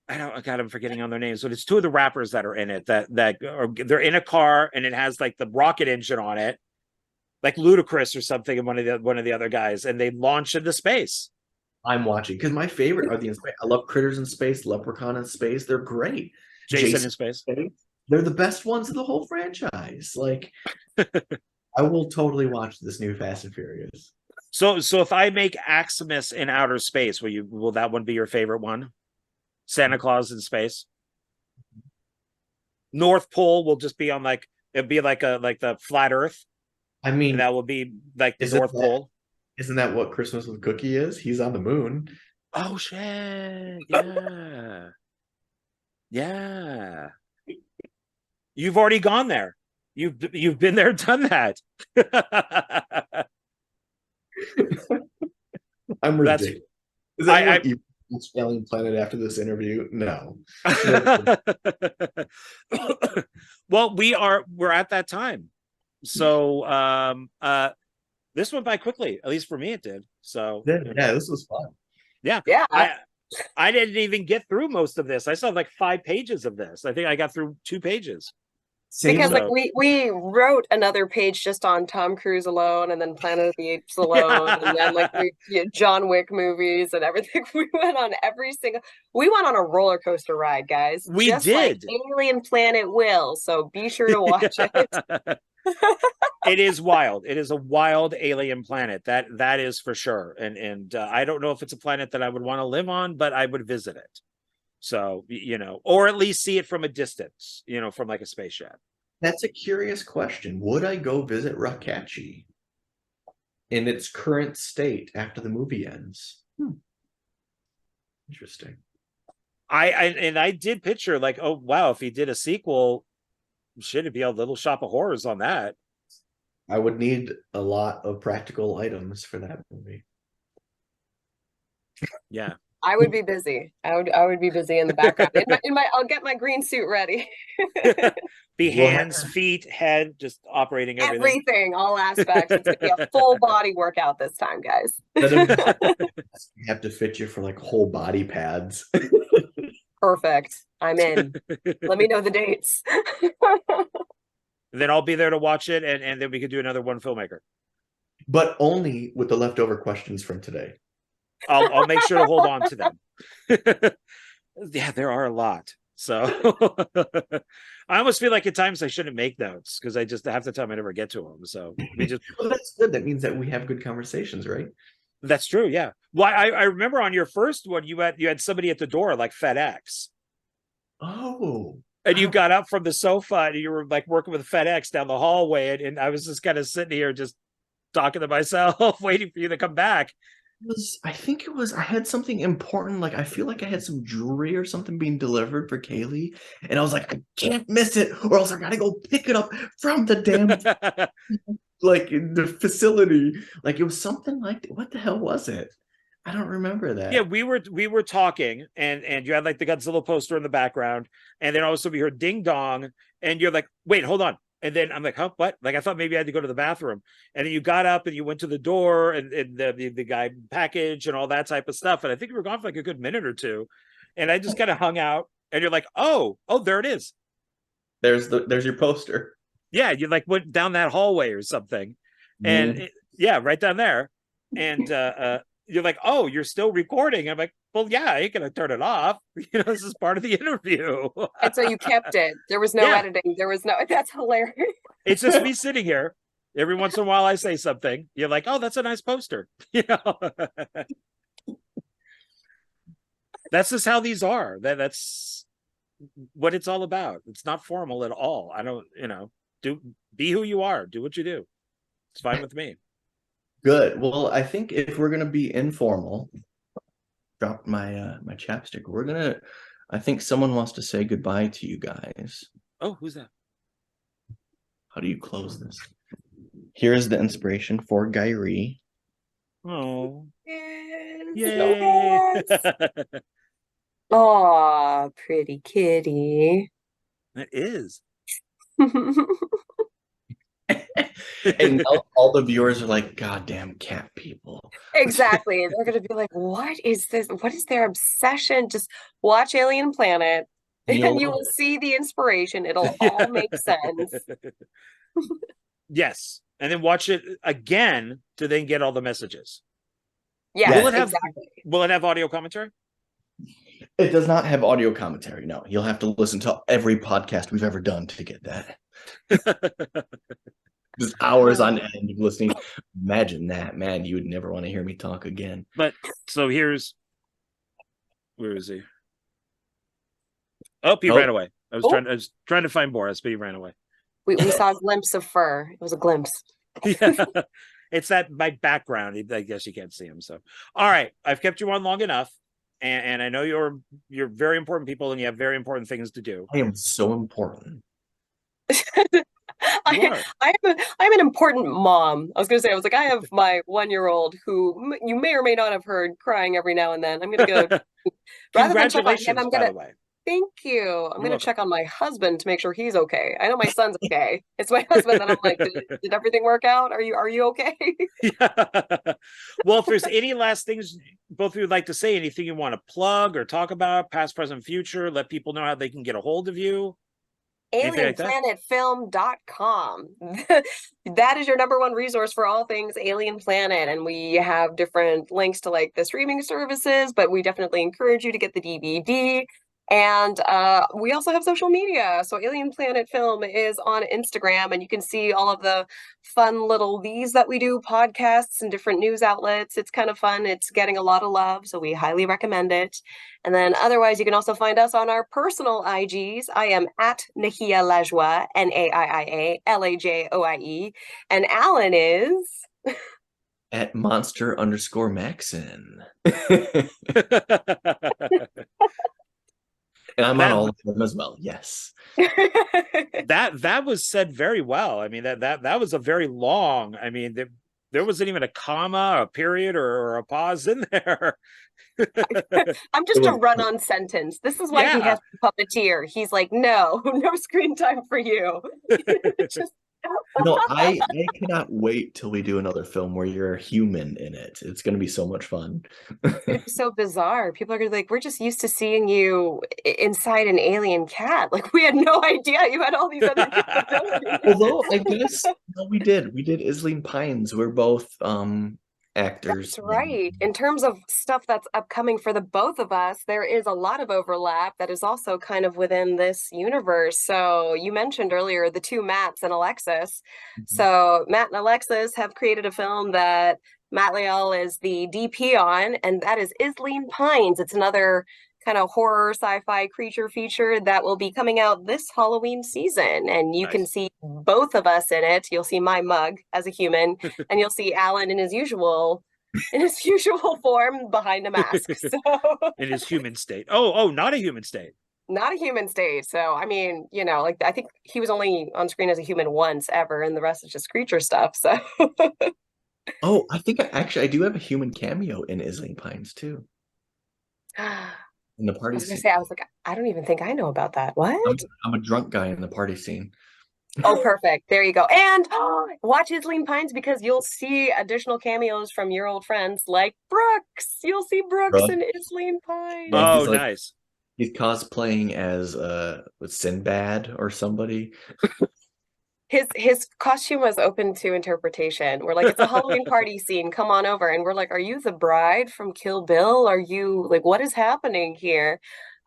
I got them forgetting on their names, but it's two of the rappers that are in it that they're in a car and it has like the rocket engine on it, like Ludacris or something, and one of the other guys, and they launch into space. I'm watching because my favorite are the in space. I love Critters in Space, Leprechaun in Space. They're great. Jason in Space. They're the best ones of the whole franchise. Like, I will totally watch this new Fast and Furious. So if I make AXEMAS in outer space, will that one be your favorite one? Santa Claus in space. North Pole will just be on it'd be like the flat Earth. I mean, and that will be like the North Pole. Isn't that what Christmas with Cookie is? He's on the moon. Oh shit! Yeah, yeah. You've already gone there. You've been there, done that. I'm ridiculous. Is that Alien Planet after this interview? No. Well, we're at that time. So this went by quickly, at least for me it did. So yeah, this was fun. Yeah. I didn't even get through most of this. I saw like 5 pages of this. I think I got through 2 pages. Because like we wrote another page just on Tom Cruise alone, and then Planet of the Apes alone, and then like John Wick movies and everything. We went on a roller coaster ride, guys. We just did. Like Alien Planet will. So be sure to watch it. It is wild. It is a wild alien planet. That is for sure. And I don't know if it's a planet that I would want to live on, but I would visit it. So, or at least see it from a distance, from like a spaceship. That's a curious question. Would I go visit Rakkachi in its current state after the movie ends? Interesting. I did picture like, oh wow, if he did a sequel, should it be a Little Shop of Horrors on that? I would need a lot of practical items for that movie. Yeah. I would be busy. I would be busy in the background. I'll get my green suit ready. Be hands, feet, head, just operating everything. Everything, all aspects. It's gonna be a full body workout this time, guys. You have to fit you for like whole body pads. Perfect. I'm in. Let me know the dates. Then I'll be there to watch it, and then we could do another one filmmaker. But only with the leftover questions from today. I'll make sure to hold on to them. Yeah, there are a lot. So I almost feel like at times I shouldn't make notes because I just half the time I never get to them. So we just well, that's good. That means that we have good conversations, right? That's true. Yeah. Well, I remember on your first one you had somebody at the door like FedEx. Oh. And you got up from the sofa and you were like working with FedEx down the hallway, and I was just kind of sitting here just talking to myself, waiting for you to come back. I think it was I had something important, like I feel like I had some jewelry or something being delivered for Kaylee, and I was like, I can't miss it, or else I gotta go pick it up from the damn like the facility. Like it was something like, what the hell was it? I don't remember that. Yeah, we were talking, and you had like the Godzilla poster in the background, and then also we heard ding dong, and you're like, wait, hold on. And then I'm like, huh, what? Like, I thought maybe I had to go to the bathroom. And then you got up and you went to the door, and the guy packaged and all that type of stuff. And I think we were gone for like a good minute or two. And I just kind of hung out, and you're like, oh, there it is. There's your poster. Yeah, you like went down that hallway or something. And yeah, right down there. And you're like, oh, you're still recording. I'm like, well, yeah, I ain't gonna turn it off. You know, this is part of the interview. And so you kept it. There was no editing. There was no. That's hilarious. It's just me sitting here. Every once in a while, I say something. You're like, oh, that's a nice poster. You know, that's just how these are. That's what it's all about. It's not formal at all. I don't, be who you are. Do what you do. It's fine with me. Good. Well, I think if we're gonna be informal, dropped my my chapstick. I think someone wants to say goodbye to you guys. Oh, who's that? How do you close this? Here's the inspiration for Gyree. Oh. Yes. Aw, pretty kitty. It is. And all the viewers are like, goddamn cat people. Exactly. They're going to be like, what is this? What is their obsession? Just watch Alien Planet and you will see the inspiration. It'll all make sense. Yes. And then watch it again to then get all the messages. Yeah, will it have audio commentary? It does not have audio commentary. No, you'll have to listen to every podcast we've ever done to get that. Just hours on end of listening. Imagine that, man. You would never want to hear me talk again. But so where is he? Oh, he ran away. I was trying to find Boris, but he ran away. We saw a glimpse of fur. It was a glimpse. Yeah. It's that my background. I guess you can't see him. So all right, I've kept you on long enough. And I know you're very important people and you have very important things to do. I am so important. I'm an important mom. I was like, I have my 1-year-old who you may or may not have heard crying every now and then. I'm gonna go rather than check on him, by the way. Thank you. I'm gonna check on my husband to make sure he's okay. I know my son's okay. It's my husband that I'm like, did everything work out? Are you okay? Yeah. Well, if there's any last things both of you would like to say, anything you want to plug or talk about, past, present, future, let people know how they can get a hold of you. AlienPlanetFilm.com. That is your #1 resource for all things Alien Planet, and we have different links to like the streaming services, but we definitely encourage you to get the DVD. And we also have social media. So Alien Planet Film is on Instagram, and you can see all of the fun little these that we do, podcasts and different news outlets. It's kind of fun. It's getting a lot of love, so we highly recommend it. And then otherwise, you can also find us on our personal IGs. I am at Naiia Lajoie, Naiia Lajoie. And Alan is... At monster_Maxson. And I'm on all of them as well. Yes. That was said very well. I mean, that was a very long. I mean, there wasn't even a comma, a period, or a pause in there. I'm just a run-on sentence. This is why he has to puppeteer. He's like, no screen time for you. Just no, I cannot wait till we do another film where you're a human in it. It's going to be so much fun. It's so bizarre. People are like, we're just used to seeing you inside an alien cat. Like, we had no idea you had all these other capabilities. Although I guess we did Isleen Pines. We're both actors. That's right. In terms of stuff that's upcoming for the both of us, there is a lot of overlap that is also kind of within this universe. So you mentioned earlier the two Matts and Alexis. So Matt and Alexis have created a film that Matt Leal is the DP on, and that is Isleen Pines. It's another kind of horror sci-fi creature feature that will be coming out this Halloween season, and you can see both of us in it. You'll see my mug as a human, and you'll see Alan in his usual form behind a mask. So in his human state. Oh, not a human state. Not a human state. So I mean, you know, like I think he was only on screen as a human once ever, and the rest is just creature stuff. So oh, I think I do have a human cameo in Isleen Pines too. In the party scene. I was like, I don't even think I know about that. What? I'm a drunk guy in the party scene. Oh, perfect. There you go. And watch Isleen Pines, because you'll see additional cameos from your old friends like Brooks. You'll see Brooks and Isleen Pines. Oh, nice. He's cosplaying as Sinbad or somebody. His costume was open to interpretation. We're like, it's a Halloween party scene. Come on over. And we're like, are you the bride from Kill Bill? Are you like, what is happening here?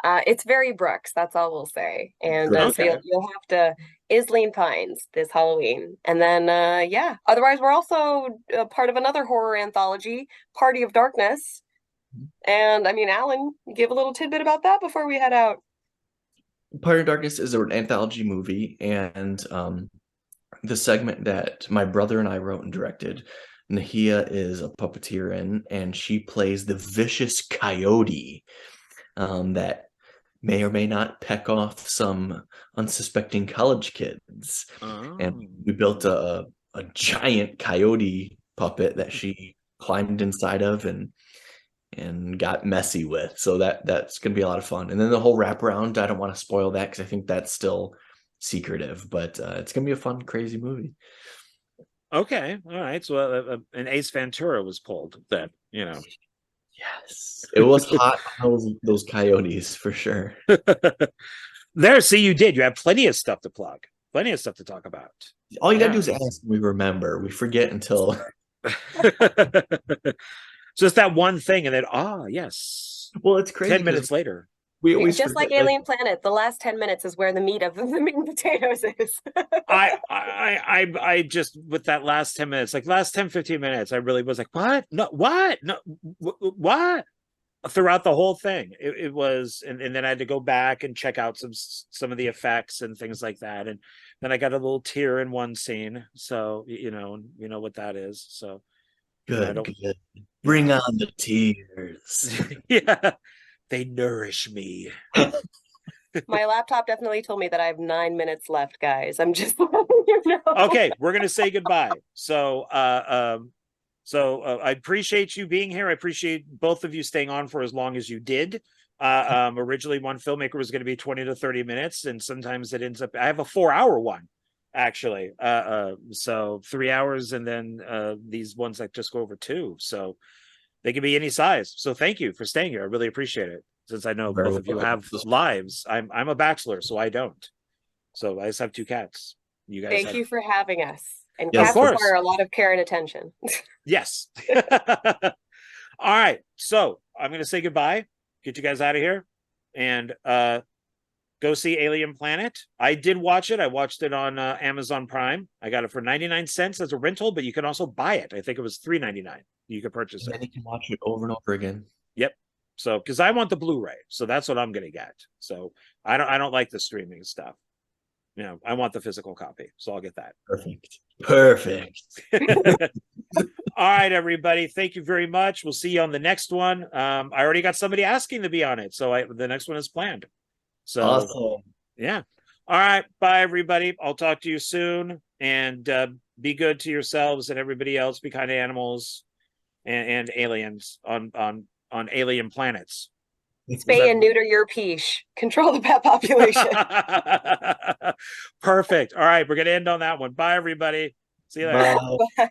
It's very Brooks. That's all we'll say. And so you'll have to Isleen Pines this Halloween. And then, yeah, otherwise we're also part of another horror anthology, Party of Darkness. And I mean, Alan, give a little tidbit about that before we head out. Party of Darkness is an anthology movie, and the segment that my brother and I wrote and directed, Naiia is a puppeteer in, and she plays the vicious coyote that may or may not peck off some unsuspecting college kids. And we built a giant coyote puppet that she climbed inside of and got messy with. So that's going to be a lot of fun. And then the whole wraparound, I don't want to spoil that because I think that's still secretive, but it's gonna be a fun, crazy movie. Okay, all right. So an Ace Ventura was pulled then, you know. Yes, it was hot. those coyotes for sure. There, see, you have plenty of stuff to plug, plenty of stuff to talk about. All you gotta do is ask. We remember. We forget until. Just that one thing, and then yes. Well, it's crazy. 10 minutes later. We always just like Alien Planet, the last 10 minutes is where the meat of the meat and potatoes is. I just, with that last 10 minutes, like last 10, 15 minutes, I really was like, what? No, what? No, what? Throughout the whole thing. It was, and then I had to go back and check out some of the effects and things like that. And then I got a little tear in one scene. So, you know what that is. So good. Bring on the tears. Yeah. They nourish me. My laptop definitely told me that I have 9 minutes left, guys. I'm just letting you know. Okay, we're gonna say goodbye. So, I appreciate you being here. I appreciate both of you staying on for as long as you did. Originally, one Filmmaker was going to be 20 to 30 minutes, and sometimes it ends up. I have a 4-hour one, actually. So 3 hours, and then these ones that just go over 2. So. They can be any size. So thank you for staying here. I really appreciate it. Since I know both of you have lives. I'm a bachelor, so I don't. So I just have 2 cats. You guys Thank you for having us. And cats require a lot of care and attention. Yes. All right. So I'm gonna say goodbye, get you guys out of here, and go see Alien Planet. I did watch it. I watched it on Amazon Prime. I got it for 99 cents as a rental, but you can also buy it. I think it was $3.99. You could purchase it. And you can watch it over and over again. Yep. So, because I want the Blu-ray, so that's what I'm gonna get. So I don't like the streaming stuff. You know, I want the physical copy, so I'll get that. Perfect. All right, everybody. Thank you very much. We'll see you on the next one. I already got somebody asking to be on it, so the next one is planned. So awesome. Yeah. All right. Bye, everybody. I'll talk to you soon. And be good to yourselves and everybody else. Be kind to animals and aliens on alien planets. Spay and neuter your peesh. Control the pet population. Perfect. All right. We're going to end on that one. Bye, everybody. See you later. Bye.